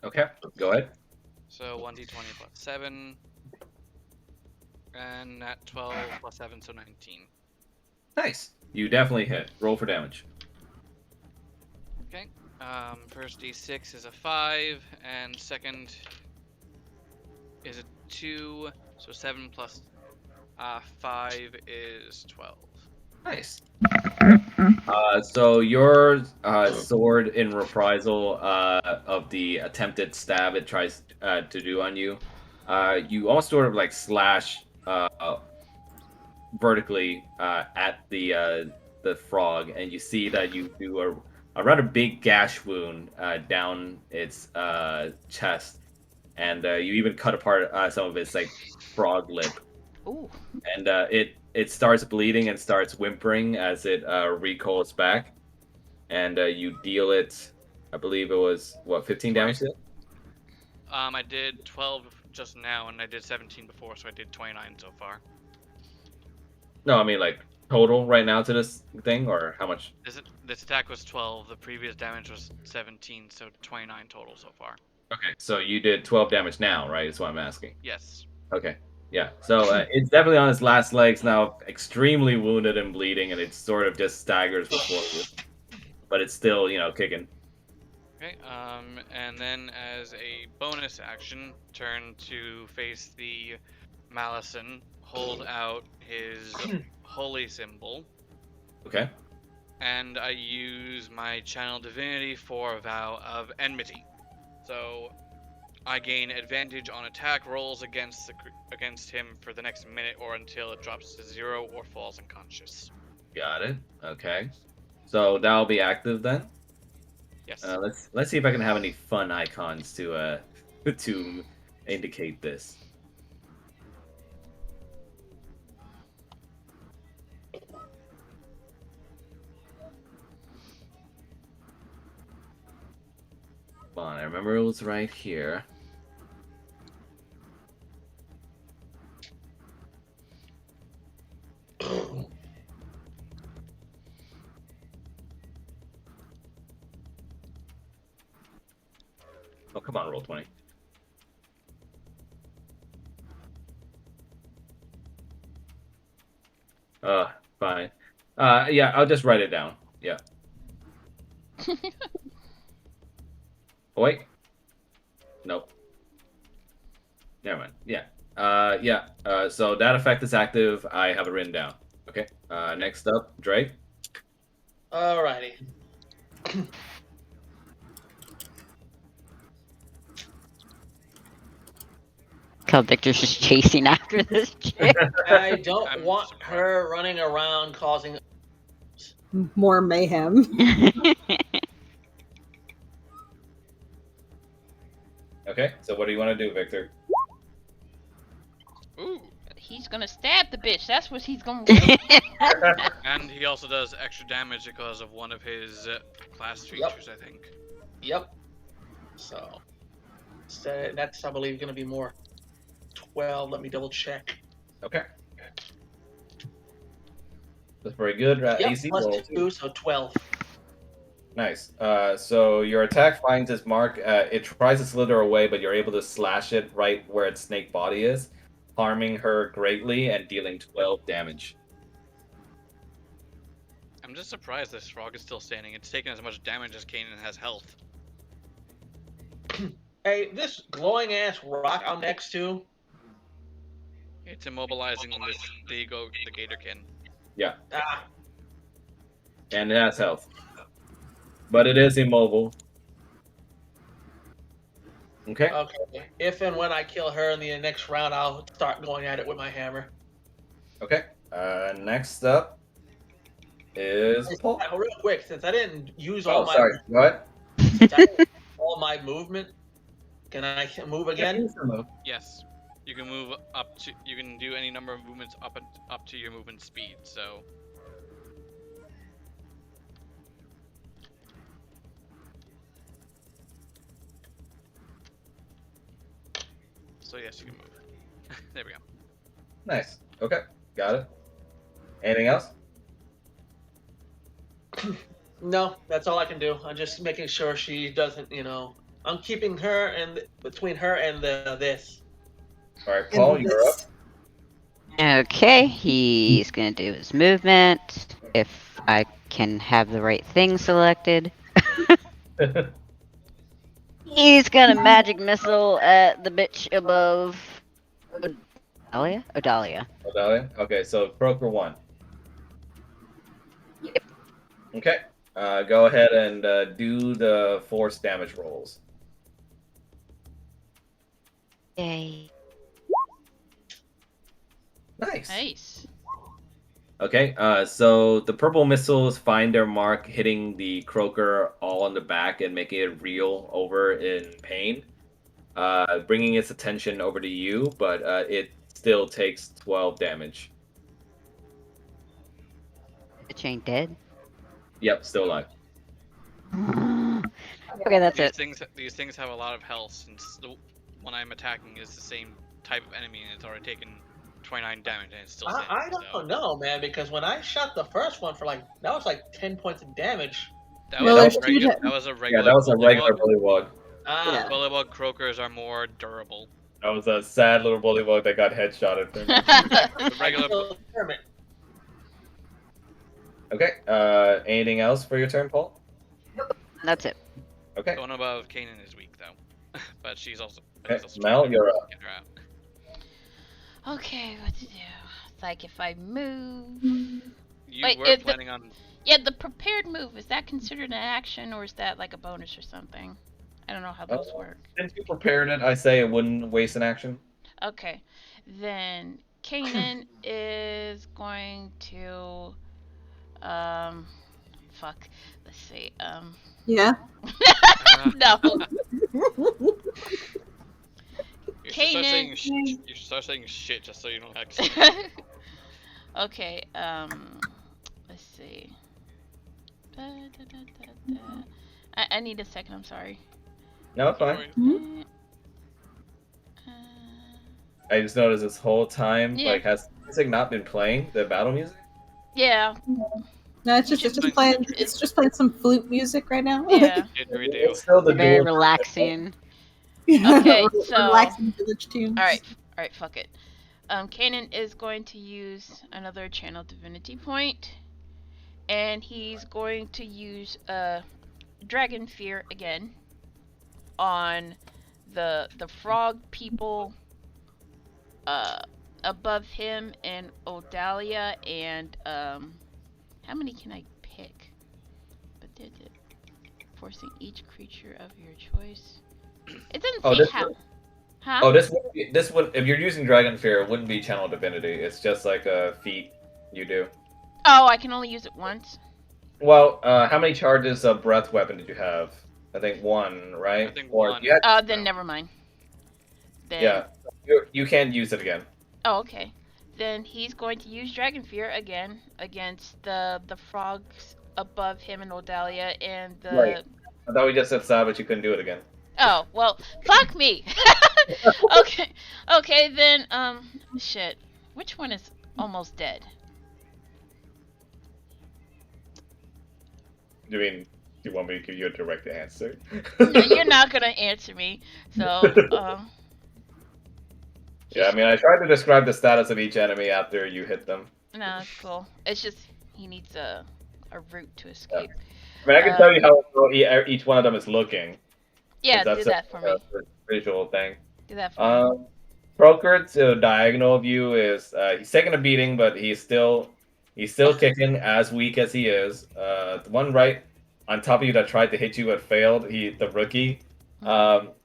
Okay. Go ahead. So 1d20 plus 7, and at 12 plus 7, so 19. Nice. You definitely hit. Roll for damage. Okay. First d6 is a 5, and second is a 2, so 7 plus 5 is 12. Nice. So your sword, in reprisal of the attempted stab it tries to do on you, you almost sort of like slash vertically at the frog, and you see that you do a rather big gash wound down its chest, and you even cut apart some of its like frog lip. Ooh. And it starts bleeding and starts whimpering as it recoils back, and you deal it. I believe it was what 15 damage. To it? I did 12 just now, and I did 17 before, so I did 29 so far. No, I mean like total right now to this thing, or how much? This attack was 12. The previous damage was 17, so 29 total so far. Okay, so you did 12 damage now, right? Is what I'm asking. Yes. Okay, yeah. So it's definitely on its last legs now, extremely wounded and bleeding, and it sort of just staggers before you, but it's still kicking. Okay. And then as a bonus action, turn to face the Malison, hold out his holy symbol, Okay. and I use my channel divinity for a vow of enmity. So I gain advantage on attack rolls against him for the next minute or until it drops to 0 or falls unconscious. Got it. Okay. So that'll be active then. Yes. Let's see if I can have any fun icons to to indicate this. Come on, I remember it was right here. Oh, come on, roll 20. Fine. Yeah, I'll just write it down. Yeah. Oh, wait. Nope. Never mind. Yeah. Yeah. So that effect is active. I have it written down. Okay. Next up, Drake. Alrighty. How Victor's just chasing after this chick. I don't I'm want surprised. her running around causing. More mayhem. Okay. So what do you want to do, Victor? Ooh. He's gonna stab the bitch. That's what he's gonna do. And he also does extra damage because of one of his class features, I think. Yep. So that's, I believe, going to be more 12. Let me double check. Okay. That's very good. Yep, AC plus roll 2, so 12. Nice. So your attack finds its mark. It tries to slither away, but you're able to slash it right where its snake body is, harming her greatly and dealing 12 damage. I'm just surprised this frog is still standing. It's taken as much damage as Kanan has health. Hey, this glowing ass rock I'm next to. It's immobilizing the Gatorkin. Yeah, Ah, and it has health, but it is immobile. Okay. okay. If and when I kill her in the next round, I'll start going at it with my hammer. Okay. Next up is Paul. Real quick, since I didn't use all Oh, sorry. What? all my movement, can I move again? Yes. You can move up to. You can do any number of movements up to your movement speed. So. So yes, you can move. There we go. Nice. Okay. Got it. Anything else? No, that's all I can do. I'm just making sure she doesn't, I'm keeping her and between her and this. All right, Paul, And you're up. Okay, he's gonna do his movement. If I can have the right thing selected. He's gonna magic missile at the bitch above Odalia? Odalia. Odalia? Okay, so Croaker 1. Yep. Okay. Go ahead and do the force damage rolls. Yay. Nice. Nice. Okay, so the purple missiles find their mark, hitting the croaker all on the back and making it reel over in pain, bringing its attention over to you, but it still takes 12 damage. The chain dead? Yep, still alive. Okay, that's it. These things have a lot of health since the one I'm attacking is the same type of enemy and it's already taken 29 damage and it's still standing. I don't know, man, because when I shot the first one for that was like 10 points of damage. That Well, was, there's a regular, two that was a Yeah, regular. that was a regular bullywug. bullywug. Ah, Bullywug croakers are more durable. That was a sad little bullywug that got headshotted. The regular. Okay, anything else for your turn, Paul? That's it. Okay, The one above Kanan is weak though, but she's also. okay. Mel, you're up. Get her out. Okay, what to do? It's like if I move. You Wait, were if the- planning on. Yeah, the prepared move, is that considered an action or is that like a bonus or something? I don't know how those work. Since you prepared it, I say it wouldn't waste an action. Okay, then Kanan is going to, fuck, let's see, Yeah. no, You should start saying Kanan. you should start saying shit just so you don't actually. Okay, let's see. I need a second, I'm sorry. No, it's fine. I just noticed this whole time, Yeah. has music not been playing? The battle music? Yeah, No, it's just playing. It's just playing some flute music right now. yeah. Didgeridoo. It's still the Very dual. relaxing. Okay, so- relaxing village tunes. Alright, fuck it. Kanan is going to use another channel divinity point, and he's going to use dragon fear again on the frog people above him and Odalia, and how many can I pick? But did it forcing each creature of your choice. It doesn't Oh, say this how. one- Huh? Oh, this would if you're using Dragon Fear, it wouldn't be Channel Divinity. It's just like a feat you do. Oh, I can only use it once. Well, how many charges of breath weapon did you have? I think one, right? I think Or one. you had- Then never mind. Then, yeah, you can't use it again. Oh, okay. Then he's going to use Dragon Fear again against the frogs above him and Odalia and the. Right. I thought we just established you couldn't do it again. Oh well, fuck me. Okay, then shit. Which one is almost dead? you mean you want me to give you a direct answer? No, you're not gonna answer me. So, Yeah, I mean, I tried to describe the status of each enemy after you hit them. no, it's cool. It's just he needs a route to Yeah. escape. I mean, I can tell you how each one of them is looking, Yeah, because do that's a, that for me. a visual thing. Do that for me. Croker to diagonal of you is he's taking a beating, but he's still kicking, as weak as he is. The one right on top of you that tried to hit you but failed, the rookie.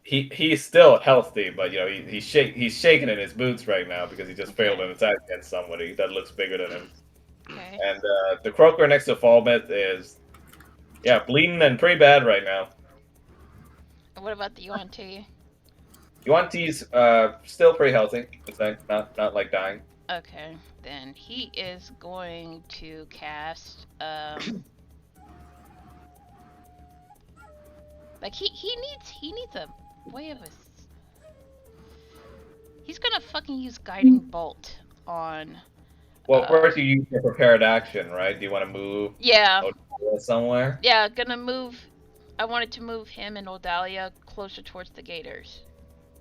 He's still healthy, but you know he's shaking in his boots right now because he just failed an attack against somebody that looks bigger than him. Okay. And the Croaker next to Fallmeth is bleeding and pretty bad right now. What about the Yuan-Ti? Yuan-Ti's still pretty healthy. It's not like dying. Okay, then he is going to cast like he needs a way of he's gonna fucking use guiding bolt on. Well, first you use your prepared action, right? Do you want to move? Yeah. Somewhere? Yeah, gonna move. I wanted to move him and Odalia closer towards the gators.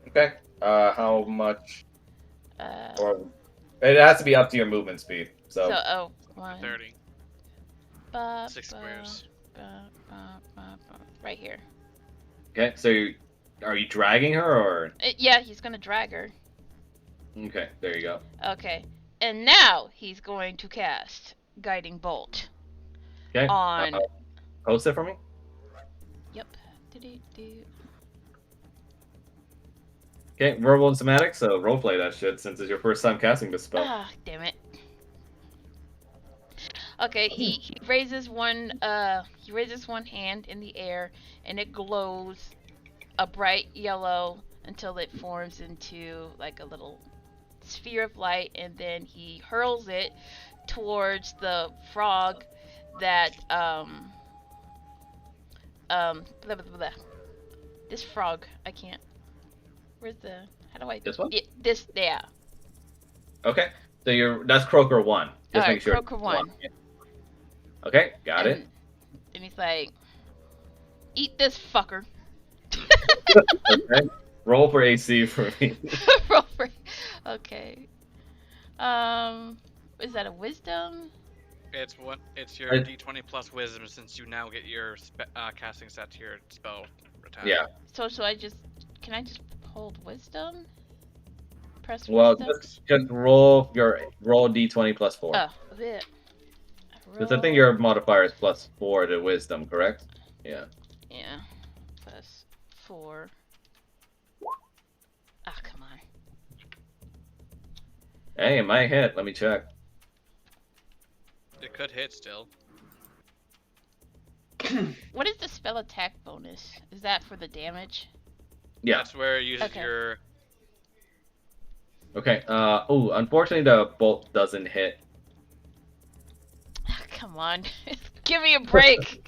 Okay. How much? Or it has to be up to your movement speed. So. One. 30. 6 squares. Right here. Okay. So, are you dragging her or? Yeah, he's gonna drag her. Okay. There you go. Okay. And now he's going to cast Guiding Bolt. Okay. On. Post it for me. Yep. Okay, verbal and somatic, so roleplay that shit since it's your first time casting this spell. Ah, damn it. Okay, he raises one hand in the air and it glows a bright yellow until it forms into like a little sphere of light, and then he hurls it towards the frog that blah, blah, blah. This frog, I can't. Where's the? How do I? This one? This, yeah. Okay, so that's Croaker 1. Just Alright, make sure. Croaker 1. Okay, got it. And he's like, "Eat this fucker." Okay. Roll for AC for me. Roll for. Okay. Is that a wisdom? It's what? It's your D20 plus wisdom, since you now get your casting set to your spell attack. Yeah. So can I just hold wisdom? Press Well, wisdom. just roll D20 plus 4. Oh, bit. Because I think your modifier is plus 4 to wisdom, correct? Yeah. Yeah. Plus 4. Ah, come on. Hey, it might hit. Let me check. It could hit still. What is the spell attack bonus? Is that for the damage? Yeah. That's where it uses your. Okay. Unfortunately, the bolt doesn't hit. Ah, come on. Give me a break.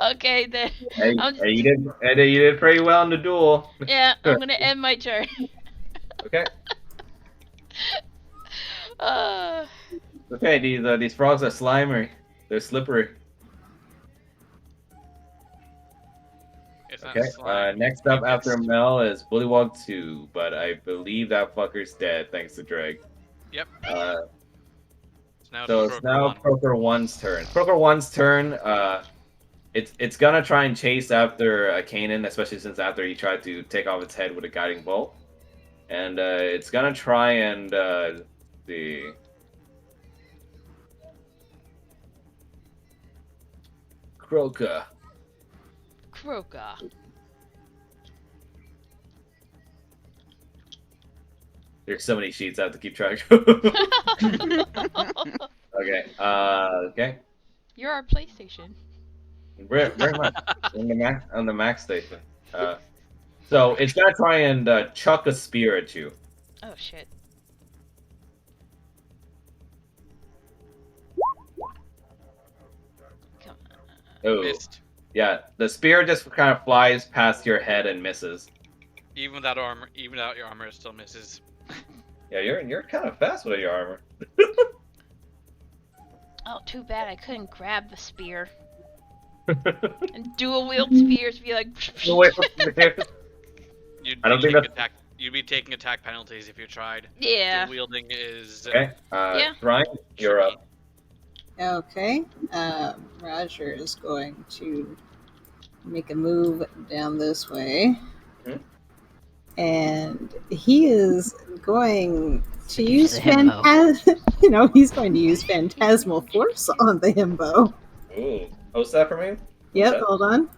Okay, then. Hey, you did pretty well in the duel. Yeah, I'm gonna end my turn. Okay. Uh, Okay, these frogs are slimy. They're slippery. It's not Okay. slime. Next up after Mel is Bullywog 2, but I believe that fucker's dead thanks to Drake. Yep. So it's now Croaker 1's turn. Croaker 1's turn. It's gonna try and chase after Kanan, especially since after he tried to take off its head with a guiding bolt, and it's gonna try and the. Croaker. There's so many sheets I have to keep track of. Okay. Okay. You're our PlayStation. Very much on the Max station. So it's gonna try and chuck a spear at you. Oh shit. Come on. Oh. Missed. Yeah, the spear just kind of flies past your head and misses. Even without your armor, it still misses. Yeah, you're kind of fast with your armor. Oh, too bad I couldn't grab the spear and dual wield spears. Be like, Wait, there. You'd I don't be think taking that's attack. You'd be taking attack penalties if you tried. yeah. Dual wielding is okay. Yeah. Ryan, you're tricky. up. Okay. Roger is going to make a move down this way. Mhm. And he is going to Use use the himbo. he's going to use Phantasmal Force on the himbo. Ooh, post that for me. Yep, that? hold on.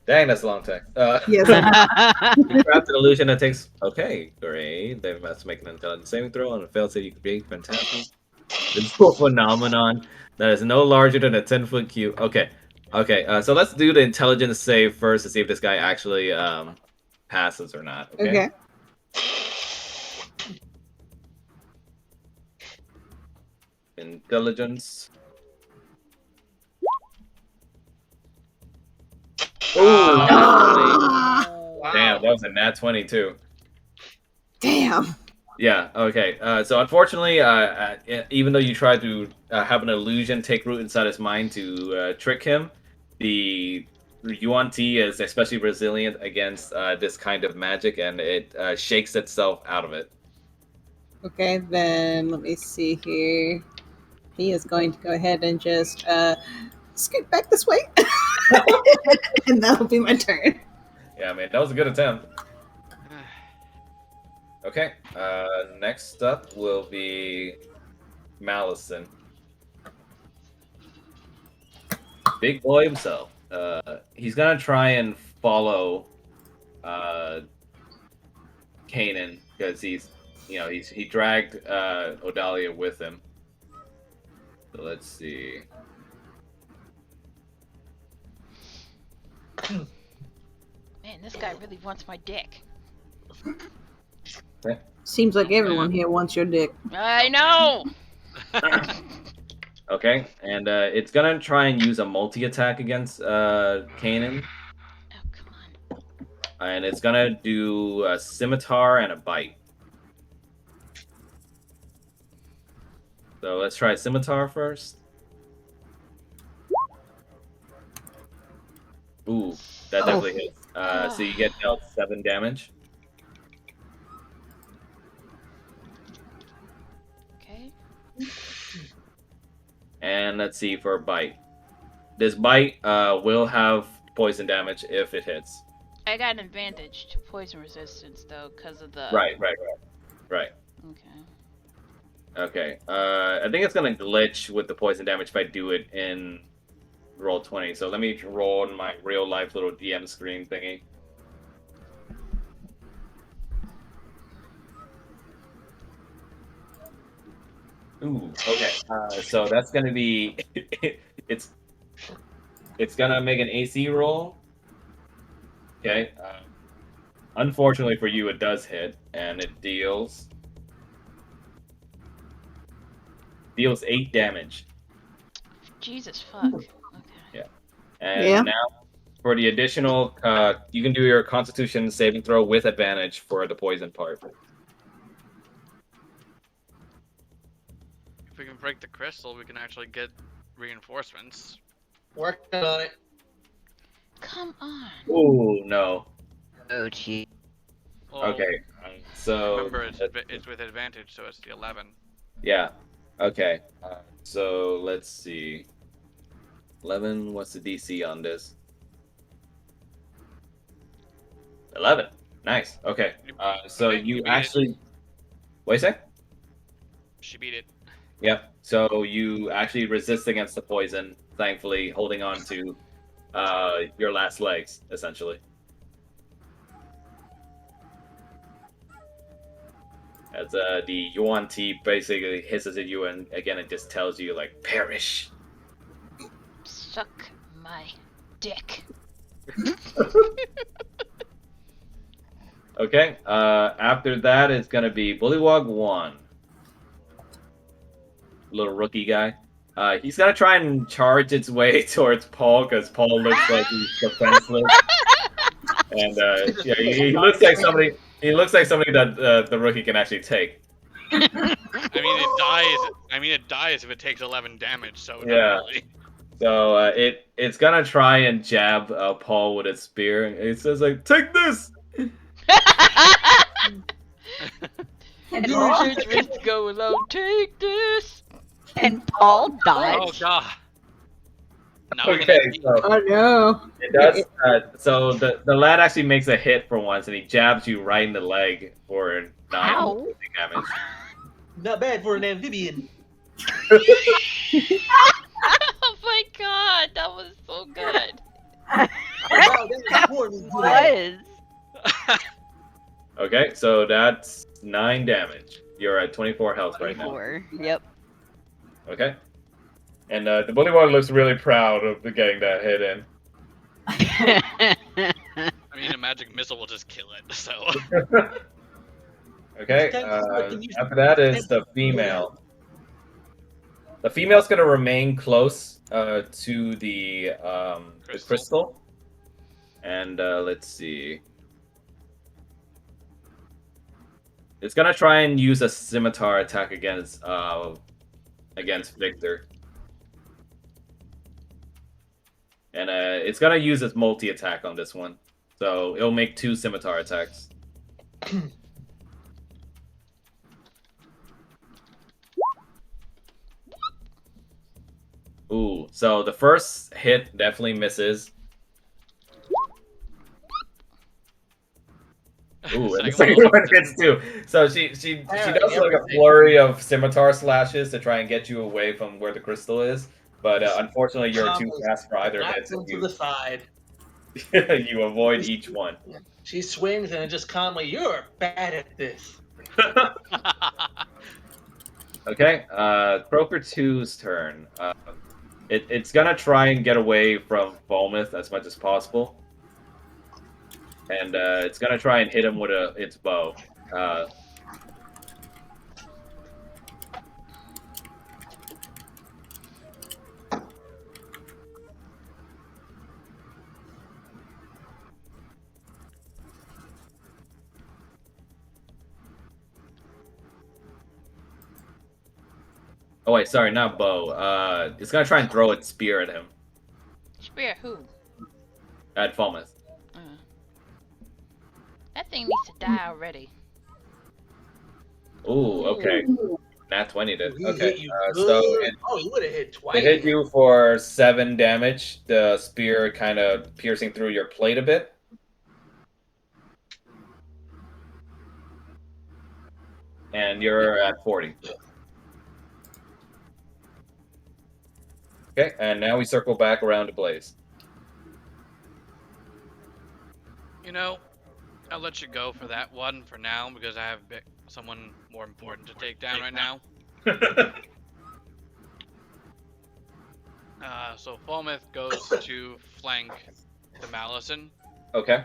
Dang, that's a long text. Yes, You craft an illusion that takes. Okay, great. They must make an intelligence saving throw on a failed save. You create phantasm. This phenomenon that is no larger than a 10-foot cube. Okay, okay. So let's do the intelligence save first to see if this guy actually passes or not. Okay. okay. Intelligence. Oh, Ah, Wow. Damn, that was a nat 20 too. damn. Yeah. Okay. So unfortunately, even though you tried to have an illusion take root inside his mind to trick him, the Yuan Ti is especially resilient against this kind of magic, and it shakes itself out of it. Okay, then let me see here. He is going to go ahead and just scoot back this way. And that'll be my turn. Yeah, man, that was a good attempt. Okay. Next up will be Malison. Big boy himself. He's gonna try and follow Kanan because he dragged Odalia with him. So let's see. Man, this guy really wants my dick. Seems like everyone here wants your dick. I know. Okay, and it's gonna try and use a multi-attack against Kanan, Oh, come on. and it's gonna do a scimitar and a bite. So let's try scimitar first. Ooh, that definitely hits. So you get dealt 7 damage. Okay. And let's see for a bite. This bite will have poison damage if it hits. I got an advantage to poison resistance though, because of the. Right. Okay. Okay. I think it's gonna glitch with the poison damage if I do it in roll 20. So let me roll on my real life little DM screen thingy. Ooh. Okay. So that's gonna be it's gonna make an AC roll. Okay. Unfortunately for you, it does hit, and it deals 8 damage. Jesus fuck. Okay. And Yeah. now, for the additional, you can do your Constitution saving throw with advantage for the poison part. If we can break the crystal, we can actually get reinforcements. Working on it. Come on. Ooh, no. Oh, gee. Well, Okay. So remember, it's with advantage, so it's the 11. yeah. Okay. So let's see. 11. What's the DC on this? 11. Nice. Okay. So Okay, you you beat actually. What do you say? She beat it. Yep. So you actually resist against the poison, thankfully, holding on to your last legs, essentially. As the Yuan Ti basically hisses at you, and again, it just tells you, like, perish. Suck my dick. Okay. After that, it's going to be Bullywog 1. Little rookie guy. He's gonna try and charge its way towards Paul because Paul looks like he's defenseless, and yeah, he looks like somebody. He looks like somebody that the rookie can actually take. I mean, I mean, it dies if it takes 11 damage, so Yeah. definitely. So it's gonna try and jab Paul with its spear. And it says like, "Take this." And Your Paul, judgments go alone. Take this. and Paul Oh dodge. god. Not with an Okay, MP. so Oh no. it does. So the lad actually makes a hit for once, and he jabs you right in the leg for 9 Ow. damage. Not bad for an amphibian. Oh my god, that was so good. Oh, wow, that was more than good. Was. Okay, so that's 9 damage. You're at 24 health right now. 24. Yep. Okay. And the bullywog looks really proud of getting that hit in. I mean, a magic missile will just kill it, so. Okay, after that is the female. The female's gonna remain close to the crystal. And let's see. It's gonna try and use a scimitar attack against Victor. And it's gonna use its multi-attack on this one. So it'll make 2 scimitar attacks. Ooh, so the first hit definitely misses. Ooh, and the second one hits too. So she does like a flurry of scimitar slashes to try and get you away from where the crystal is. But unfortunately, you're too fast for either hit. Knocks him to the side. You avoid each one. She swings and just calmly, "You're bad at this." Okay, Croaker 2's turn. It's gonna try and get away from Falmouth as much as possible. And it's gonna try and hit him with its bow. Oh wait, sorry, not bow. It's gonna try and throw its spear at him. Spear who? At Falmouth. That thing needs to die already. Ooh, okay. Nat 20 did. He Okay. hit you So good. He would have hit twice. it hit you for 7 damage. The spear kind of piercing through your plate a bit. And you're at 40. Okay, and now we circle back around to Blaze. You know, I'll let you go for that one for now because I have someone more important to take down right now. So Falmouth goes to flank the Malison, Okay.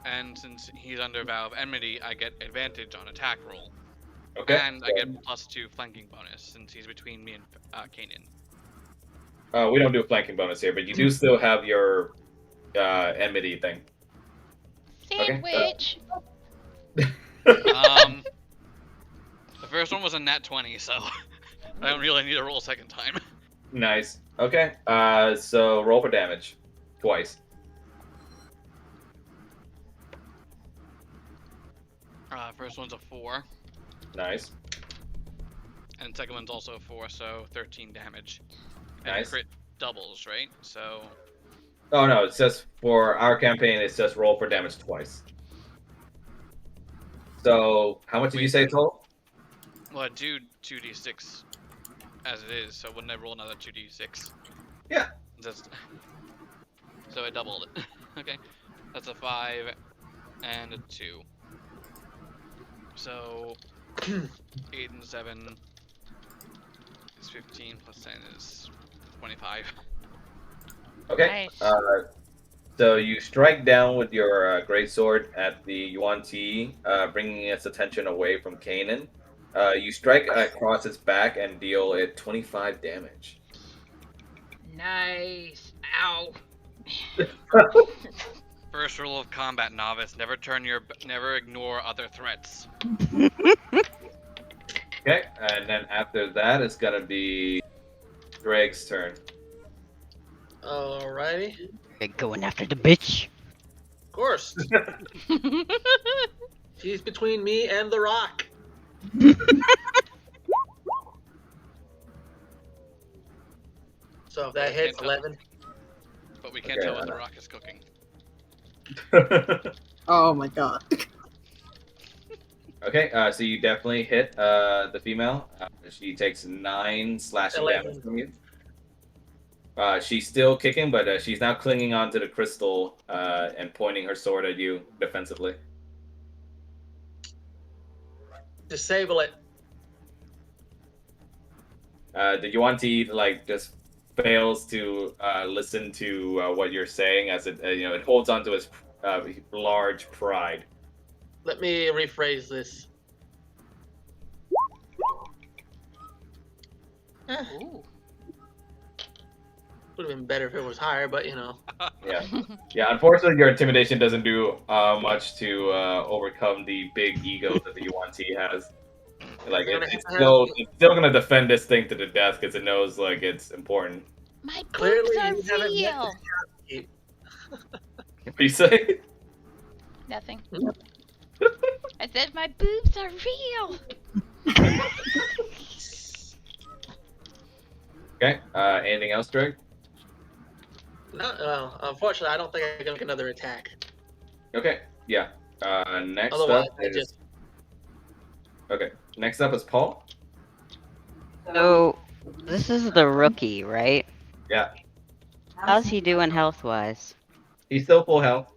and since he's under Vow of Enmity, I get advantage on attack roll. Okay. And I get +2 flanking bonus since he's between me and Kanan. We don't do a flanking bonus here, but you do still have your enmity thing. Sandwich. The first one was a nat 20, so I don't really need to roll a second time. Nice. Okay. So roll for damage. Twice. First one's a 4, Nice. and second one's also a 4, so 13 damage. And Nice. crit doubles, right? So Oh no, it's just for our campaign, it's just roll for damage twice. So how much did you say total? well, I do 2d6 as it is, so wouldn't I roll another 2d6? Yeah. So I doubled it. Okay, that's a 5 and a 2. So 8 and 7 is 15 plus 10 is 25. Okay. Nice. So you strike down with your greatsword at the Yuan Ti, bringing its attention away from Kanan. You strike across its back and deal it 25 damage. Nice. Ow. First rule of combat, novice: never ignore other threats. Okay, and then after that, it's gonna be Greg's turn. Alrighty. You're going after the bitch. Of course. She's between me and the rock. So if that hits 11. But we can't Okay, tell what the rock is cooking. Oh my god. Okay, so you definitely hit the female. She takes 9 slashing 11. damage from you. She's still kicking, but she's now clinging onto the crystal and pointing her sword at you defensively. Disable it. The Yuan-Ti just fails to listen to what you're saying as it holds onto its large pride. Let me rephrase this. Ooh. Would have been better if it was higher, but you know. Yeah. Unfortunately, your intimidation doesn't do much to overcome the big ego that the Yuan-Ti has. It's still gonna defend this thing to the death because it knows it's important. My Clearly, boobs are you haven't met real. What do you say? Nothing. Hmm? I said my boobs are real. Okay. Anything else, Greg? No, unfortunately, I don't think I can make another attack. Okay. Yeah. Next Otherwise, up I is just. okay. Next up is Paul. So, this is the rookie, right? Yeah. How's he doing health-wise? He's still full health.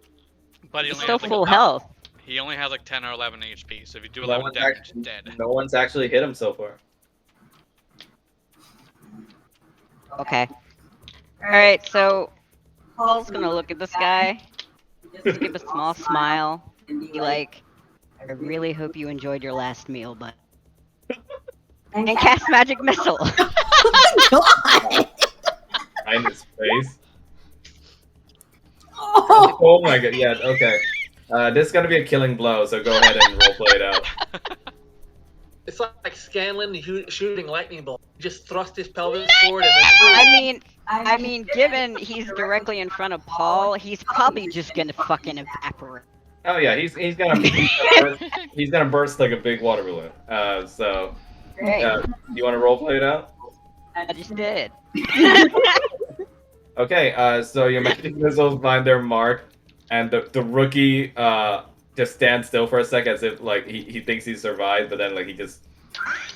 But he He's only still has full health. He only has 10 or 11 HP, so if you do No 11 one's damage, actually, dead. no one's actually hit him so far. Okay. Alright, so Paul's gonna look at this guy, just give a small smile, and be like, I really hope you enjoyed your last meal, but... And cast Magic Missile! God. Behind his face. Oh. Oh my god. Yeah. Okay. This is gonna be a killing blow, so go ahead and roleplay it out. It's like Scanlan shooting lightning bolt. He just thrust his pelvis forward and then. I mean, given he's directly in front of Paul, he's probably just gonna fucking evaporate. Oh yeah, he's gonna burst like a big water balloon. So Great. you want to roleplay it out? I just did. Okay. So your magic missiles find their mark, and the rookie just stands still for a sec as if he thinks he survived, but then he just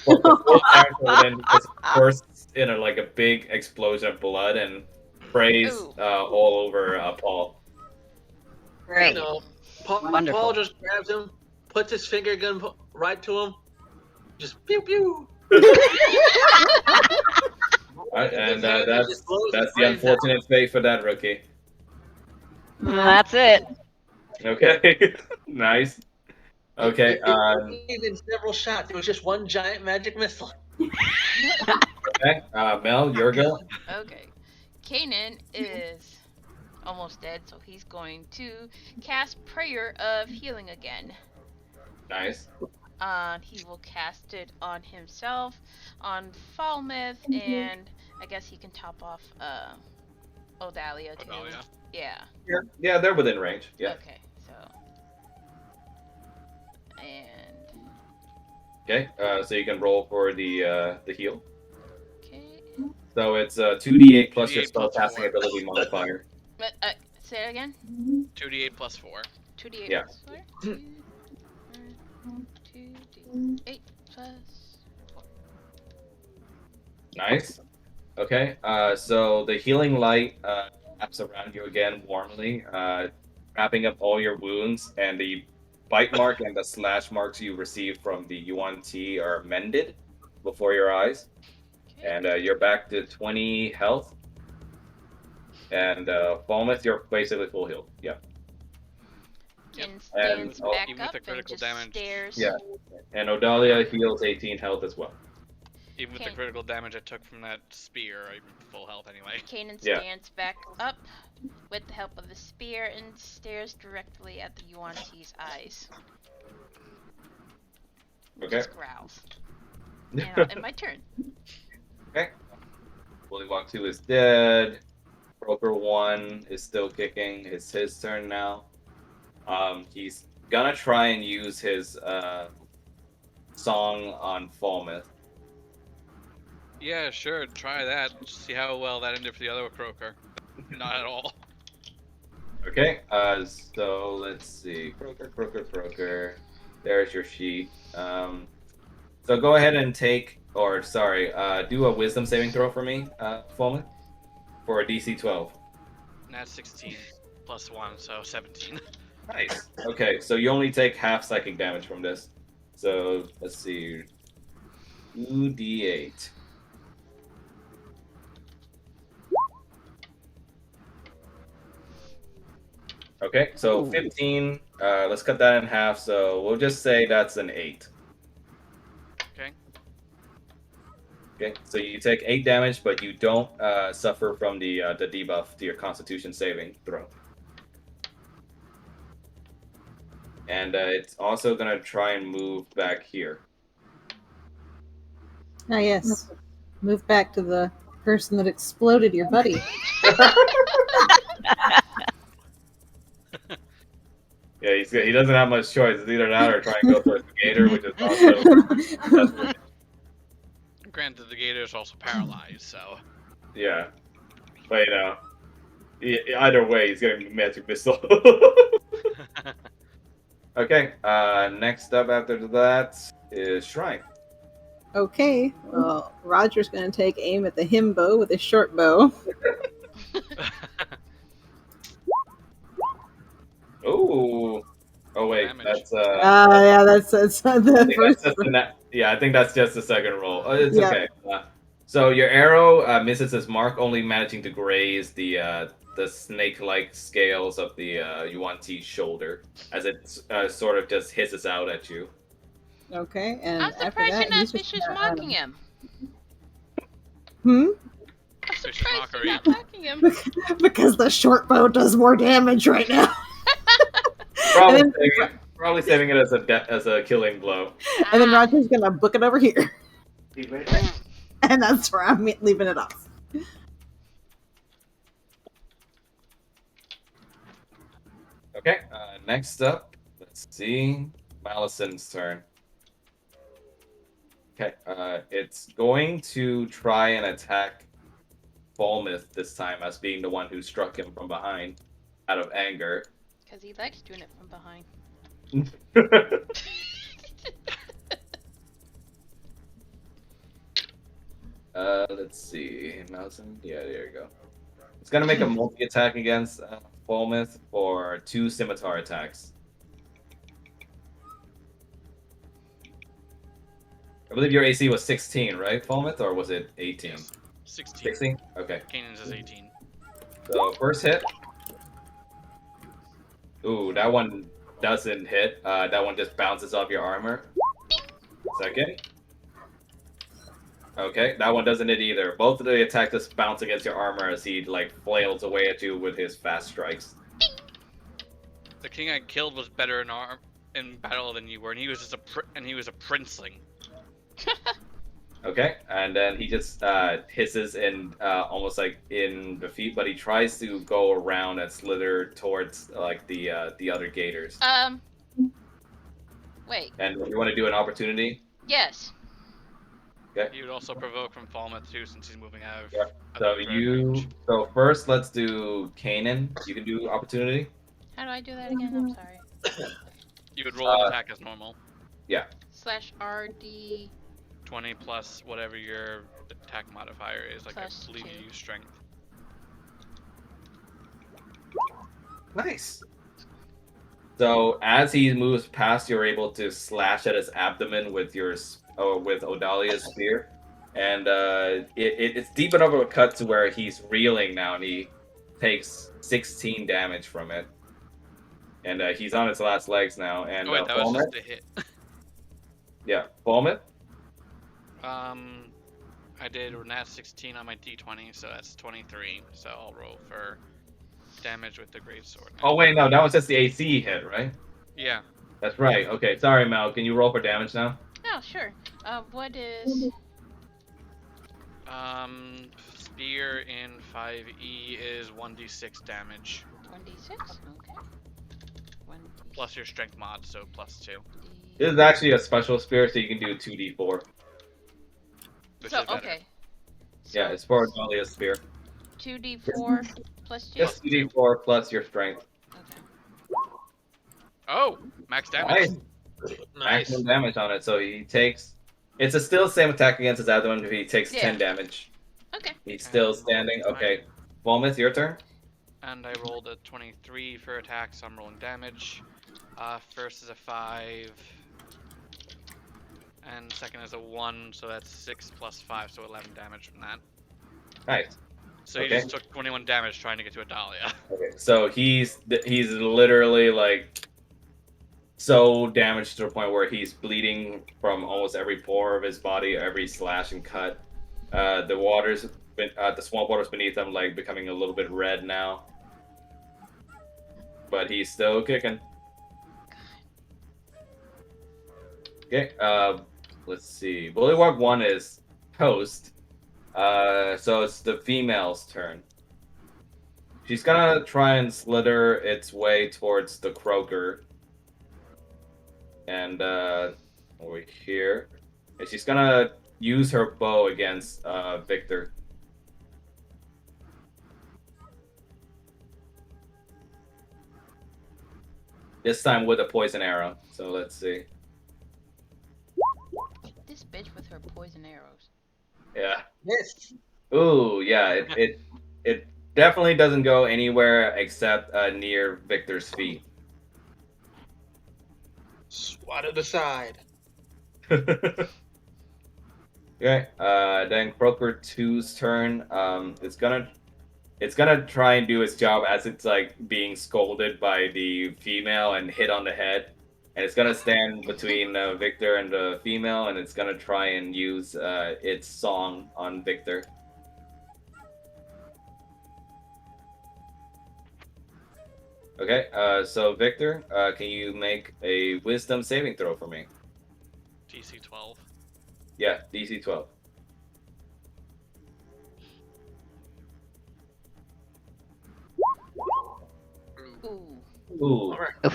then just bursts in a big explosion of blood and sprays Ooh. all over Paul. Great. You know, Paul Wonderful. just grabs him, puts his finger gun right to him, just pew pew. Right, and that's the unfortunate fate for that rookie. That's it. Okay, nice. Okay, It gave him several shots. It was just one giant magic missile. okay. Mel, your go. Okay. Kanan is almost dead, so he's going to cast Prayer of Healing again. Nice. He will cast it on himself, on Falmouth, and I guess he can top off Odalia too. Odalia. Yeah. Yeah, they're within range. Yeah. Okay, so. And. Okay. So you can roll for the heal. Okay. So it's 2d8 plus your 2d8 plus spellcasting 4. ability modifier. But, say it again? 2d8 plus 4. 2d8 Yeah. plus 4? 2d8 plus 4. Nice. Okay. So the healing light wraps around you again warmly, wrapping up all your wounds, and the bite mark and the slash marks you received from the Yuan-Ti are mended before your eyes. Okay. And you're back to 20 health. And Falmouth, you're basically full healed. Yeah. Ken And stands oh, back even with up the and critical just damage. stares. Yeah. And Odalia heals 18 health as well. Even with the Okay. critical damage I took from that spear, I'm full health anyway. Kanan Yeah. stands back up with the help of the spear and stares directly at the Yuan-Ti's eyes. Okay. Just growls. And I'll end my turn. Okay. Bullywog 2 is dead. Broker 1 is still kicking. It's his turn now. He's gonna try and use his song on Falmouth. Yeah, sure. Try that. See how well that ended for the other croaker. Not at all. Okay, so let's see. Croaker. There's your sheet. So go ahead and do a wisdom saving throw for me, Falmouth, for a DC 12. That's 16 plus 1, so 17. Nice. Okay, so you only take half psychic damage from this. So let's see. 2d8. Okay, so 15. Let's cut that in half. So we'll just say that's an 8. Okay. Okay, so you take 8 damage, but you don't suffer from the debuff to your Constitution saving throw. And it's also gonna try and move back here. Ah, yes. Move back to the person that exploded your buddy. Yeah, he doesn't have much choice. It's either that or try and go towards the gator, which is also Granted, the gator is also paralyzed, so. yeah. But either way, he's getting magic missile. Okay. Next up after that is Shrine. Okay, well, Roger's going to take aim at the himbo with his short bow. Ooh. Oh wait, Damage. that's Yeah, that's the first. I think that's just the second roll. It's Yeah. okay. So your arrow misses its mark, only managing to graze the snake-like scales of the Yuan-Ti's shoulder as it sort of just hisses out at you. Okay, and I'm after surprised that, you're not he's just vicious gonna, mocking him. Hmm? I'm Vicious surprised you're mockery. not mocking him. Because the short bow does more damage right now. Probably saving it as a killing blow. And then Ah. Roger's gonna book it over here. And that's where I'm leaving it off. Okay, next up, let's see, Malison's turn. Okay, it's going to try and attack Falmouth this time as being the one who struck him from behind out of anger. Because he likes doing it from behind. Let's see, Malison. Yeah, there you go. It's gonna make a multi-attack against Falmouth for 2 scimitar attacks. I believe your AC was 16, right, Falmouth, or was it 18? Yes. 16. 16? Okay. Kanan's is 18. So first hit. Ooh, that one doesn't hit. That one just bounces off your armor. Second. Okay, that one doesn't hit either. Both of the attacks just bounce against your armor as he flails away at you with his fast strikes. The king I killed was better in battle than you were, and he was just a princeling. Okay, and then he just hisses in almost like in defeat, but he tries to go around and slither towards the other gators. Wait. And you want to do an opportunity? Yes. Okay. He would also provoke from Falmouth too, since he's moving out of. Yeah. out of range. So first, let's do Kanan. You can do opportunity. How do I do that again? I'm sorry. You would roll an attack as normal. Yeah. /RD. 20 plus whatever your attack modifier is. Like Plus I believe 2. you use strength. Nice. So as he moves past, you're able to slash at his abdomen with with Odalia's spear, and it's deep enough of a cut to where he's reeling now, and he takes 16 damage from it, and he's on his last legs now. And Oh wait, that was Falmouth? just a hit. Yeah, Falmouth. I did a nat 16 on my d20, so that's 23. So I'll roll for damage with the greatsword. Oh wait, no, that was just the AC hit, right? Yeah. That's right. Okay, sorry, Mel. Can you roll for damage now? Oh, sure. What is... Spear in 5e is 1d6 damage 1d6? Okay. 1d6. plus your strength mod, so +2. This is actually a special spear, so you can do 2d4. Which So, is better. okay. Yeah, So, it's for Dahlia's spear. 2d4 plus 2? Just 2d4 plus your strength. Okay. Oh, max damage. Nice. Nice. Maximum damage on it, so he takes... It's a still same attack against his other one, but he takes Yeah. 10 damage. Okay. He's still And standing. fine. Okay. Volmith, your turn? And I rolled a 23 for attack, so I'm rolling damage. First is a 5. And second is a 1, so that's 6 plus 5, so 11 damage from that. Nice. So he Okay. just took 21 damage trying to get to a Dahlia. Okay, so he's literally like so damaged to the point where he's bleeding from almost every pore of his body, every slash and cut. The swamp waters beneath him like becoming a little bit red now, but he's still kicking. Okay, let's see. Bullywug 1 is toast. So it's the female's turn. She's gonna try and slither its way towards the croaker. And over here. And she's gonna use her bow against Victor. This time with a poison arrow. So let's see. This bitch with her poison arrows. Yeah. Missed. Ooh, yeah. It definitely doesn't go anywhere except near Victor's feet. Swatted aside. Okay. Then Croaker 2's turn. It's gonna try and do its job as it's like being scolded by the female and hit on the head. And it's gonna stand between Victor and the female, and it's gonna try and use its song on Victor. Okay, so Victor, can you make a Wisdom saving throw for me? DC 12. Yeah, DC 12. Ooh. Ooh. All right.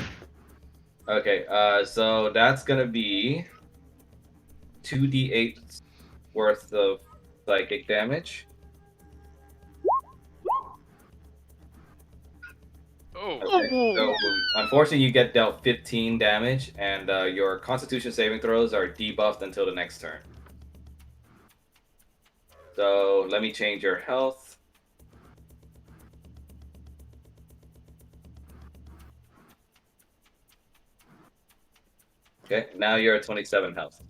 Okay, so that's gonna be 2d8 worth of psychic damage. Oh, Okay, so unfortunately you get dealt 15 damage, and your Constitution saving throws are debuffed until the next turn. So let me change your health. Okay, now you're at 27 health.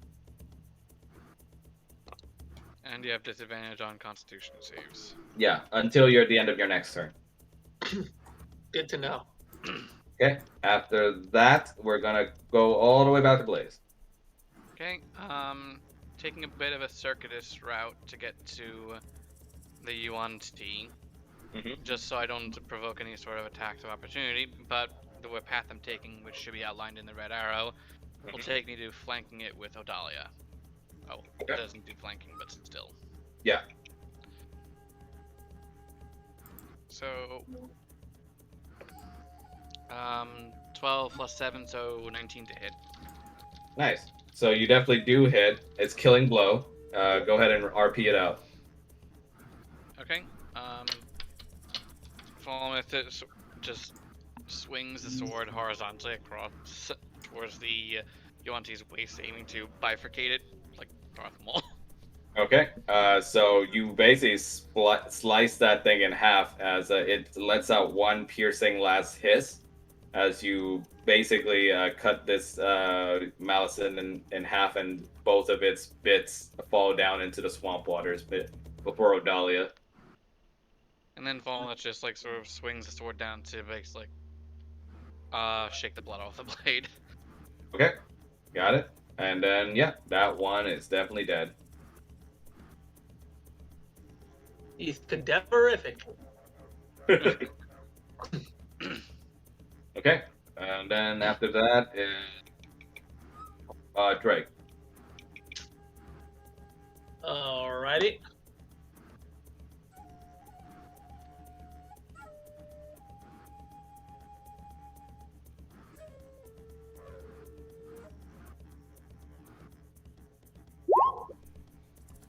and you have disadvantage on Constitution saves. Yeah, until you're at the end of your next turn. Good to know. Okay, after that, we're gonna go all the way back to Blaze. Okay, taking a bit of a circuitous route to get to the Yuan T, Mhm. just so I don't provoke any sort of attacks of opportunity, but the path I'm taking, which should be outlined in the red arrow, will take me to flanking it with Odalia. Oh, it Okay. doesn't do flanking, but still. Yeah. So, 12 plus 7, so 19 to hit. Nice. So you definitely do hit. It's killing blow. Go ahead and RP it out. Okay. Falmouth just swings the sword horizontally across towards the Yuan-Ti's waist, aiming to bifurcate it like Darth Maul. Okay. So you basically slice that thing in half as it lets out one piercing last hiss as you basically cut this Malison in half, and both of its bits fall down into the swamp waters before Odalia. And then Falmouth just like sort of swings the sword down to basically shake the blood off the blade. Okay. Got it. And then, yeah, that one is definitely dead. He's cadaverific. Okay. And then after that is Drake. Alrighty.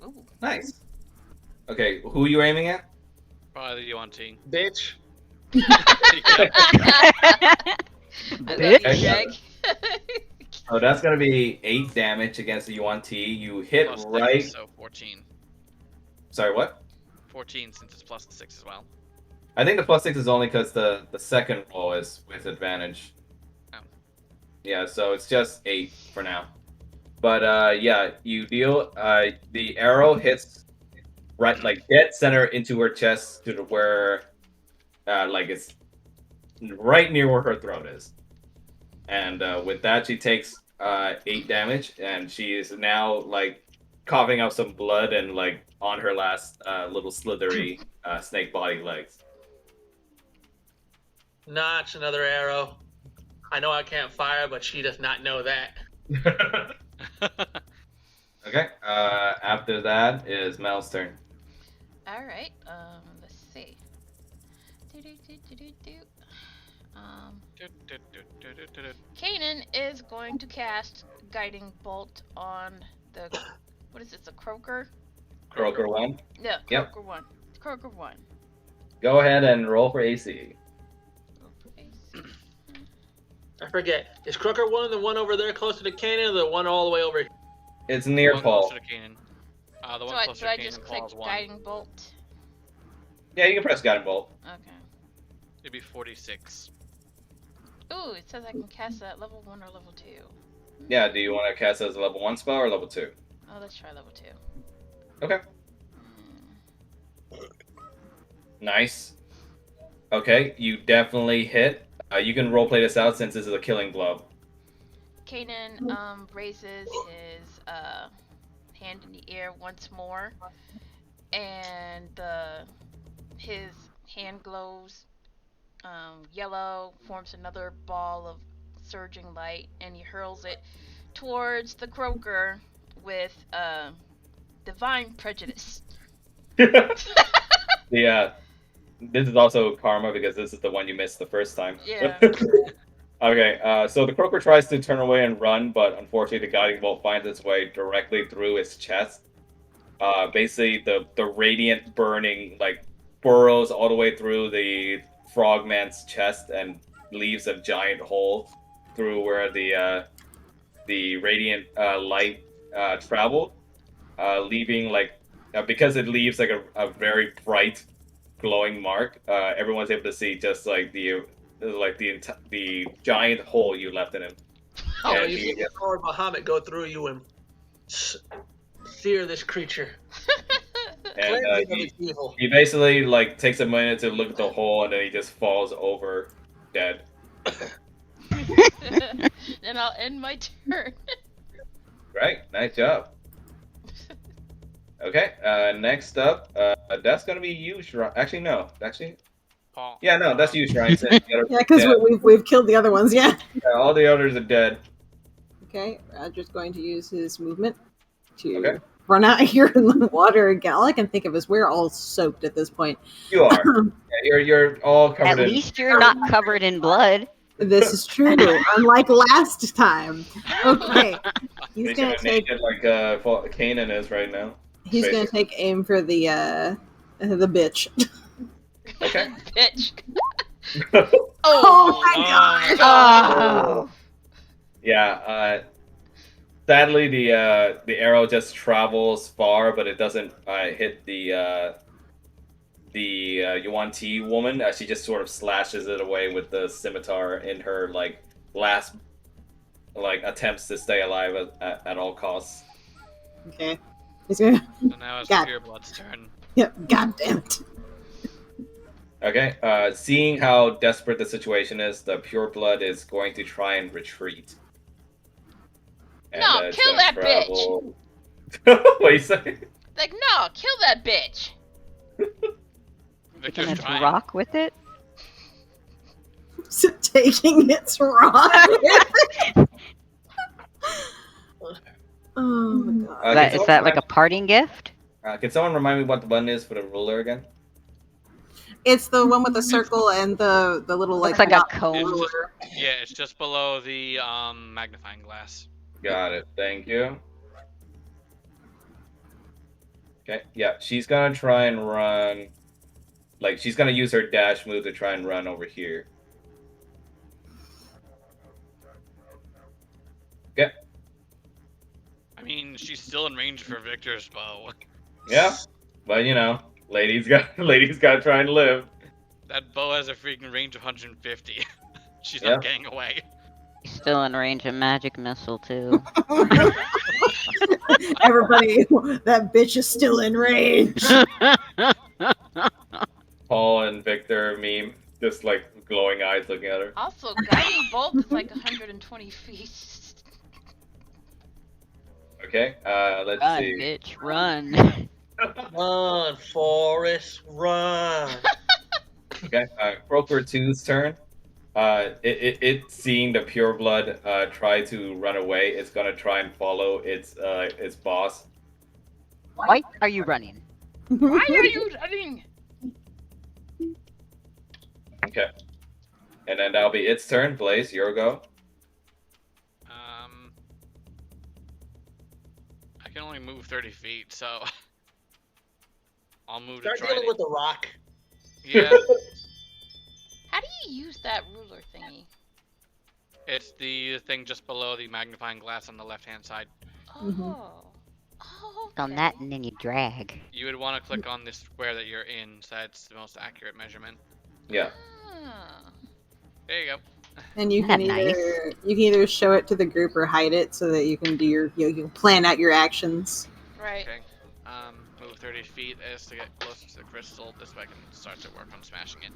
Ooh. Nice. Okay, who are you aiming at? Probably the UNT. Bitch. I love you, Okay. Drake. So that's gonna be 8 damage against the UNT. You hit Plus right. 6, so 14. Sorry, what? 14 since it's plus 6 as well. I think the +6 is only because the second roll is with advantage. Oh. Yeah, so it's just 8 for now. But yeah, you deal. The arrow hits right, like dead center into her chest to the where, like it's right near where her throat is. And with that, she takes 8 damage, and she is now like coughing up some blood and like on her last little slithery snake body legs. Notch, another arrow. I know I can't fire, but she does not know that. Okay. After that is Mel's turn. All right. Let's see. Do. Kanan is going to cast Guiding Bolt on the. What is this? A Croaker? Croaker 1. Yeah, Yep. Croaker 1. Croaker 1. Go ahead and roll for AC. I forget. Is Crooker one the one over there close to the cannon, or the one all the way over here? It's near One Paul. closer to Kanan. The one So closer do I to just Kanan click falls 1. Guiding Bolt? Yeah, you can press Guiding Bolt. Okay. It'd be 46. Ooh, it says I can cast that level 1 or level 2. Yeah, do you want to cast it as a level 1 spell or level 2? Oh, let's try level 2. Okay. Nice. Okay, you definitely hit. You can roleplay this out since this is a killing blow. Kanan raises his hand in the air once more, and his hand glows yellow, forms another ball of surging light, and he hurls it towards the croaker with divine prejudice. Yeah. This is also karma because this is the one you missed the first time. Yeah. Okay, so the croaker tries to turn away and run, but unfortunately the guiding bolt finds its way directly through his chest. Basically, the radiant burning like burrows all the way through the frogman's chest and leaves a giant hole through where the radiant light traveled, leaving like because it leaves like a very bright glowing mark. Everyone's able to see just like the giant hole you left in him. Oh, And you he see the Lord Muhammad go through you and sear this creature. And Cleansing of its evil. he basically like takes a minute to look at the hole and then he just falls over dead. Then I'll end my turn. Right, nice job. Okay, next up, that's gonna be you, Shrine. Actually, no, actually, Paul. yeah, no, that's you, Shrine. Since the others Yeah, are because dead. we've killed the other ones. Yeah. Yeah, all the others are dead. Okay, Roger's going to use his movement to Okay. run out here in the water again. All I can think of is we're all soaked at this point. You are. Yeah, you're all covered At in. least you're not covered in blood. This is true, unlike last time. Okay, he's He's gonna take naked like Kanan is right now. he's gonna basically. take aim for the bitch. Okay. Bitch. Oh my god! Oh. Yeah. Sadly, the arrow just travels far, but it doesn't hit the Yuan Ti woman. She just sort of slashes it away with the scimitar in her like last like attempts to stay alive at all costs. Okay, he's gonna. So now it's God. Pure Blood's turn. Yep. God damn it! Okay. Seeing how desperate the situation is, the pure blood is going to try and retreat. No, it's kill gonna that bitch. travel- what do you say? Like, no, kill that bitch. Victor's Gonna trying. rock with it? keeps taking its rod. Oh my god. Is that like a parting gift? Can someone remind me what the button is for the ruler again? It's the one with the circle and the little Looks like like a dot cone. It's just, ruler. yeah, it's just below the magnifying glass. Got it. Thank you. Okay. Yeah, she's gonna try and run. Like she's gonna use her dash move to try and run over here. Okay. I mean, she's still in range for Victor's bow. Yeah, but you know, ladies got to try and live. That bow has a freaking range of 150. She's Yeah. not getting away. He's still in range of magic missile too. Everybody, that bitch is still in range. Paul and Victor meme, just like glowing eyes looking at her. Also, guiding bolt is like 120 feet. Okay, let's Run, see. bitch, run. Run, Forrest, run. Okay, Croaker 2's turn. It seeing the pureblood try to run away, it's gonna try and follow its boss. Why are you running? Why are you running? Okay, and then that'll be its turn. Blaze, your go. I can only move 30 feet, so I'll move Start to try dealing to... with the rock. Yeah, How do you use that ruler thingy? it's the thing just below the magnifying glass on the left-hand side. Oh. Mhm. Oh, okay. On that, and then you drag. You would want to click on this square that you're in, so that's the most accurate measurement. Yeah. Ah. There you go. And you Isn't can that either show it to the group or hide it so that you can do you can plan out your actions. Right. Okay. Move 30 feet as to get closer to the crystal. This way I can start to work on smashing it.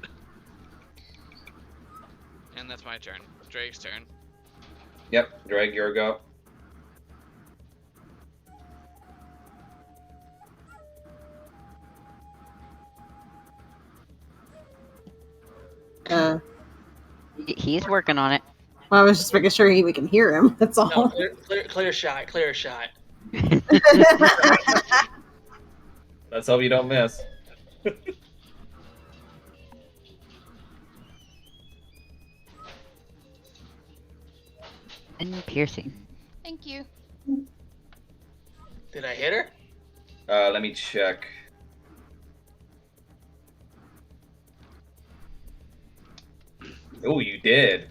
And that's my turn. Drake's turn. Yep, Drake, your go. He's working on it. Well, I was just making sure we can hear him. That's No, all. clear shot, clear shot. Let's hope you don't miss. And piercing. Thank you. Did I hit her? Let me check. Oh, you did.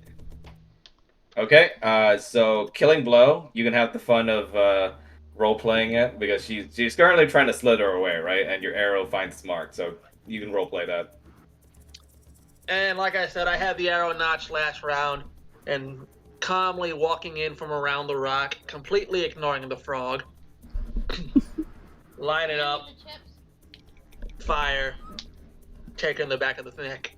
Okay, so killing blow, you can have the fun of role playing it because she's currently trying to slither away, right? And your arrow finds its mark, so you can role play that. And like I said, I had the arrow notch last round, and calmly walking in from around the rock, completely ignoring the frog. Line it up, fire, taking the back of the neck.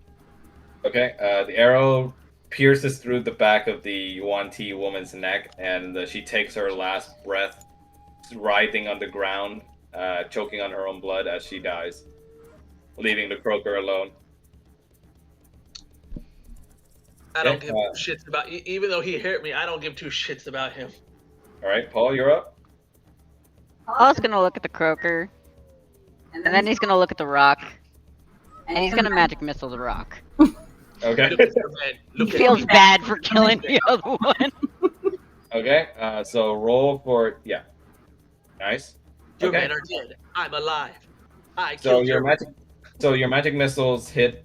Okay, the arrow pierces through the back of the Yuan Ti woman's neck, and she takes her last breath, writhing on the ground, choking on her own blood as she dies, leaving the croaker alone. I don't Okay, give two shits about, even though he hurt me, I don't give two shits about him. All right, Paul, you're up. Paul's gonna look at the croaker, and then he's gonna look at the rock, and he's gonna magic missile the rock. Okay. Look at the man. He Look at feels him. bad for killing the other one. Okay, so roll for nice. Your Okay. men are dead. I'm alive. I So killed your magic missiles hit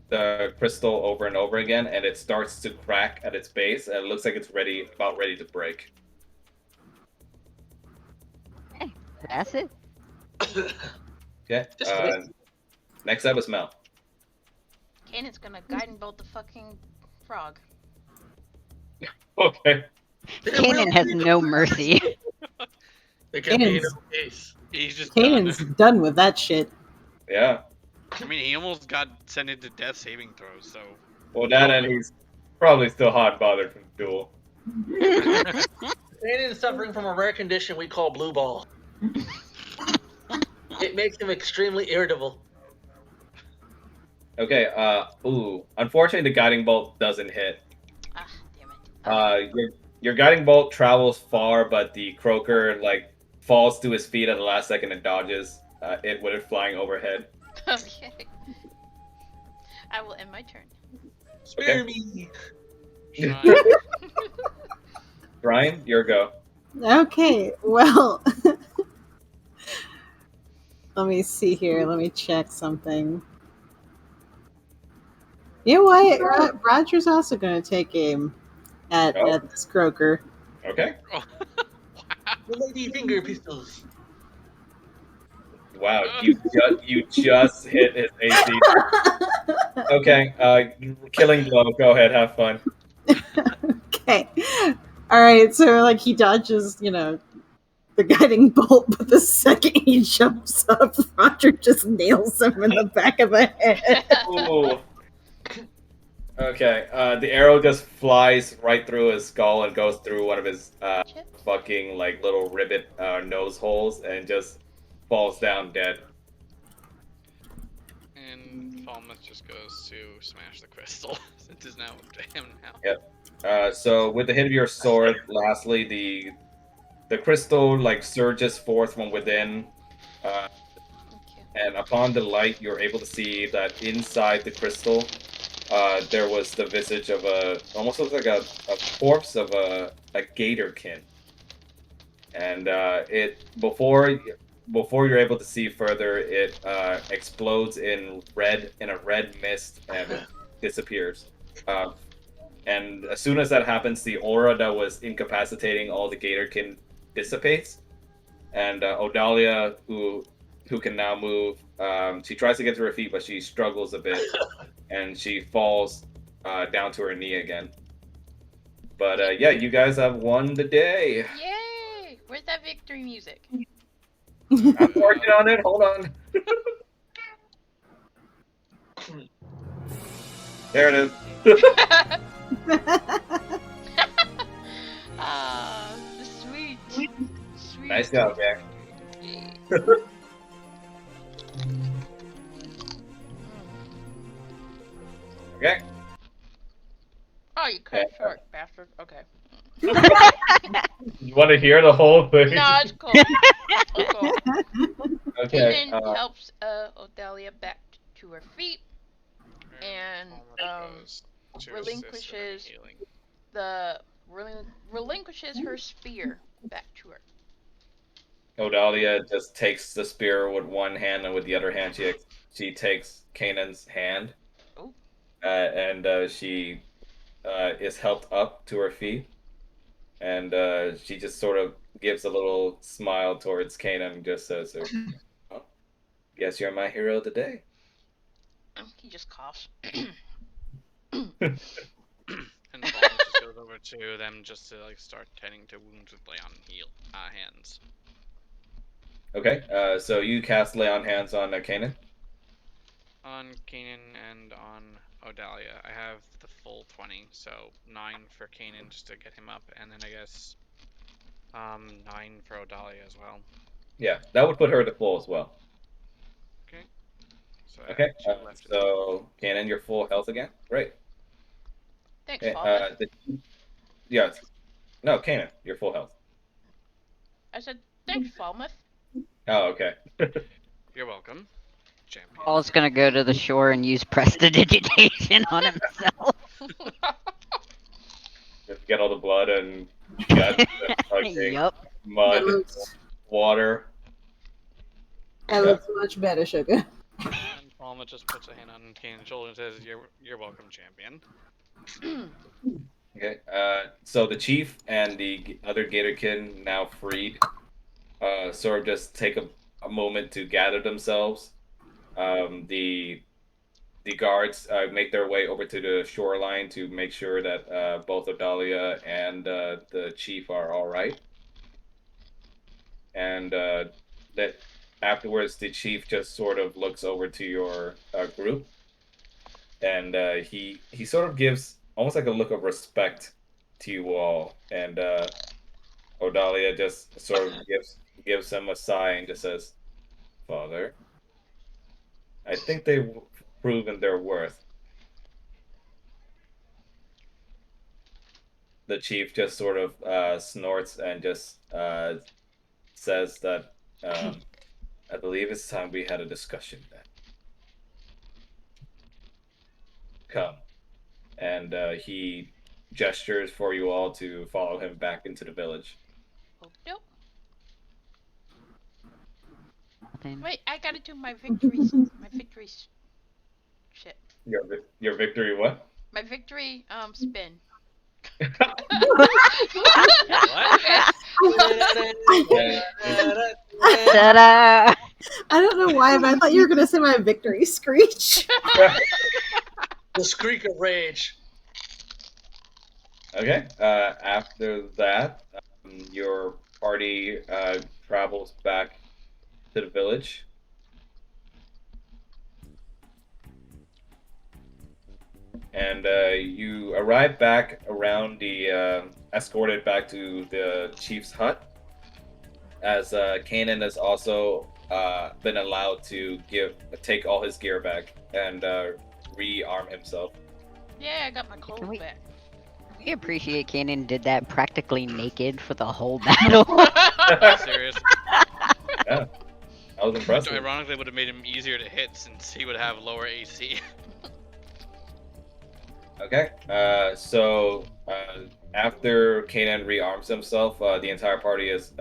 the crystal over and over again, and it starts to crack at its base, and it looks like it's about ready to break. That's it. Okay. Just wait. Next up is Mel. Kanan's gonna guiding bolt the fucking frog. Okay. Kanan has no mercy. There can be no Kanan's- case. He's just done. Kanan's done with that shit. Yeah. I mean, he almost got sent into death saving throws, so... Well, that and he's probably still hot and bothered from the duel. Kanan is suffering from a rare condition we call blue ball. It makes him extremely irritable. Okay. Ooh. Unfortunately, the guiding bolt doesn't hit. Ah, damn it. Okay. Your guiding bolt travels far, but the croaker like falls to his feet at the last second and dodges it with it flying overhead. Okay. I will end my turn. Spare Okay. me. Shrine. Brian, your go. Okay, well, let me see here. Let me check something. You know what? Roger's also going to take aim Oh, at this croaker. okay. Oh. The lady finger pistols. Wow, you just hit his AC. Okay, killing blow. Go ahead, have fun. Okay. All right. So, like, he dodges, the guiding bolt, but the second he jumps up, Roger just nails him in the back of the head. Ooh. Okay, the arrow just flies right through his skull and goes through one of his Chips. fucking like little ribbit nose holes and just falls down dead. And Falmouth just goes to smash the crystal since it's now up to him now. Yep. So with the hit of your sword, lastly, the crystal like surges forth from within, uh, Thank you. and upon the light, you're able to see that inside the crystal, there was the visage of almost looks like a corpse of a gatorkin, and before you're able to see further, it explodes in a red mist and it disappears. Uh, and as soon as that happens, the aura that was incapacitating all the gatorkin dissipates, and Odalia, who can now move, she tries to get to her feet, but she struggles a bit, and she falls down to her knee again. But yeah, you guys have won the day. Yay! Where's that victory music? I'm working on it. Hold on. There it is. Ah, sweet, sweet. Nice job, Jack. Yay. Okay. Oh, you cut it short, bastard. Okay. You want to hear the whole thing? No, it's cool. It's cool. Okay. Kanan helps Odalia back to her feet and Falmouth goes to assist with any relinquishes healing. relinquishes her spear back to her. Odalia just takes the spear with one hand, and with the other hand, she takes Kanan's hand, Oh. and she is helped up to her feet, and she just sort of gives a little smile towards Kanan and just says, "Oh, guess you're my hero today." He just coughs. And Falmouth just goes over to them just to like start tending to wounds with lay on hands. Okay, so you cast Lay on Hands on Kanan. On Kanan and on Odalia, I have the full 20, so 9 for Kanan just to get him up, and then I guess 9 for Odalia as well. Yeah, that would put her to full as well. Okay. So I Okay, have 2 left. so Kanan, you're full health again. Great. Thanks, Okay, Falmouth. yeah, no, Kanan, you're full health. I said, thanks, Falmouth. Oh, okay. You're welcome, champion. Paul's gonna go to the shore and use prestidigitation on himself. Just get all the blood and guts and fucking Yup. mud, water. That looks much better, Sugar. And Falmouth just puts a hand on Kanan's shoulder and says, "You're welcome, champion." Okay, so the chief and the other Gatorkin, now freed, sort of just take a moment to gather themselves. The guards make their way over to the shoreline to make sure that both Odalia and the chief are all right. And that afterwards, the chief just sort of looks over to your group, and he sort of gives almost like a look of respect to you all. And Odalia just sort of gives him a sigh and just says, "Father, I think they proven their worth. The chief just sort of snorts and just says that I believe it's time we had a discussion then. Come. And he gestures for you all to follow him back into the village. Oh, nope. Nothing. Wait, I gotta do my victories. My victories. Shit. Your victory what? My victory spin. Ta-da! I don't know why, but I thought you were gonna say my victory screech. The skreek of rage. Okay. After that, your party travels back to the village. And you arrive back around escorted back to the chief's hut, as Kanan has also been allowed to take all his gear back and rearm himself. Yeah, I got my clothes we- back. We appreciate Kanan did that practically naked for the whole battle. Serious. Yeah, that was impressive. Ironically, it would have made him easier to hit since he would have lower AC. Okay, so after Kanan rearms himself, the entire party is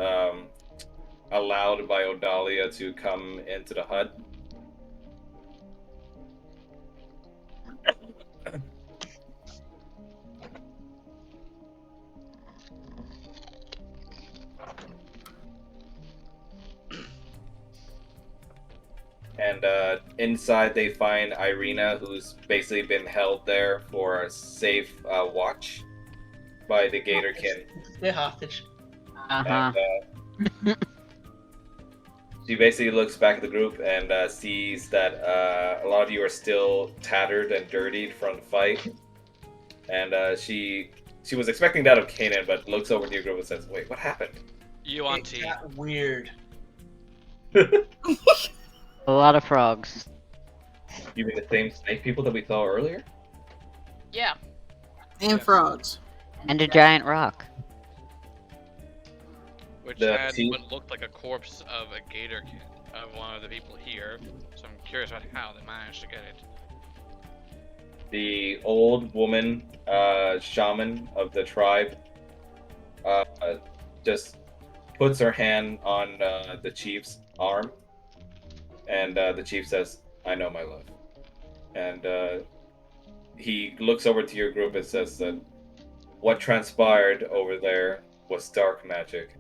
allowed by Odalia to come into the hut. And inside they find Irina, who's basically been held there for a safe watch by the Gatorkin. Stay hostage. Uh-huh. And she basically looks back at the group and sees that a lot of you are still tattered and dirtied from the fight. And she was expecting that of Kanan, but looks over to your group and says, "Wait, what happened?" You on It T. got weird. A lot of frogs. You mean the same snake people that we saw earlier? Yeah. And Yes. frogs. And a giant rock. Which The had teeth- what looked like a corpse of a gator kid, of one of the people here. So I'm curious about how they managed to get it. The old woman shaman of the tribe just puts her hand on the chief's arm, and the chief says, "I know, my love." And he looks over to your group and says that what transpired over there was dark magic.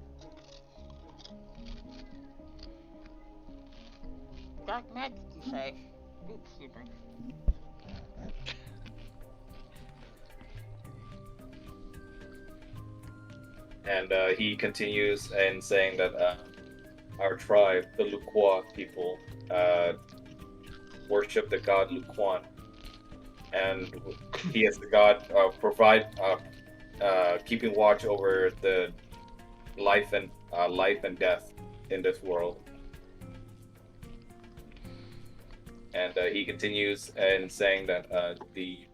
Dark magic, you say? Oops, excuse me. And he continues in saying that our tribe, the Lukwa people, worship the god Lukwan, and he is the god keeping watch over the life and death in this world. And he continues in saying that the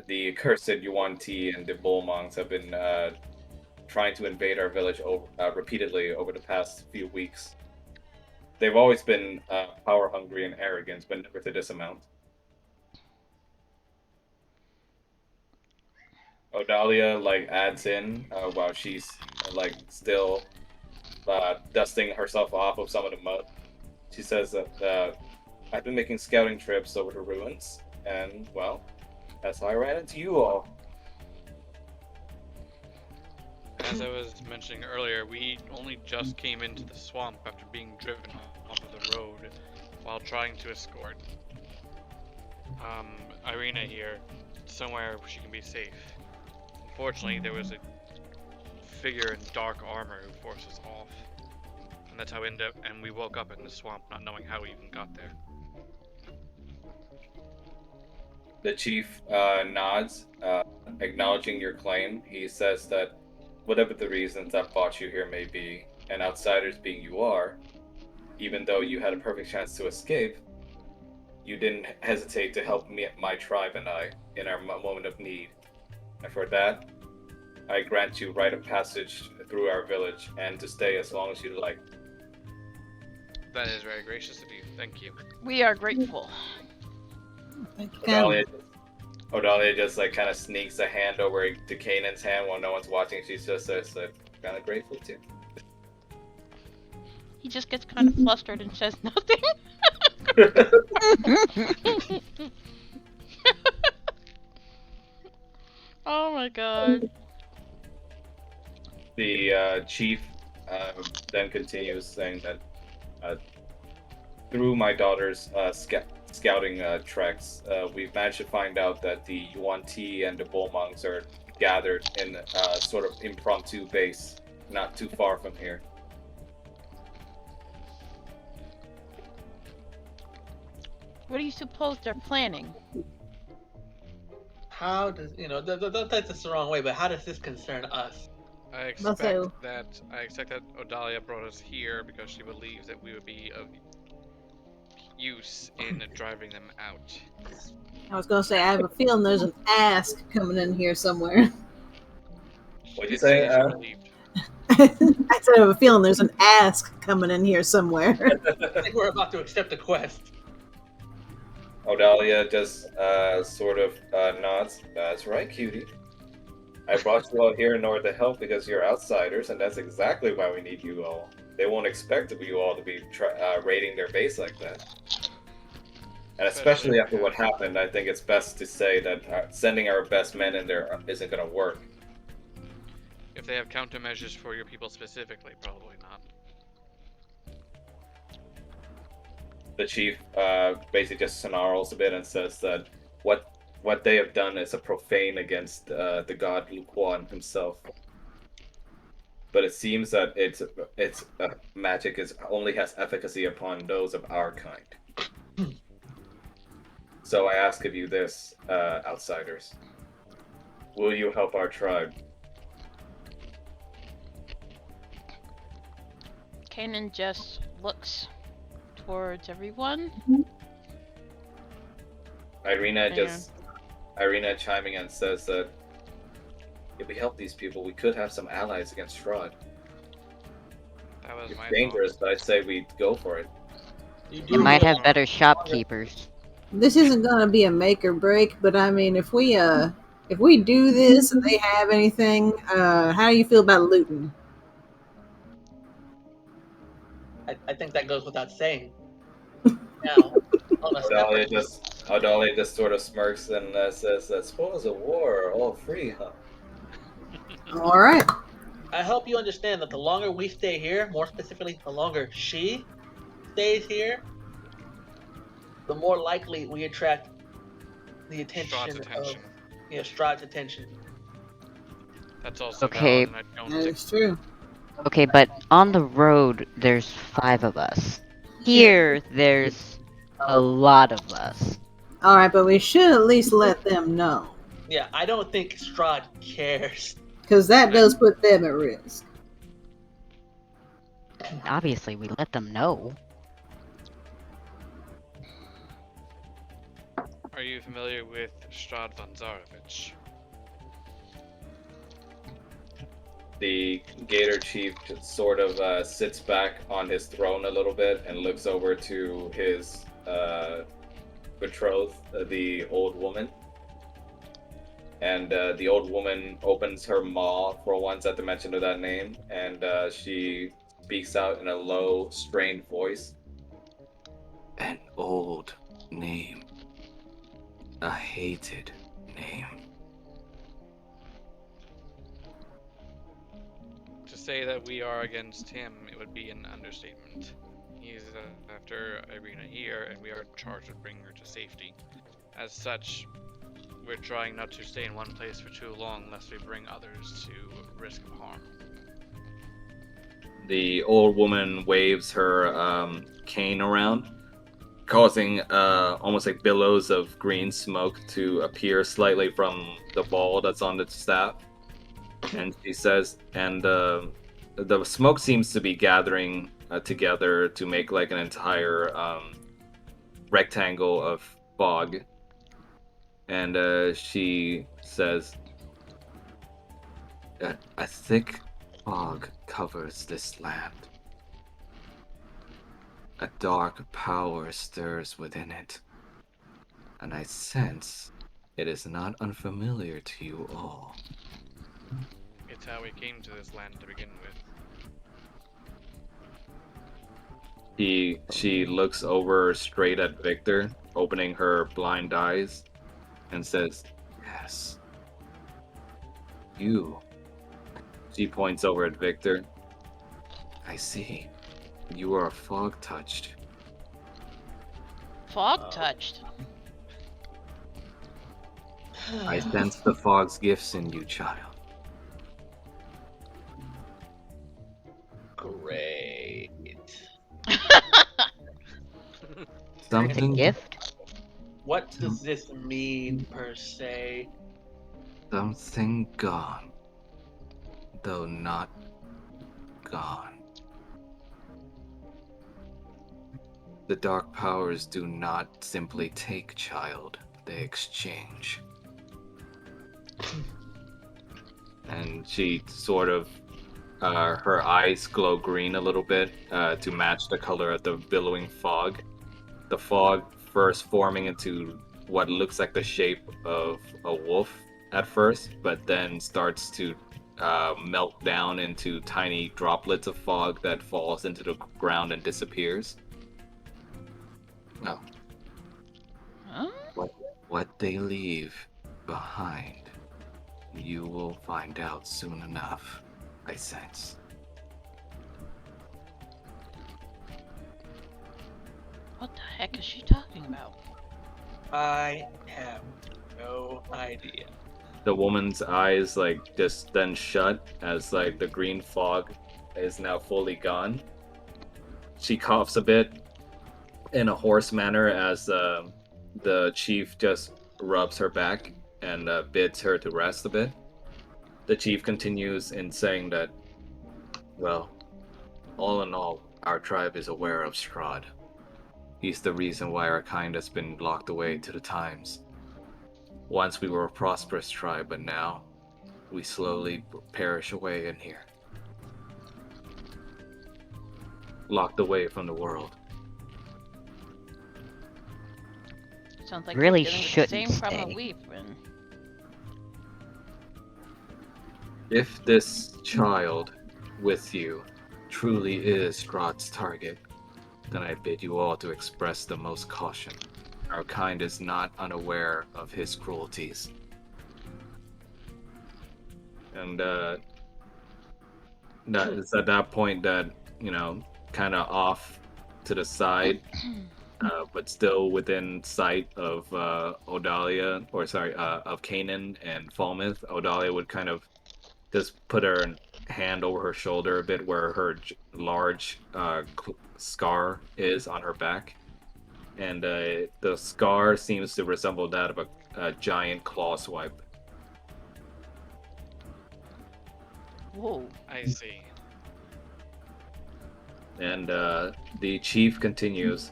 accursed Yuan Ti and the Bullmongs have been trying to invade our village repeatedly over the past few weeks. They've always been power hungry and arrogant, but never to this amount. Odalia adds in while she's still dusting herself off of some of the mud. She says that I've been making scouting trips over the ruins, and well, that's how I ran into you all. As I was mentioning earlier, we only just came into the swamp after being driven off of the road while trying to escort Irina here somewhere where she can be safe. Unfortunately, there was a figure in dark armor who forced us off, and that's how we woke up in the swamp not knowing how we even got there. The chief nods, acknowledging your claim. He says that whatever the reasons that brought you here may be, and outsiders being you are, even though you had a perfect chance to escape, you didn't hesitate to help me, my tribe, and I in our moment of need. And for that, I grant you right of passage through our village and to stay as long as you like. That is very gracious of you. Thank you. We are grateful. Thank you Odalia, kindly. Odalia just like kind of sneaks a hand over to Kanan's hand while no one's watching. She just says, "Kind of grateful too." He just gets kind of flustered and says nothing. Oh my god. The chief then continues saying that through my daughter's scouting treks, we've managed to find out that the Yuan Ti and the Bull Monks are gathered in a sort of impromptu base not too far from here. What do you suppose they're planning? How does don't take this the wrong way, but how does this concern us? I expect that Odalia brought us here because she believes that we would be of use in driving them out. I was gonna say I have a feeling there's an ask coming in here somewhere. What'd you Did say say? she believed. I said I have a feeling there's an ask coming in here somewhere. I think we're about to accept the quest. Odalia just sort of nods. That's right, cutie. I brought you all here in order to help because you're outsiders, and that's exactly why we need you all. They won't expect you all to be raiding their base like that. And especially after what happened, I think it's best to say that sending our best men in there isn't going to work. If they have countermeasures for your people specifically, probably not. The chief basically just snarls a bit and says that what they have done is a profane against the god Luquan himself. But it seems that its magic only has efficacy upon those of our kind. So I ask of you this, outsiders: will you help our tribe? Kanan just looks towards everyone. Irina chiming in says that if we help these people, we could have some allies against Strahd. That was It's my dangerous, but I'd say we go for it. You might have better shopkeepers. This isn't gonna be a make or break, but I mean, if we do this and they have anything, how do you feel about looting? I think that goes without saying. Now, on a separate Adalia just sort of smirks and says, "Spoils of war are all free, huh?" All right. I hope you understand that the longer we stay here, more specifically, the longer she stays here, the more likely we attract the attention of Strahd's attention. That's also Okay. valid, and I don't That think is true. Okay, but on the road, there's 5 of us. Here, there's a lot of us. All right, but we should at least let them know, Yeah, I don't think Strahd cares. because that does put them at risk. Obviously, we let them know. Are you familiar with Strahd von Zarovich? The Gator Chief just sort of sits back on his throne a little bit and looks over to his betrothed, the old woman. And the old woman opens her maw for once at the mention of that name, and she speaks out in a low, strained voice. An old name. A hated name. To say that we are against him, it would be an understatement. He's after Irina here, and we are charged with bringing her to safety. As such, we're trying not to stay in one place for too long, lest we bring others to risk of harm. The old woman waves her cane around, causing almost like billows of green smoke to appear slightly from the ball that's on the staff. And she says, and the smoke seems to be gathering together to make like an entire rectangle of fog, and she says, "A thick fog covers this land. A dark power stirs within it, and I sense it is not unfamiliar to you all." It's how we came to this land to begin with. She looks over straight at Victor, opening her blind eyes, and says, "Yes, you." She points over at Victor. "I see. You are fog touched." Fog touched. "I sense the fog's gifts in you, child." Great. It's a Something, gift? What does this mean, per se? something gone, though not gone. The dark powers do not simply take, child, they exchange. And she sort of, her eyes glow green a little bit to match the color of the billowing fog. The fog first forming into what looks like the shape of a wolf at first, but then starts to melt down into tiny droplets of fog that falls into the ground and disappears. No, Huh? what they leave behind, you will find out soon enough, I sense. What the heck is she talking about? I have no idea. The woman's eyes like just then shut as like the green fog is now fully gone. She coughs a bit in a hoarse manner as the chief just rubs her back and bids her to rest a bit. The chief continues in saying that, well, all in all, our tribe is aware of Strahd. He's the reason why our kind has been locked away to the times. Once we were a prosperous tribe, but now we slowly perish away in here. Locked away from the world. Sounds like Really you're dealing with the shouldn't same problem stay. we've been. If this child with you truly is Strahd's target, then I bid you all to express the most caution. Our kind is not unaware of his cruelties. And that is at that point that, kind of off to the side, but still within sight of Odalia, of Kanan and Falmouth. Odalia would kind of just put her hand over her shoulder a bit where her large scar is on her back. And the scar seems to resemble that of a giant claw swipe. Whoa. I see. And the chief continues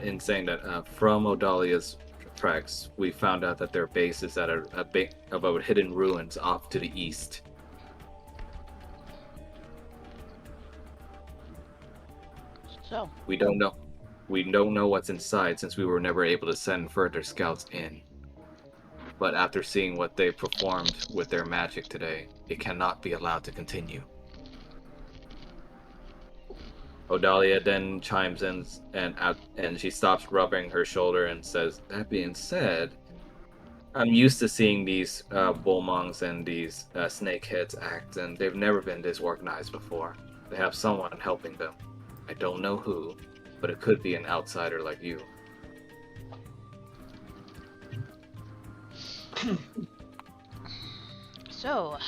in saying that from Odalia's tracks, we found out that their base is at about hidden ruins off to the east. So, We don't know. We don't know what's inside since we were never able to send further scouts in. But after seeing what they performed with their magic today, it cannot be allowed to continue. Odalia then chimes in and she stops rubbing her shoulder and says, "That being said, I'm used to seeing these bullmongs and these snakeheads act, and they've never been this organized before. They have someone helping them. I don't know who, but it could be an outsider like you." so,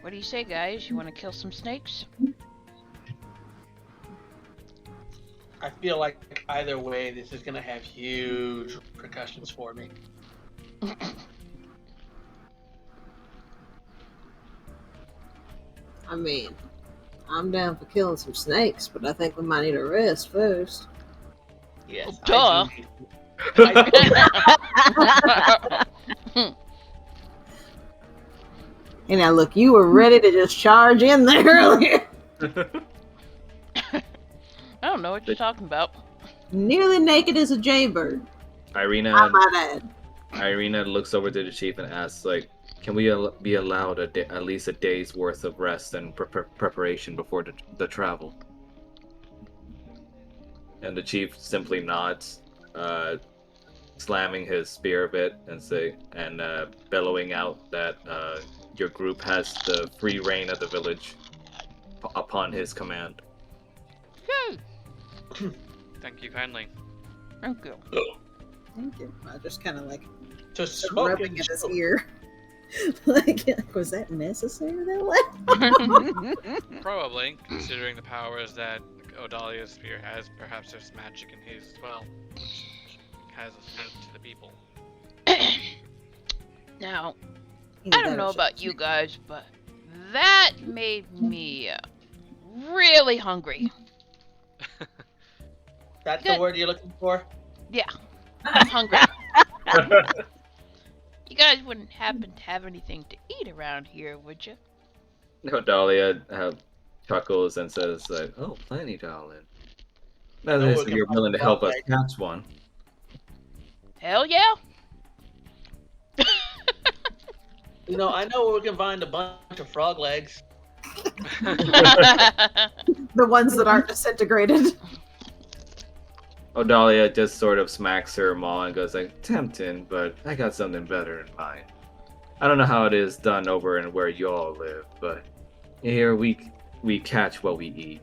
what do you say, guys? You want to kill some snakes? I feel like either way, this is going to have huge repercussions for me. I mean, I'm down for killing some snakes, but I think we might need a rest first. Yes. Duh. I And now, look, you were ready to just charge in there earlier. I don't know what you're talking about. Nearly naked as a jaybird. I Irina might add. Irina looks over to the chief and asks, like, can we be allowed at least a day's worth of rest and preparation before the travel? And the chief simply nods, slamming his spear a bit and bellowing out that your group has the free reign of the village upon his command. Yay! Thank you kindly. Thank you. Thank you. I just kind of like to smoke rubbing and at his choke. ear. Like, was that necessary that way? Probably, considering the powers that Odalia's spear has, perhaps there's magic in his as well, which has us linked to the people. Now, Either I don't that or know she- about you guys, but that made me really hungry. That's Good. the word you're looking for? Yeah, I'm hungry. You guys wouldn't happen to have anything to eat around here, would you? Odalia chuckles and says, like, oh, plenty, darling. That No, is, we if can you're find willing to a help frog us leg. catch one. Hell yeah! You know, I know where we can find a bunch of frog legs. The ones that aren't disintegrated. Odalia just sort of smacks her maw and goes like, tempting, but I got something better in mind. I don't know how it is done over in where y'all live, but here we catch what we eat.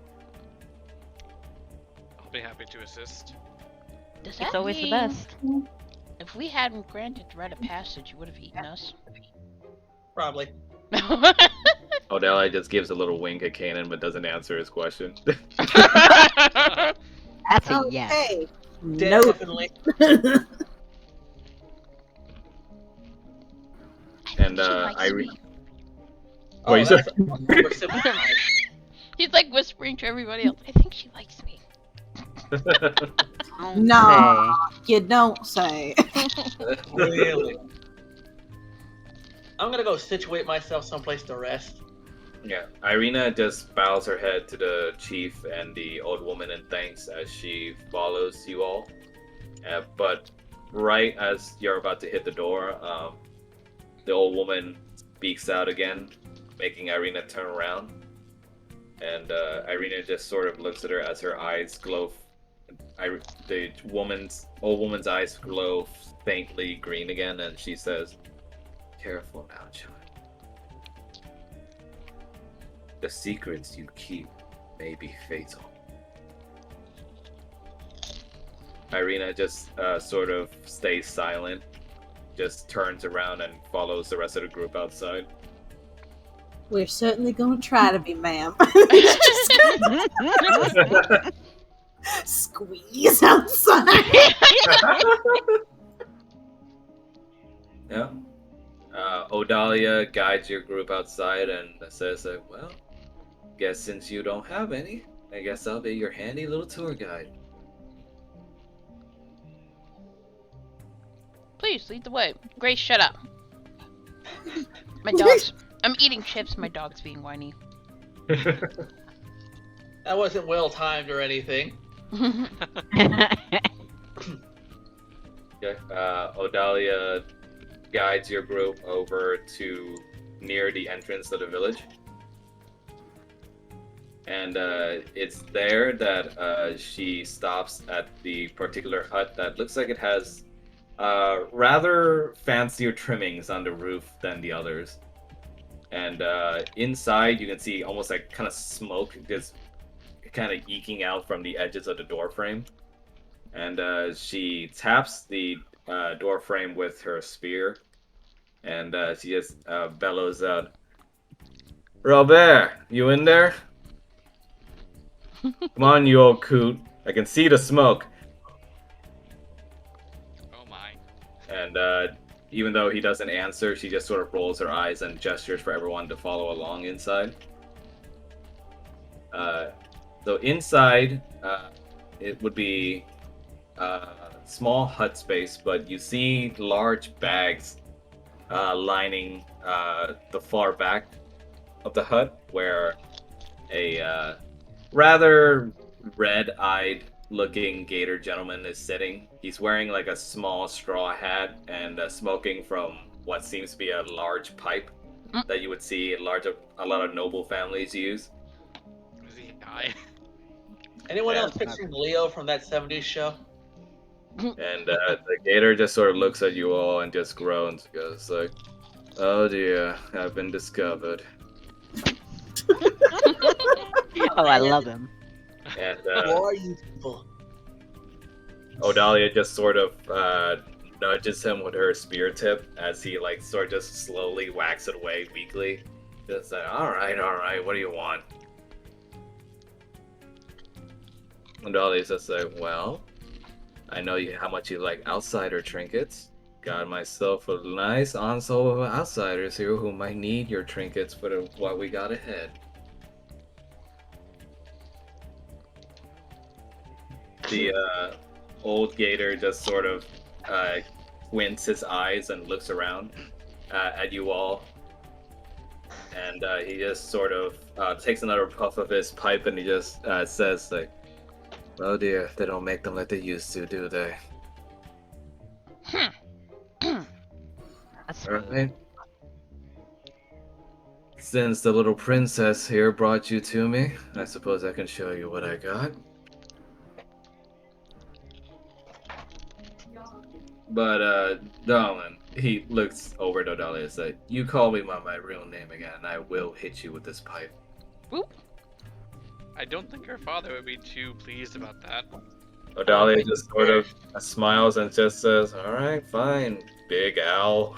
I'll be happy to assist. Does that It's always the mean best. if we hadn't granted the rite of passage, you would have eaten us? Probably. Odalia just gives a little wink at Kanan but doesn't answer his question. That's a yes. Okay. Nope. Definitely. And She likes Irene. me. What you said? We're simplified. He's like whispering to everybody else. I think she likes me. Don't No. You don't say. Really. I'm gonna go situate myself someplace to rest. Yeah, Irina just bows her head to the chief and the old woman and thanks as she follows you all. But right as you're about to hit the door, the old woman speaks out again, making Irina turn around. And Irina just sort of looks at her as her eyes glow. The old woman's eyes glow faintly green again, and she says, "Careful now, child. The secrets you keep may be fatal." Irina just sort of stays silent, just turns around and follows the rest of the group outside. We're certainly going to try to be, ma'am. Squeeze outside. Yeah. Odalia guides your group outside and says, well, guess since you don't have any, I guess I'll be your handy little tour guide. Please lead the way. Grace, shut up. My dog's. I'm eating chips. My dog's being whiny. That wasn't well timed or anything. Okay. Odalia guides your group over to near the entrance of the village. And it's there that she stops at the particular hut that looks like it has rather fancier trimmings on the roof than the others. And inside you can see almost like kind of smoke just kind of eking out from the edges of the door frame. And she taps the door frame with her spear, and she just bellows out, "Robert, you in there? Come on, you old coot. I can see the smoke." Oh my. And even though he doesn't answer, she just sort of rolls her eyes and gestures for everyone to follow along inside. So inside, it would be small hut space, but you see large bags lining the far back of the hut, where a rather red-eyed looking gator gentleman is sitting. He's wearing like a small straw hat and smoking from what seems to be a large pipe that you would see a lot of noble families use. Is he high? Anyone Yeah. else picturing Leo from that 70s show? And the gator just sort of looks at you all and just groans, goes like, "Oh dear, I've been discovered." Oh, I love him. And Who are you people? Odalia just sort of nudges him with her spear tip as he like sort of just slowly whacks it away weakly. Just like, all right, what do you want? Odalia's just like, well, I know how much you like outsider trinkets. Got myself a nice ensemble of outsiders here who might need your trinkets for what we got ahead. The old gator just sort of squints his eyes and looks around at you all. And he just sort of takes another puff of his pipe and he just says, like, "Oh dear, they don't make them like they used to, do they?" That's All smooth. right. Since the little princess here brought you to me, I suppose I can show you what I got. But, darling, he looks over at Odalia and says, "You call me by my real name again, and I will hit you with this pipe." I don't think her father would be too pleased about that. Odalia just sort of smiles and just says, "All right, fine, Big Al."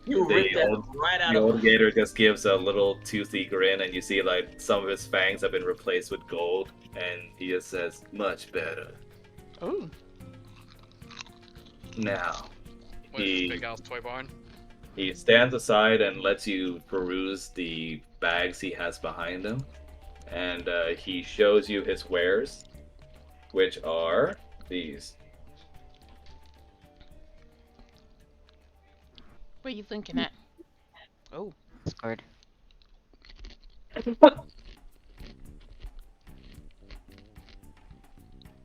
You The ripped that old- right out The of old him. gator just gives a little toothy grin, and you see like some of his fangs have been replaced with gold, and he just says, "Much better." Ooh. Now, With he Big Al's toy barn. he stands aside and lets you peruse the bags he has behind him, and he shows you his wares, which are these. What are you thinking at? Oh. Discord.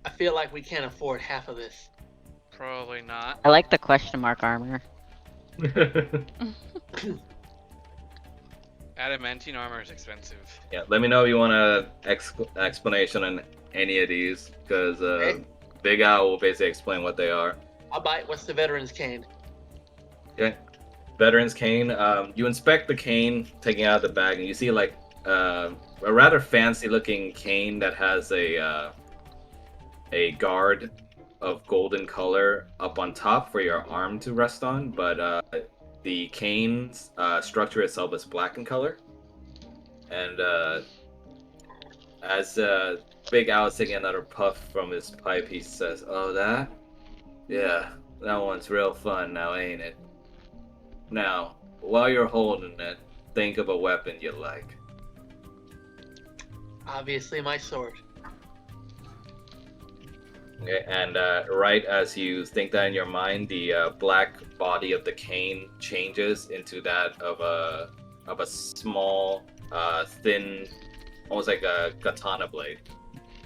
I feel like we can't afford half of this. Probably not. I like the question mark armor. Adamantine armor is expensive. Yeah, let me know if you want a explanation on any of these, because Okay. Big Al will basically explain what they are. I'll buy it. What's the veteran's cane? Okay. Veteran's cane. You inspect the cane, taking out of the bag, and you see like a rather fancy-looking cane that has a guard of golden color up on top for your arm to rest on, but the cane's structure itself is black in color. And as Big Al is taking another puff from his pipe, he says, "Oh, that? Yeah, that one's real fun now, ain't it? Now, while you're holding it, think of a weapon you like." Obviously, my sword. Okay, and right as you think that in your mind, the black body of the cane changes into that of a small, thin, almost like a katana blade.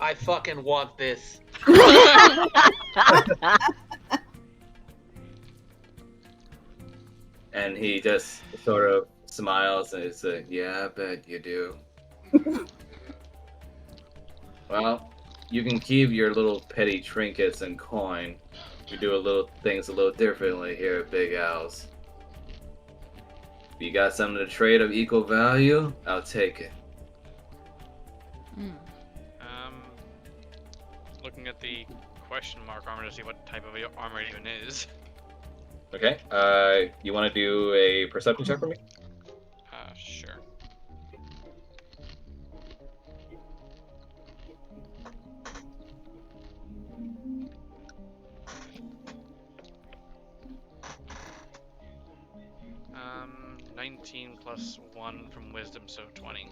I fucking want this. And he just sort of smiles and is like, "Yeah, I bet you do." Well, you can keep your little petty trinkets and coin. We do things a little differently here at Big Al's. If you got something to trade of equal value, I'll take it. Mm. Looking at the question mark armor to see what type of armor it even is. Okay. You want to do a perception check for me? Sure. 19 plus 1 from wisdom, so 20.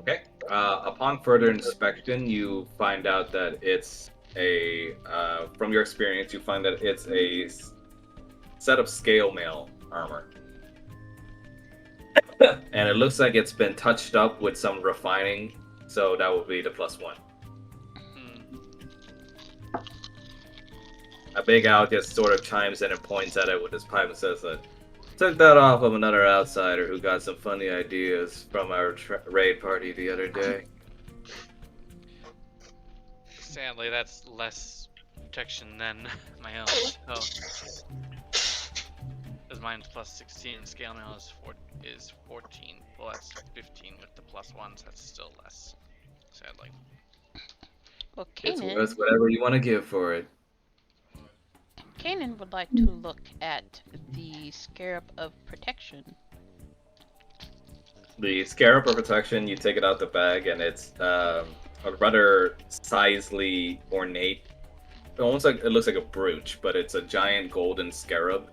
Okay. Upon further inspection, you find out that it's from your experience, you find that it's a set of scale mail armor. And it looks like it's been touched up with some refining, so that would be the +1. A Big Al just sort of chimes in and points at it with his pipe and says that, took that off of another outsider who got some funny ideas from our raid party the other day. Sadly, that's less protection than my own. So, because mine's +16, scale mail is 14. Well, that's 15 with the +1s. That's still less. Sadly. Well, It's Kanan, worth whatever you want to give for it. Kanan would like to look at the Scarab of Protection. The Scarab of Protection, you take it out the bag, and it's a rather sizely ornate. Almost like it looks like a brooch, but it's a giant golden scarab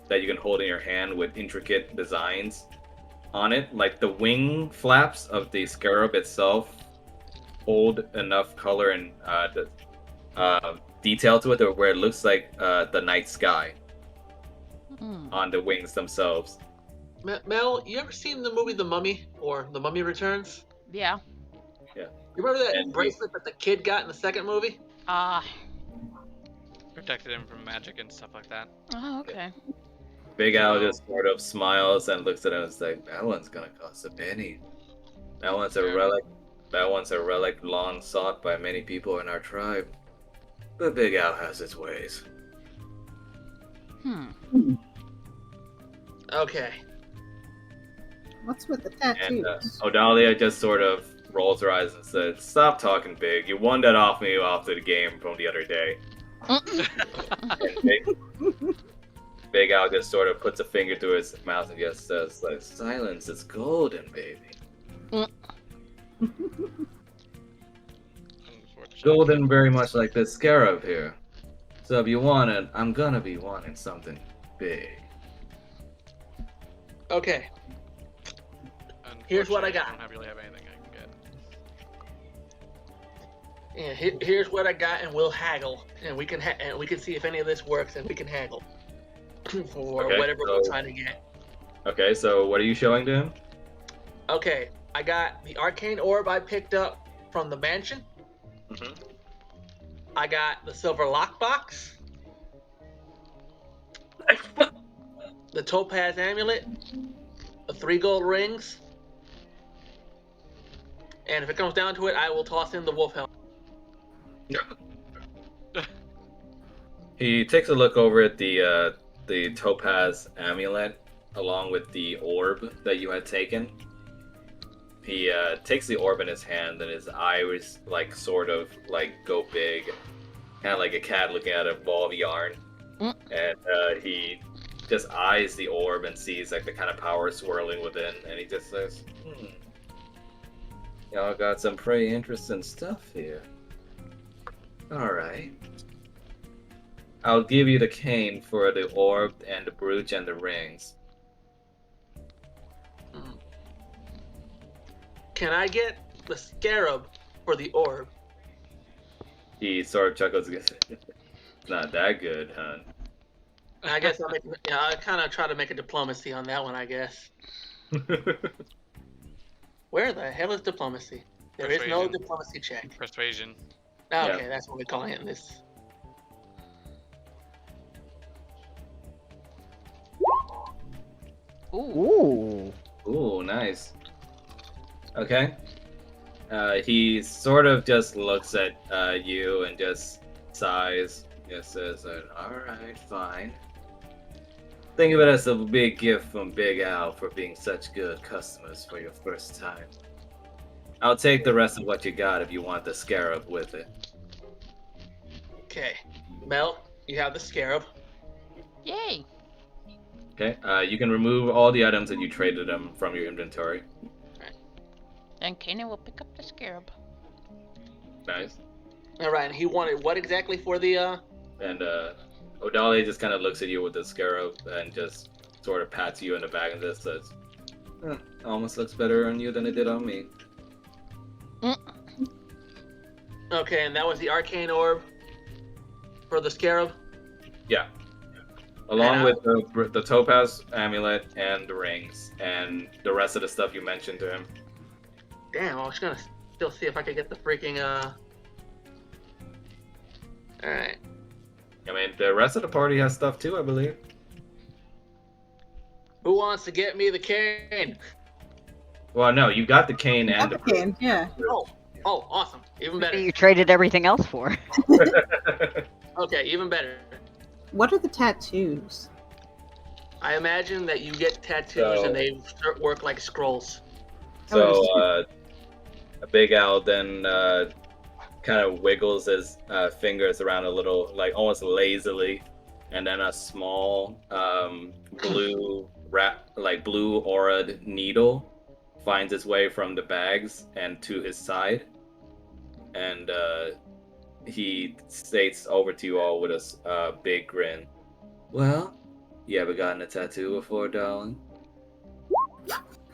that you can hold in your hand with intricate designs on it. Like the wing flaps of the scarab itself hold enough color and detail to it where it looks like the night sky on the wings themselves. Mel, you ever seen the movie The Mummy or The Mummy Returns? Yeah. Yeah. You remember that And bracelet that the kid got in the second movie? Ah. Protected him from magic and stuff like that. Oh, okay. Big Al just sort of smiles and looks at him and is like, that one's gonna cost a penny. That one's a relic. That one's a relic long sought by many people in our tribe. But Big Al has its ways. Okay. What's with the And tattoos? Odalia just sort of rolls her eyes and says, stop talking big. You won that off me after the game from the other day. And Big Al just sort of puts a finger to his mouth and just says, like, silence is golden, baby. Golden very much like this scarab here. So if you want it, I'm gonna be wanting something big. Okay. Here's what I got. I don't really have anything I can get. Yeah, here's what I got, and we'll haggle, and we can see if any of this works, and we can haggle for whatever we're trying to get. Okay, so what are you showing to him? Okay, I got the arcane orb I picked up from the mansion. I got the silver lockbox, the topaz amulet, the 3 gold rings, and if it comes down to it, I will toss in the wolf helmet. He takes a look over at the topaz amulet along with the orb that you had taken. He takes the orb in his hand and his eyes like sort of like go big, kind of like a cat looking at a ball of yarn. And he just eyes the orb and sees like the kind of power swirling within, and he just says, y'all got some pretty interesting stuff here. Alright. I'll give you the cane for the orb and the brooch and the rings. Can I get the scarab for the orb? He sort of chuckles again. It's not that good, huh? I guess I kind of try to make a diplomacy on that one, I guess. Where the hell is diplomacy? There is no diplomacy check. Persuasion. Okay, that's what we're calling it in this. Ooh. Ooh, nice. Okay. He sort of just looks at you and just sighs. Just says, alright, fine. Think of it as a big gift from Big Al for being such good customers for your first time. I'll take the rest of what you got if you want the scarab with it. Okay. Mel, you have the scarab. Yay! Okay, you can remove all the items that you traded them from your inventory. And Kanan will pick up the scarab. Nice. Alright, and he wanted what exactly for the, And Odalia just kind of looks at you with the scarab and just sort of pats you in the back and just says, Almost looks better on you than it did on me. Okay, and that was the arcane orb for the scarab. Yeah. Along And with the topaz amulet and the rings and the rest of the stuff you mentioned to him. damn, I was gonna still see if I could get the freaking All right. I mean, the rest of the party has stuff too, I believe. Who wants to get me the cane? Well, no, you got the cane and Got the cane, yeah. Oh, awesome. Even What better. you traded everything else for? Okay, even better. What are the tattoos? I imagine that you get tattoos So- and they work like scrolls. So, a Big Al then kind of wiggles his fingers around a little, like almost lazily, and then a small blue blue auraed needle finds its way from the bags and to his side, and he states over to you all with a big grin. Well, you ever gotten a tattoo before, darling?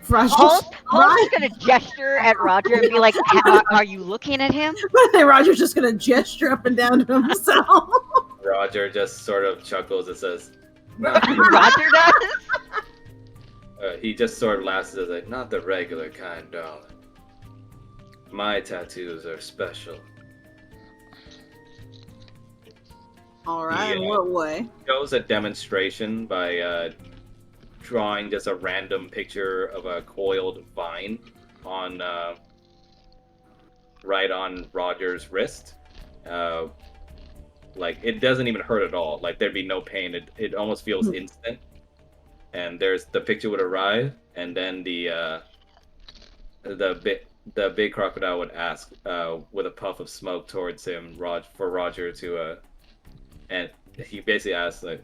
Paul's Roger, just gonna gesture at Roger and be like, "Are you looking at him?" Roger's just gonna gesture up and down to himself. Roger just sort of chuckles and says, Roger does. he just sort of laughs and says, like, not the regular kind, darling. My tattoos are special. Alright, in Yeah. what way? Shows a demonstration by drawing just a random picture of a coiled vine on right on Roger's wrist. Like, it doesn't even hurt at all. Like, there'd be no pain. It almost feels instant. And the picture would arrive, and then the big crocodile would ask with a puff of smoke towards him, for Roger to and he basically asks, like,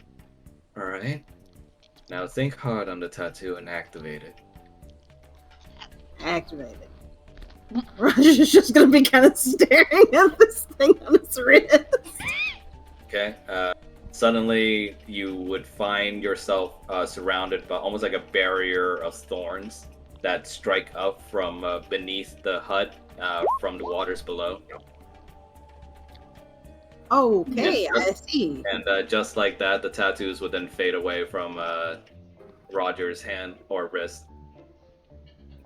all right, now think hard on the tattoo and activate it. Activate it. Roger's just gonna be kind of staring at this thing on his wrist. Okay. Suddenly, you would find yourself surrounded by almost like a barrier of thorns that strike up from beneath the hut, from the waters below. Okay, Yes. I see. And just like that, the tattoos would then fade away from Roger's hand or wrist.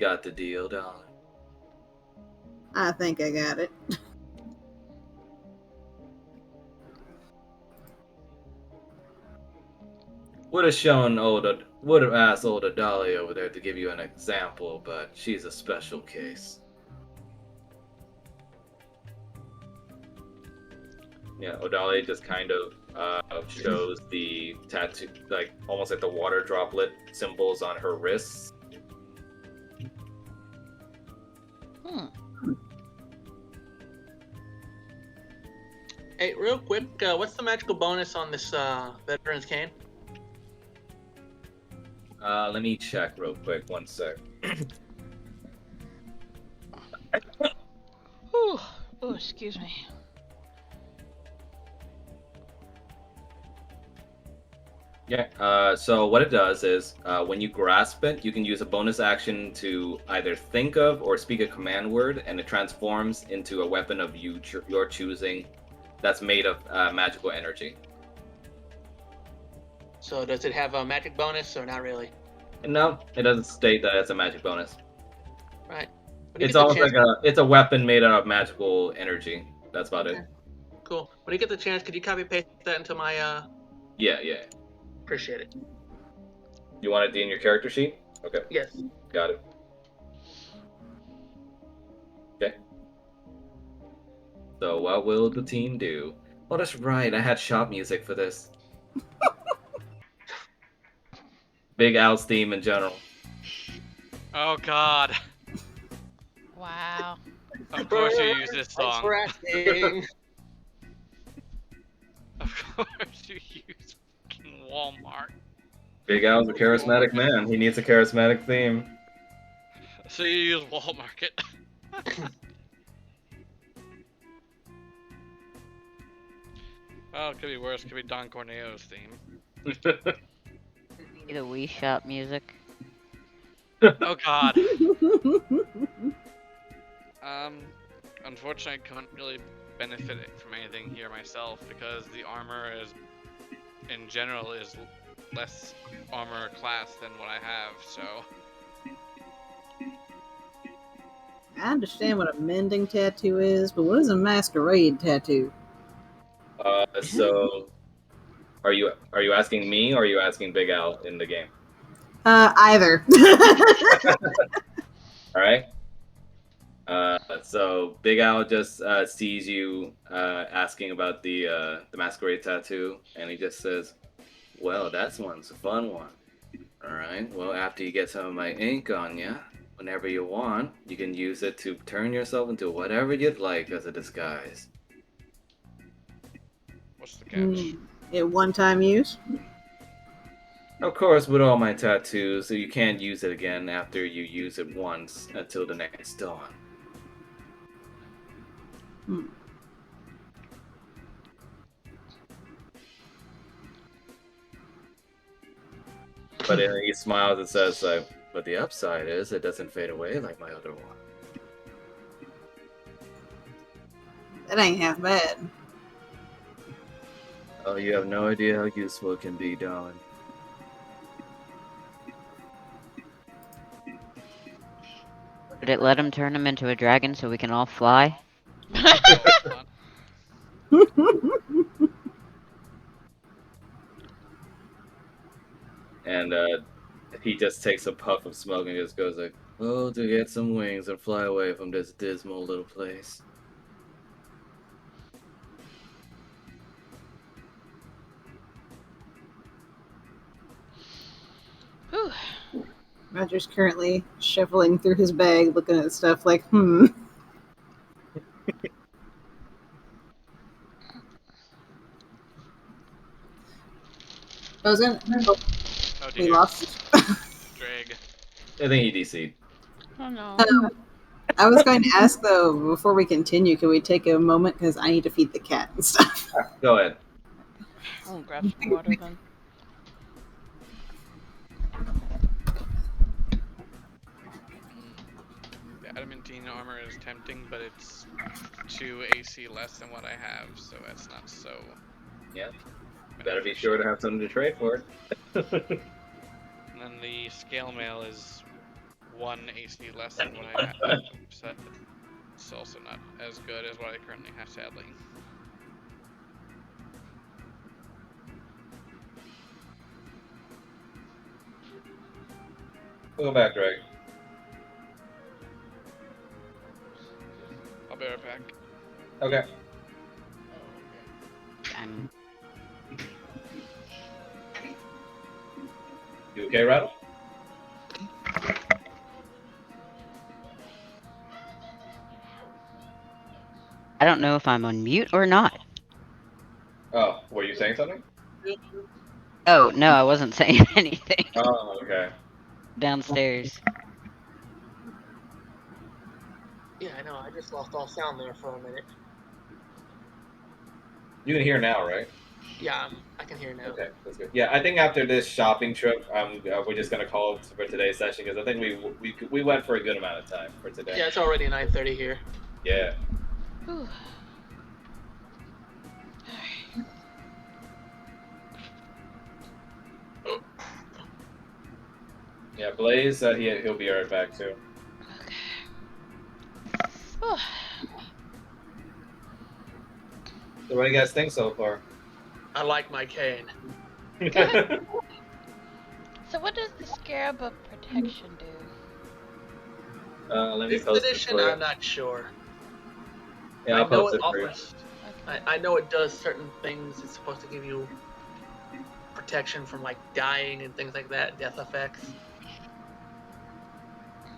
Got the deal, darling. I think I got it. Would have asked older Dolly over there to give you an example, but she's a special case. Yeah, Odalie just kind of shows the tattoo, like almost like the water droplet symbols on her wrists. Hey, real quick, what's the magical bonus on this veteran's cane? Let me check real quick. One sec. Whew. Oh, excuse me. Yeah, so what it does is, when you grasp it, you can use a bonus action to either think of or speak a command word, and it transforms into a weapon of your choosing that's made of magical energy. So does it have a magic bonus or not really? No, it doesn't state that it's a magic bonus. Right. It's almost like it's a weapon made out of magical energy. That's about it. Cool. When you get the chance, could you copy paste that into my Yeah. Appreciate it. You want it in your character sheet? Okay. Yes. Got it. Okay. So what will the team do? Oh, that's right. I had shop music for this. Big Al's theme in general. Oh God. Wow. Of course you use this Thanks song. for asking. Of course you use fucking Walmart. Big Al's a charismatic man. He needs a charismatic theme. So you use Walmart. Oh, it could be worse. It could be Don Corneo's theme. The Wii Shop music. Oh God. Unfortunately, I couldn't really benefit from anything here myself because the armor is, in general, is less armor class than what I have. So I understand what a mending tattoo is, but what is a masquerade tattoo? So are you asking me or are you asking Big Al in the game? Either. All right. So Big Al just sees you asking about the masquerade tattoo, and he just says, "Well, that's one's a fun one. All right. Well, after you get some of my ink on you, whenever you want, you can use it to turn yourself into whatever you'd like as a disguise." what's the catch? At one-time use. Of course, with all my tattoos, so you can't use it again after you use it once until the next dawn. Hmm. But then he smiles and says, "But the upside is it doesn't fade away like my other one." That ain't half bad. Oh, you have no idea how useful it can be, darling. Did it let him turn him into a dragon so we can all fly? Oh God. And he just takes a puff of smoke and just goes like, "Oh, to get some wings and fly away from this dismal little place." Whew. Roger's currently shuffling through his bag, looking at stuff like, hmm. I was gonna. Oh, Oh we dear. lost. Drag. I think he DC'd. Oh no. I was going to ask though, before we continue, can we take a moment because I need to feed the cat and stuff. Go ahead. I'll grab some water then. The adamantine armor is tempting, but it's 2 AC less than what I have, so that's not so. Yeah. Better be sure to have something to trade for it. And then the scale mail is 1 AC less than what I have, so it's also not as good as what I currently have, sadly. We'll go back, Greg. I'll be right back. Okay. I'm You okay, Rattle? I don't know if I'm on mute or not. Oh, were you saying something? Oh, no, I wasn't saying anything. Oh, okay. Downstairs. Yeah, I know. I just lost all sound there for a minute. You can hear now, right? Yeah, I can hear now. Okay, that's good. Yeah, I think after this shopping trip, we're just gonna call it for today's session because I think we went for a good amount of time for today. Yeah, it's already 9:30 here. Yeah. Whew. Yeah, Blaze said he'll be right back too. Whew. So what do you guys think so far? I like my cane. So what does the Scarab of Protection do? Let me This post it edition, for you. I'm not sure. Yeah, I I'll know post it it for you. offers. Okay. I know it does certain things. It's supposed to give you protection from like dying and things like that, death effects.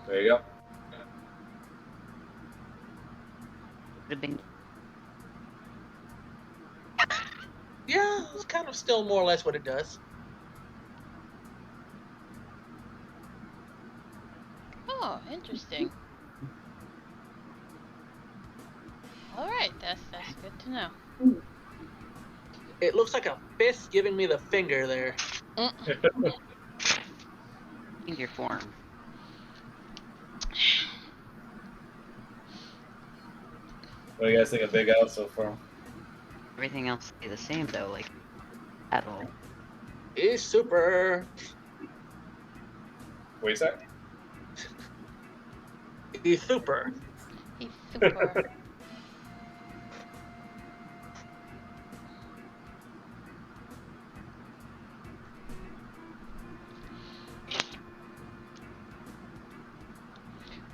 There you go. Could've been- Yeah, it's kind of still more or less what it does. Oh, interesting. All right, that's good to know. It looks like a fist giving me the finger there. Finger form. What do you guys think of Big Al so far? Everything else stay the same though, like at all. He's super. Wait a sec. He's super. He's super.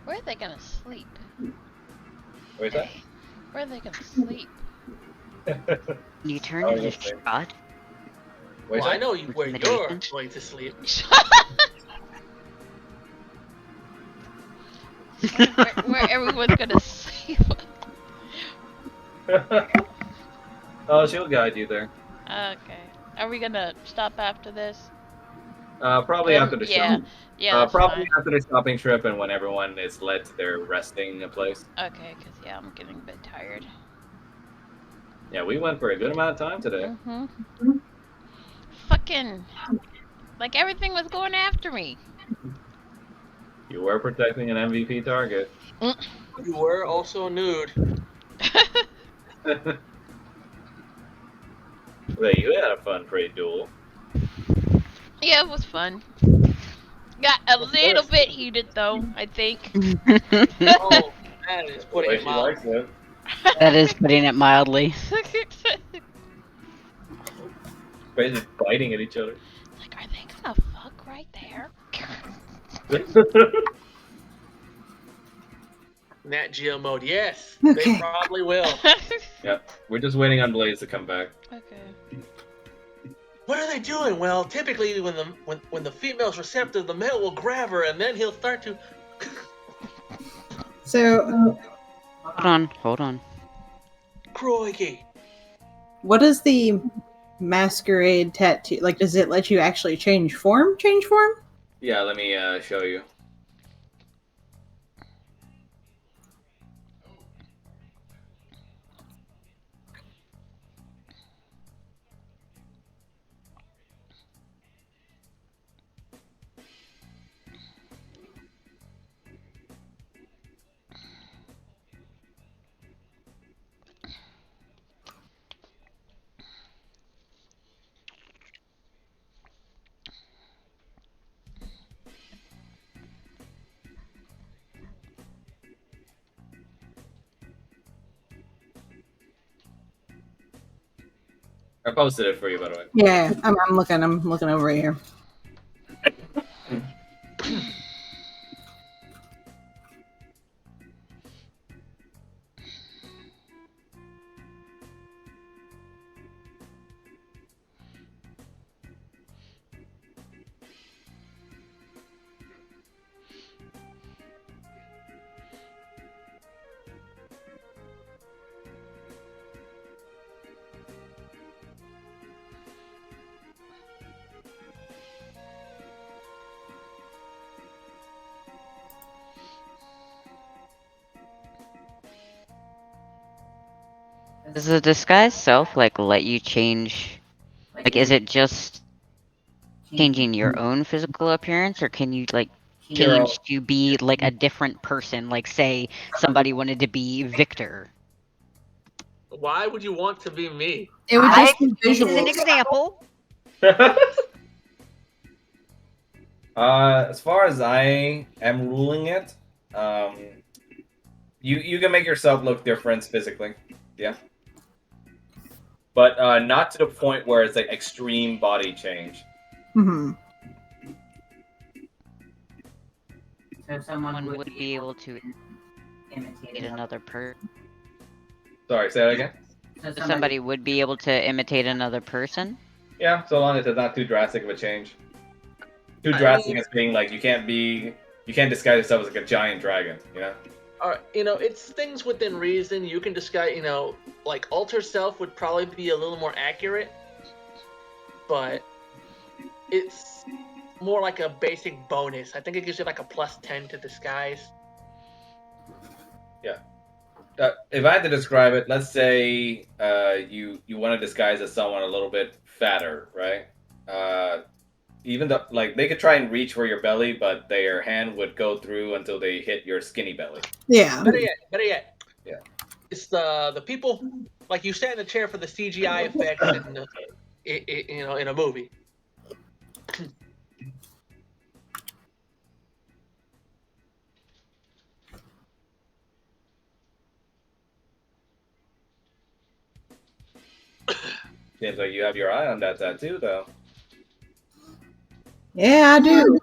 Where are they gonna sleep? Wait a sec. Where are they gonna sleep? Can you turn Oh, into yes, sir. Strahd? Wait a Well, I sec. know where you're Intimidation? going to sleep. where everyone's gonna sleep. Oh, she'll guide you there. Okay. Are we gonna stop after this? Probably after the Yeah. show. Yeah, that's Probably fine. after the shopping trip and when everyone is led to their resting place. Okay, cause yeah, I'm getting a bit tired. Yeah, we went for a good amount of time today. Mm-hmm. Fucking, like everything was going after me. You were protecting an MVP target. You were also nude. Wait, you had a fun pre-duel. Yeah, it was fun. Got a Of little course. bit heated though, I think. Oh, that is The putting way it she mild. likes it. That is putting it mildly. Basically biting at each other. Like, are they gonna fuck right there? Nat Geo mode, yes. Okay. They probably will. Yeah, we're just waiting on Blaze to come back. Okay. What are they doing? Well, typically when the female's receptive, the male will grab her and then he'll start to So, Hold on. crikey. what is the masquerade tattoo? Like, does it let you actually change form? Change form? Yeah, let me show you. I posted it for you, by the way. Yeah, I'm looking. I'm looking over here. Does the disguise self like let you change? Like, is it just changing your own physical appearance, or can you like Your own. change to be like a different person? Like, say somebody wanted to be Victor. Why would you want to be me? It would just be It's an visuals. example. As far as I am ruling it, you can make yourself look different physically, yeah, but not to the point where it's like extreme body change. Hmm. So someone would be able to imitate another person. Sorry, say that again. So somebody would be able to imitate another person. Yeah, so long as it's not too drastic of a change. Too I drastic mean- as being like you can't disguise yourself as like a giant dragon, you know? It's things within reason. You can disguise, like alter self would probably be a little more accurate, but it's more like a basic bonus. I think it gives you like a +10 to disguise. If I had to describe it, let's say you want to disguise as someone a little bit fatter, right? Even though like they could try and reach for your belly, but their hand would go through until they hit your skinny belly. Yeah. Better yet. Yeah. the people, like you sat in the chair for the CGI effects in a movie. Seems like you have your eye on that tattoo, though. Yeah, I do.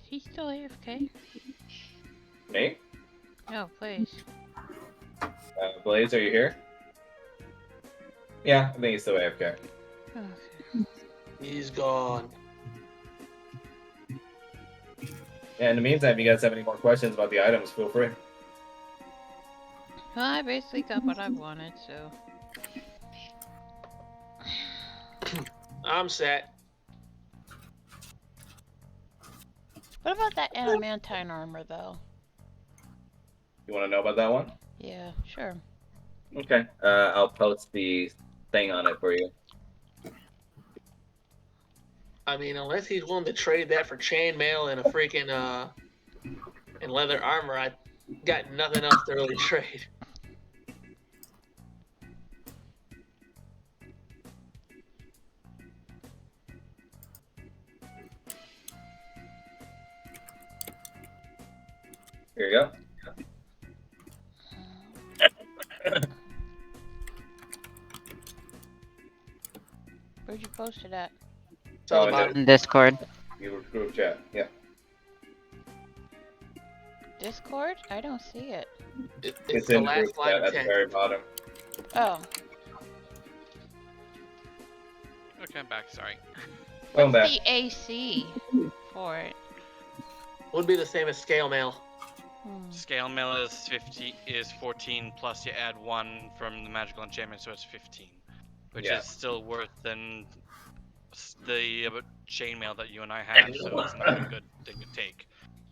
Is he still AFK? Me? No, please. Blaze, are you here? Yeah, I think he's still AFK. Okay. He's gone. Yeah, in the meantime, if you guys have any more questions about the items, feel free. Well, I basically got what I wanted, so. I'm set. What about that adamantine armor, though? You want to know about that one? Yeah, sure. Okay. I'll post the thing on it for you. I mean, unless he's willing to trade that for chainmail and a freaking and leather armor, I got nothing else to really trade. Here you go. Where'd you post it at? Tell Oh, about In Discord. Your group chat. Yeah. Discord? I don't see it. it's in the the last group line chat of at the text. very bottom. Oh, Okay, I'm back. Sorry. Come what's back. the AC for it? Would be the same as scale mail. Scale mail is 14 plus you add 1 from the magical enchantment, so it's 15, which Yeah. is still worse than the chainmail that you and I have, so it's not a good thing to take.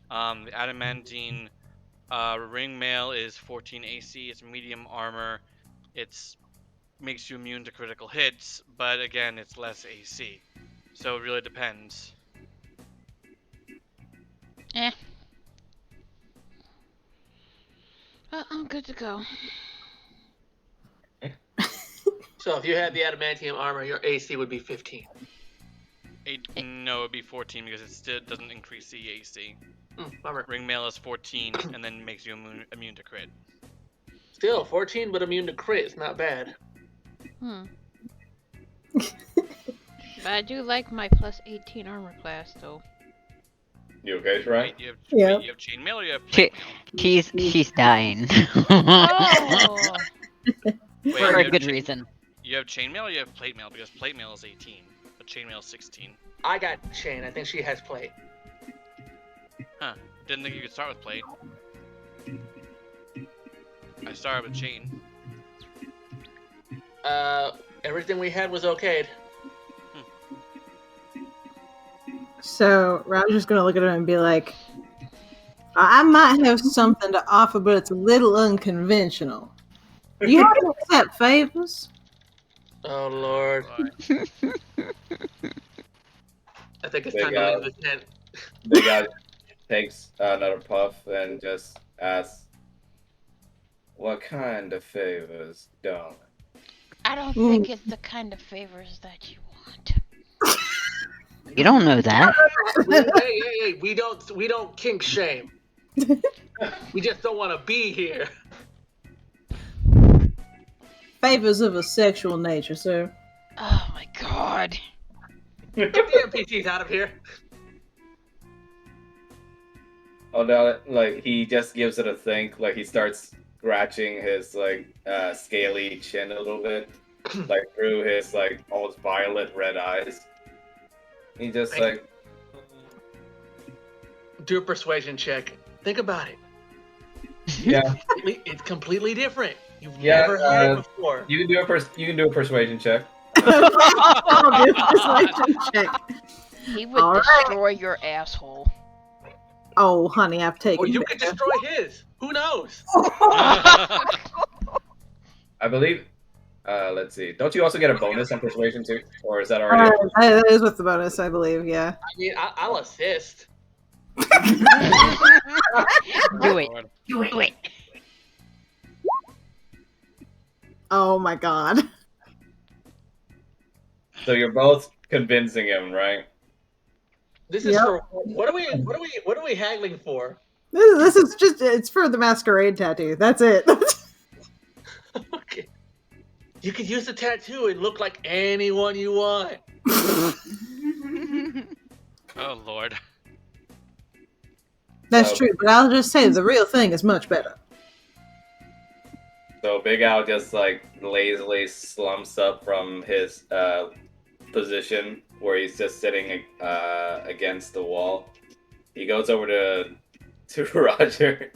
The adamantine ring mail is 14 AC. It's medium armor. It's makes you immune to critical hits, but again, it's less AC. So it really depends. Eh. Well, I'm good to go. So if you had the adamantium armor, your AC would be 15. No, it'd be 14 because it still doesn't increase the AC. Bummer. Ring mail is 14 and then makes you immune to crit. Still, 14 but immune to crit. It's not bad. But I do like my plus 18 armor class, though. You okay, Shrine? Wait, you have, Yeah. wait, you have chainmail or you have plate mail? She's dying. Oh! Wait, For you a have good reason. You have chainmail or you have plate mail? Because plate mail is 18, but chainmail is 16. I got chain. I think she has plate. Huh. Didn't think you could start with plate. I started with chain. Everything we had was okayed. So Roger's gonna look at him and be like, I might have something to offer, but it's a little unconventional. You have to accept favors? Oh lord. Boy. I think it's Big time to guy. leave the tent. Big guy takes another puff and just asks, "What kind of favors, darling?" I don't think it's the kind of favors that you want. You don't know that. Hey, we don't kink shame. We just don't want to be here. Favors of a sexual nature, sir. Oh my god. Get the NPCs out of here. Oh no! Like he just gives it a think. Like he starts scratching his scaly chin a little bit, like through his almost violet red eyes. He just like, Do a persuasion check. Think about it. yeah. It's completely different. You've Yeah, never had it before. You can do a persuasion check. I'll do a persuasion check. He would All right. destroy your asshole. Oh, honey, I've taken. Or you could destroy his. Who knows? I believe. Let's see. Don't you also get a bonus on persuasion too, or is that already? That is with the bonus, I believe. Yeah. I mean, I'll assist. Do it. Lord. Do it. Oh my god. So you're both convincing him, right? This is Yep. for what are we haggling for? This is just, it's for the masquerade tattoo. That's it. Okay. You could use the tattoo and look like anyone you want. Oh Lord. That's true, but I'll just say the real thing is much better. So Big Al just like lazily slumps up from his position where he's just sitting against the wall. He goes over to Roger,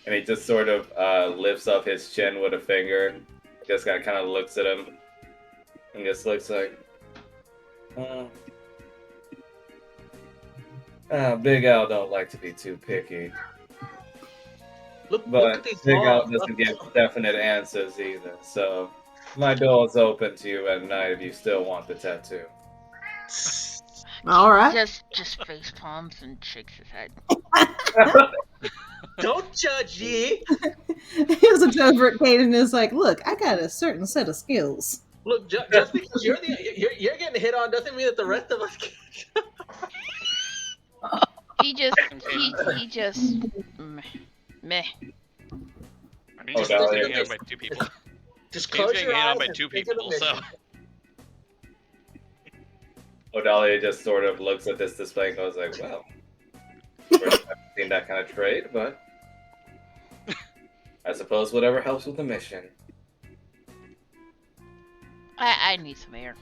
and he just sort of lifts up his chin with a finger. Just kind of looks at him, and just looks like, Big Al don't like to be too picky. Look at But these Big Al laws. doesn't give definite answers either, so my door is open to you at night if you still want the tattoo. All right. Just face palms and shakes his head. Don't judge ye. He looks over at Kate and is like, "Look, I got a certain set of skills." Look, just because you're getting hit on doesn't mean that the rest of us can. He just meh. I mean, Oh, just no, getting yeah. hit on by two people. Just He's close getting your hit on eyes by and two think of the people, so. mission. Odalia just sort of looks at this display and goes like, well, first time I've seen that kind of trade, but I suppose whatever helps with the mission. I need some air.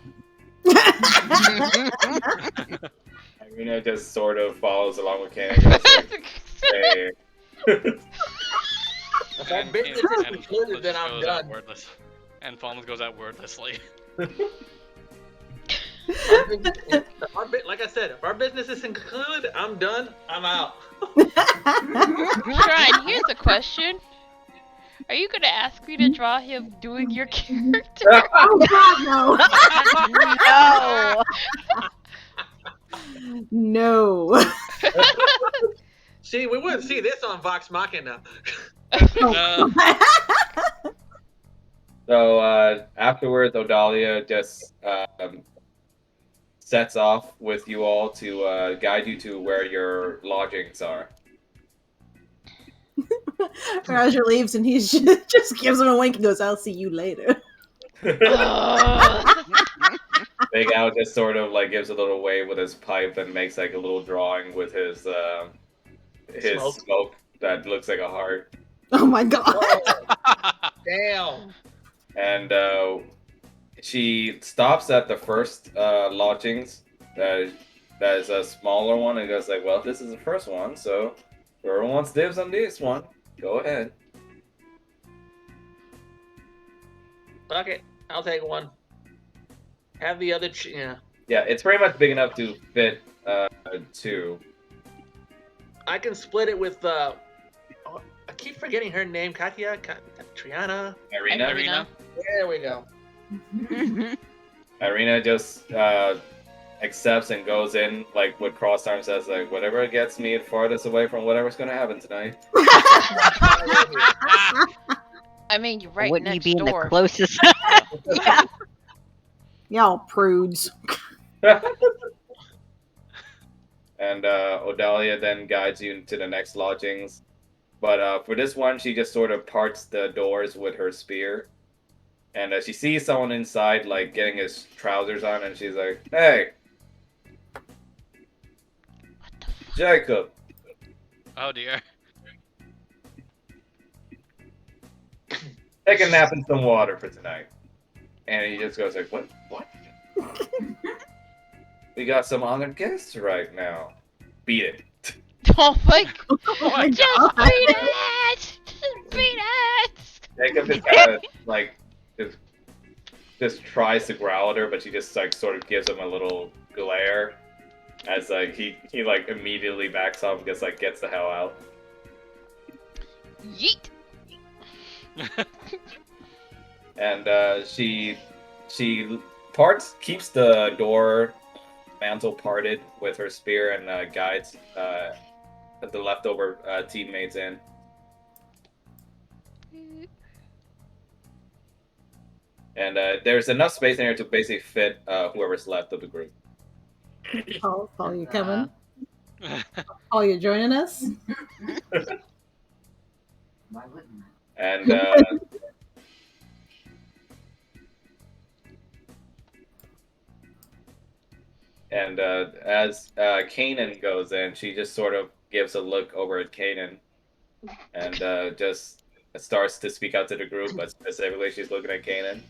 Irina just sort of follows along with Kane and goes like, hey. If our business is concluded, then I'm goes out done. wordless. And Falmouth goes out wordlessly. Like I said, if our business is concluded, I'm done. I'm out. Strahd, here's a question. Are you gonna ask me to draw him doing your character? Oh God, no! No. See, we wouldn't see this on Vox Machina. So afterwards, Odalia just sets off with you all to guide you to where your lodgings are. Roger leaves and he just gives him a wink and goes, "I'll see you later." Big Al just sort of like gives a little wave with his pipe and makes like a little drawing with his smoke that looks like a heart. Oh my God! Damn. And she stops at the first lodgings. That is a smaller one, and goes like, "Well, this is the first one, so whoever wants dibs on this one, go ahead." Fuck it. I'll take one. Have the other. Yeah. Yeah, it's pretty much big enough to fit two. I can split it with. I keep forgetting her name. Triana. Irina. There we go. Irina just accepts and goes in like with crossed arms, says like, "Whatever gets me farthest away from whatever's gonna happen tonight." I mean, you're right Wouldn't you next be in the door. closest? Y'all prudes. And Odalia then guides you to the next lodgings. But for this one, she just sort of parts the doors with her spear. And she sees someone inside, like, getting his trousers on, and she's like, "Hey, Jacob." Oh dear. Take a nap in some water for tonight. And he just goes like, What? We got some honored guests right now. Beat it. Oh my Oh my Just god. beat it! Just beat it! Jacob is kind of like just tries to growl at her, but she just like sort of gives him a little glare. As like he like immediately backs off and gets the hell out. Yeet. And she keeps the door mantle parted with her spear and guides the leftover teammates in. And there's enough space in here to basically fit whoever's left of the group. Paul, you coming? Paul, you joining us? And as Kanan goes in, she just sort of gives a look over at Kanan and just starts to speak out to the group, but specifically she's looking at Kanan.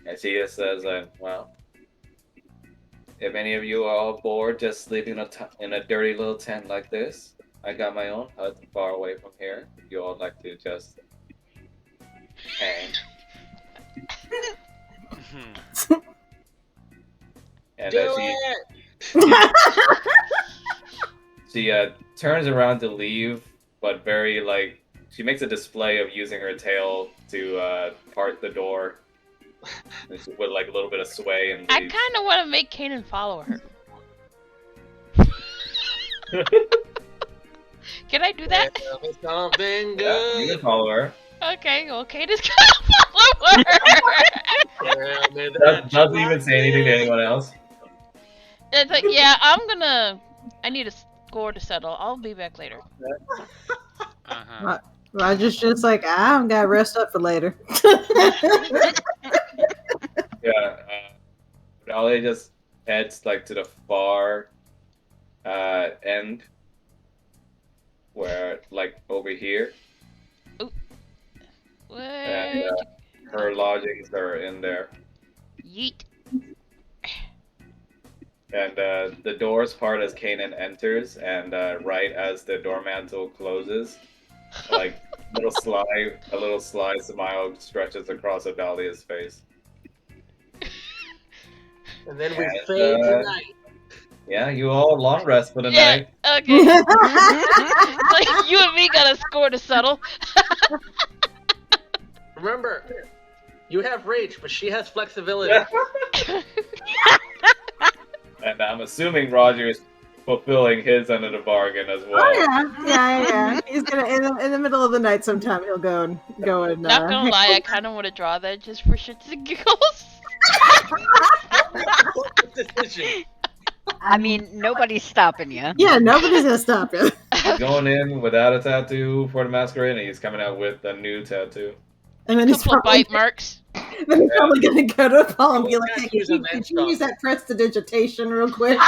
And she just says, well, if any of you are all bored just sleeping in a dirty little tent like this, I got my own hut far away from here. If you all like to just hang. And she turns around to leave, but very like she makes a display of using her tail to part the door. And she with like a little bit of sway and I leaves. kind of want to make Kanan follow her. Can I do that? Something Yeah, you good. can follow her. Okay, well, Kanan's gonna follow her. Doesn't even say anything to anyone else. It's like, yeah, I need a score to settle. I'll be back later. Roger's just like, I'm gonna rest up for later. Yeah, Dahlia just heads like to the far end, where like over here, and her lodgings are in there. Yeet. And the doors part as Kanan enters, and right as the door mantle closes, like a little sly smile stretches across Adalia's face. And then we fade to night. Yeah, you all long rest for the Yeah, night. okay. Like, you and me got a score to settle. Remember, you have reach, but she has flexibility. And I'm assuming Roger is fulfilling his end of the bargain as well. Oh yeah. He's gonna in the middle of the night sometime he'll go and. Not gonna lie, I kind of want to draw that just for shits and giggles. Decision. I mean, nobody's stopping you. Yeah, nobody's gonna stop you. He's going in without a tattoo for the masquerade, and he's coming out with a new tattoo. And then he's Couple of probably, bite marks. then he's probably gonna go to Paul and be like, hey, Tattoos and then could you use that prestidigitation real quick?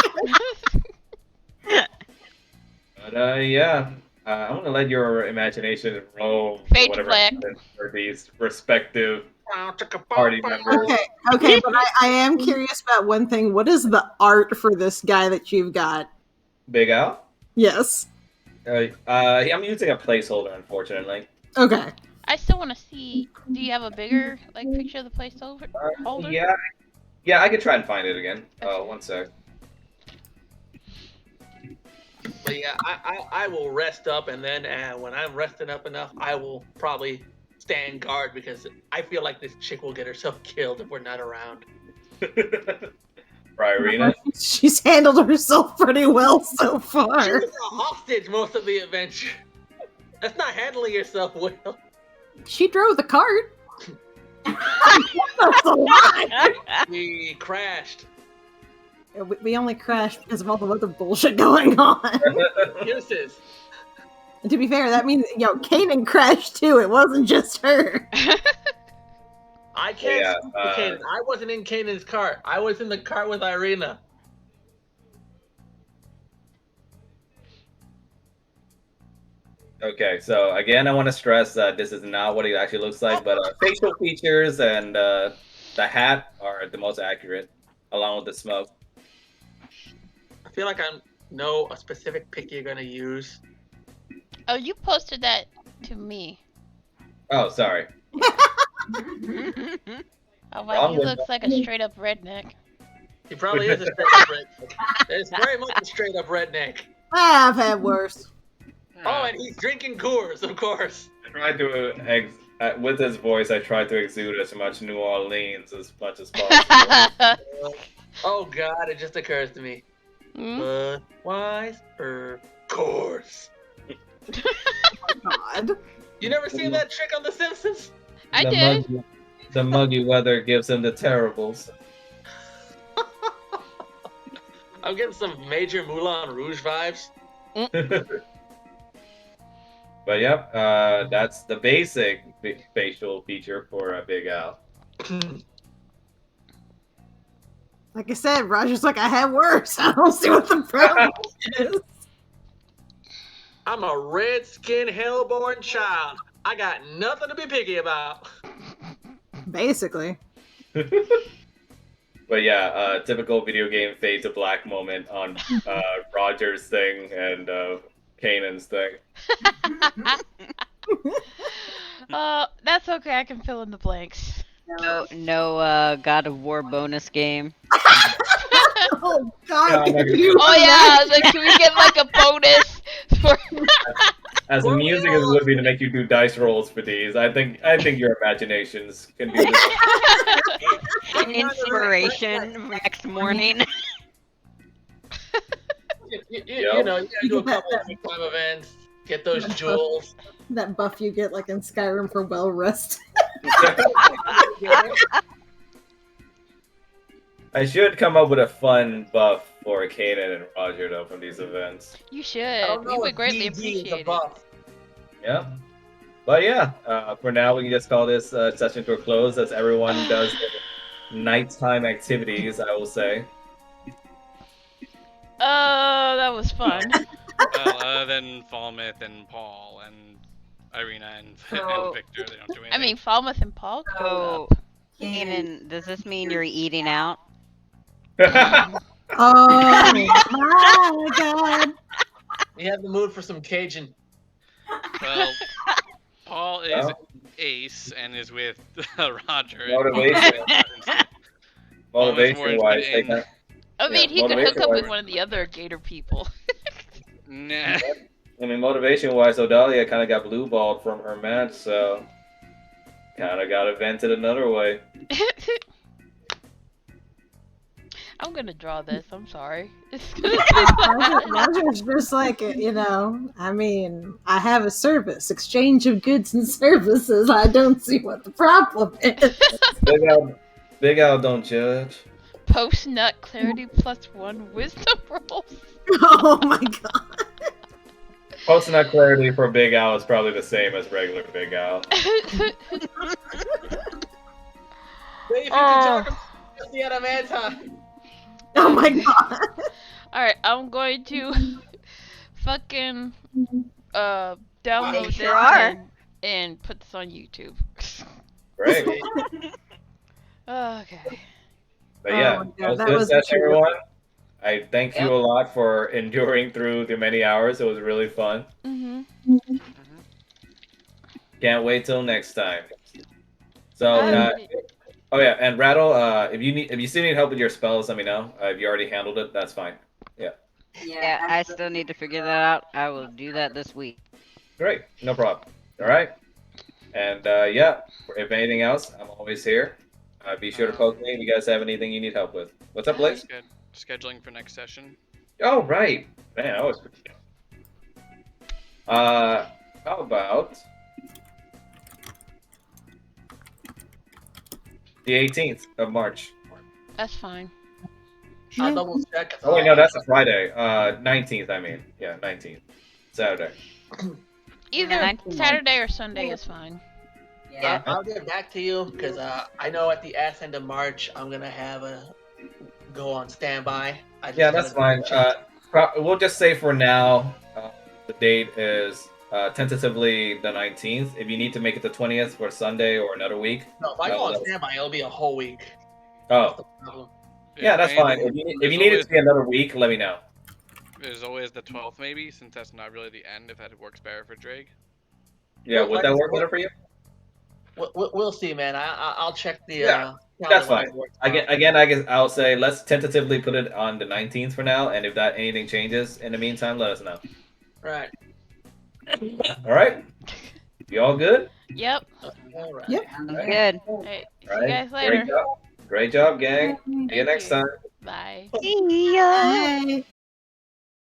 But yeah, I'm gonna let your imagination roam Fade to whatever black. happens for these respective party members. Okay, but I am curious about one thing. What is the art for this guy that you've got? Big Al. Yes. I'm using a placeholder, unfortunately. Okay. I still want to see. Do you have a bigger like picture of the placeholder? Holder? Yeah, I could try and find it again. 1 sec. But yeah, I will rest up, and then when I'm resting up enough, I will probably stand guard because I feel like this chick will get herself killed if we're not around. Right, Rena? She's handled herself pretty well so She far. was a hostage most of the adventure. That's not handling yourself well. She drove the cart. That's a lot. We crashed. We only crashed because of all the other bullshit going on. Excuses. And to be fair, that means Kanan crashed too. It wasn't just her. I can't Yeah, speak for Kanan. I wasn't in Kanan's cart. I was in the cart with Irina. Okay, so again, I want to stress that this is not what he actually looks like, but facial features and the hat are the most accurate, along with the smoke. I feel like I know a specific pic you're gonna use. Oh, you posted that to me. Oh, sorry. Oh wow, he looks like a straight up redneck. He probably is a straight up redneck. It's very much a straight up redneck. I've had worse. Oh, and he's drinking Coors, of course. I tried to with his voice. I tried to exude as much New Orleans as much as possible. Oh God, it just occurs to me. Hmm? Budweiser Coors. God. You never seen that trick on The Simpsons? I did. The muggy weather gives him the terribles. I'm getting some major Moulin Rouge vibes. But yep, that's the basic facial feature for a Big Al. Like I said, Roger's like, I had worse. I don't see what the problem is. I'm a red-skinned hellborn child. I got nothing to be picky about. Basically. But yeah, typical video game fade to black moment on Roger's thing and Kanan's thing. That's okay. I can fill in the blanks. No God of War bonus game. Oh God. Yeah, Oh yeah, like, can we get like a bonus for? As the music is looking to make you do dice rolls for these, I think your imaginations can do this. Inspiration next morning. You know, you gotta do a couple of time events, get those jewels. That buff you get like in Skyrim for well rest. I should come up with a fun buff for Kanan and Roger though from these events. You I should. don't know We would if greatly DD is a appreciate it. buff. Yeah. But yeah, for now we can just call this session to a close as everyone does their nighttime activities, I will say. That was fun. Well, other than Falmouth and Paul and Irina and Victor, they don't do anything. I mean, Falmouth and Paul. So, Kanan, does this mean you're eating out? Oh my God. You have the mood for some Cajun. Well, Paul is Well. ace and is with Roger. Motivation. Motivation Motivation-wise, in- they kind I mean, Yeah, he could hook up motivation-wise. with one of the other Gator people. Nah. I mean, motivation-wise, Odalia kind of got blue-balled from her match, so kind of got vented another way. I'm gonna draw this. I'm sorry. Roger's just like, you know, I mean, I have a service, exchange of goods and services. I don't see what the problem is. Big Al don't judge. Post nut clarity +1 wisdom rolls. Oh my God. Post nut clarity for Big Al is probably the same as regular Big Al. Maybe if you Oh. can talk about the Adamanta. Oh my God. Alright, I'm going to fucking download this sure are. and put this on YouTube. Great. Okay. But yeah, Oh my God, that was that good was session, true. everyone. I thank you a lot for enduring through the many hours. It was really fun. Mhm. Can't wait till next time. So, Alright. oh yeah, and Rattle, if you still need help with your spells, let me know. If you already handled it, that's fine. Yeah, I still need to figure that out. I will do that this week. Great, no problem. All right, and yeah, if anything else, I'm always here. Be sure to poke me if you guys have anything you need help with. What's up, Blaze? Scheduling for next session. Oh right, man, I always forget. How about the 18th of March? That's fine. I'll double check. Oh wait, no, that's a Friday. 19th, I mean. Yeah, 19th. Saturday. Either 19 Saturday or Sunday is fine. Yeah. I'll get back to you because I know at the ass end of March I'm gonna have a go on standby. I just Yeah, that's gotta fine. check. We'll just say for now, the date is tentatively the 19th. If you need to make it the 20th for Sunday or another week. No, if I go on standby, it'll be a whole week. Oh, That's the problem. yeah, that's and fine. If there's you need it always- to be another week, let me know. There's always the 12th maybe, since that's not really the end, if that works better for Drake. Yeah, would that work better for you? We'll see, man. I'll check the Yeah, calendar that's when I fine. work Again, I guess I'll say let's tentatively put it on the 19th for now, and if that anything changes in the meantime, let us know. Right. All right, you all good? Yep. All right. Yep. Sounds good. Alright, see All you right, guys later. great job, gang. See you Thank next you. time. Bye. See ya.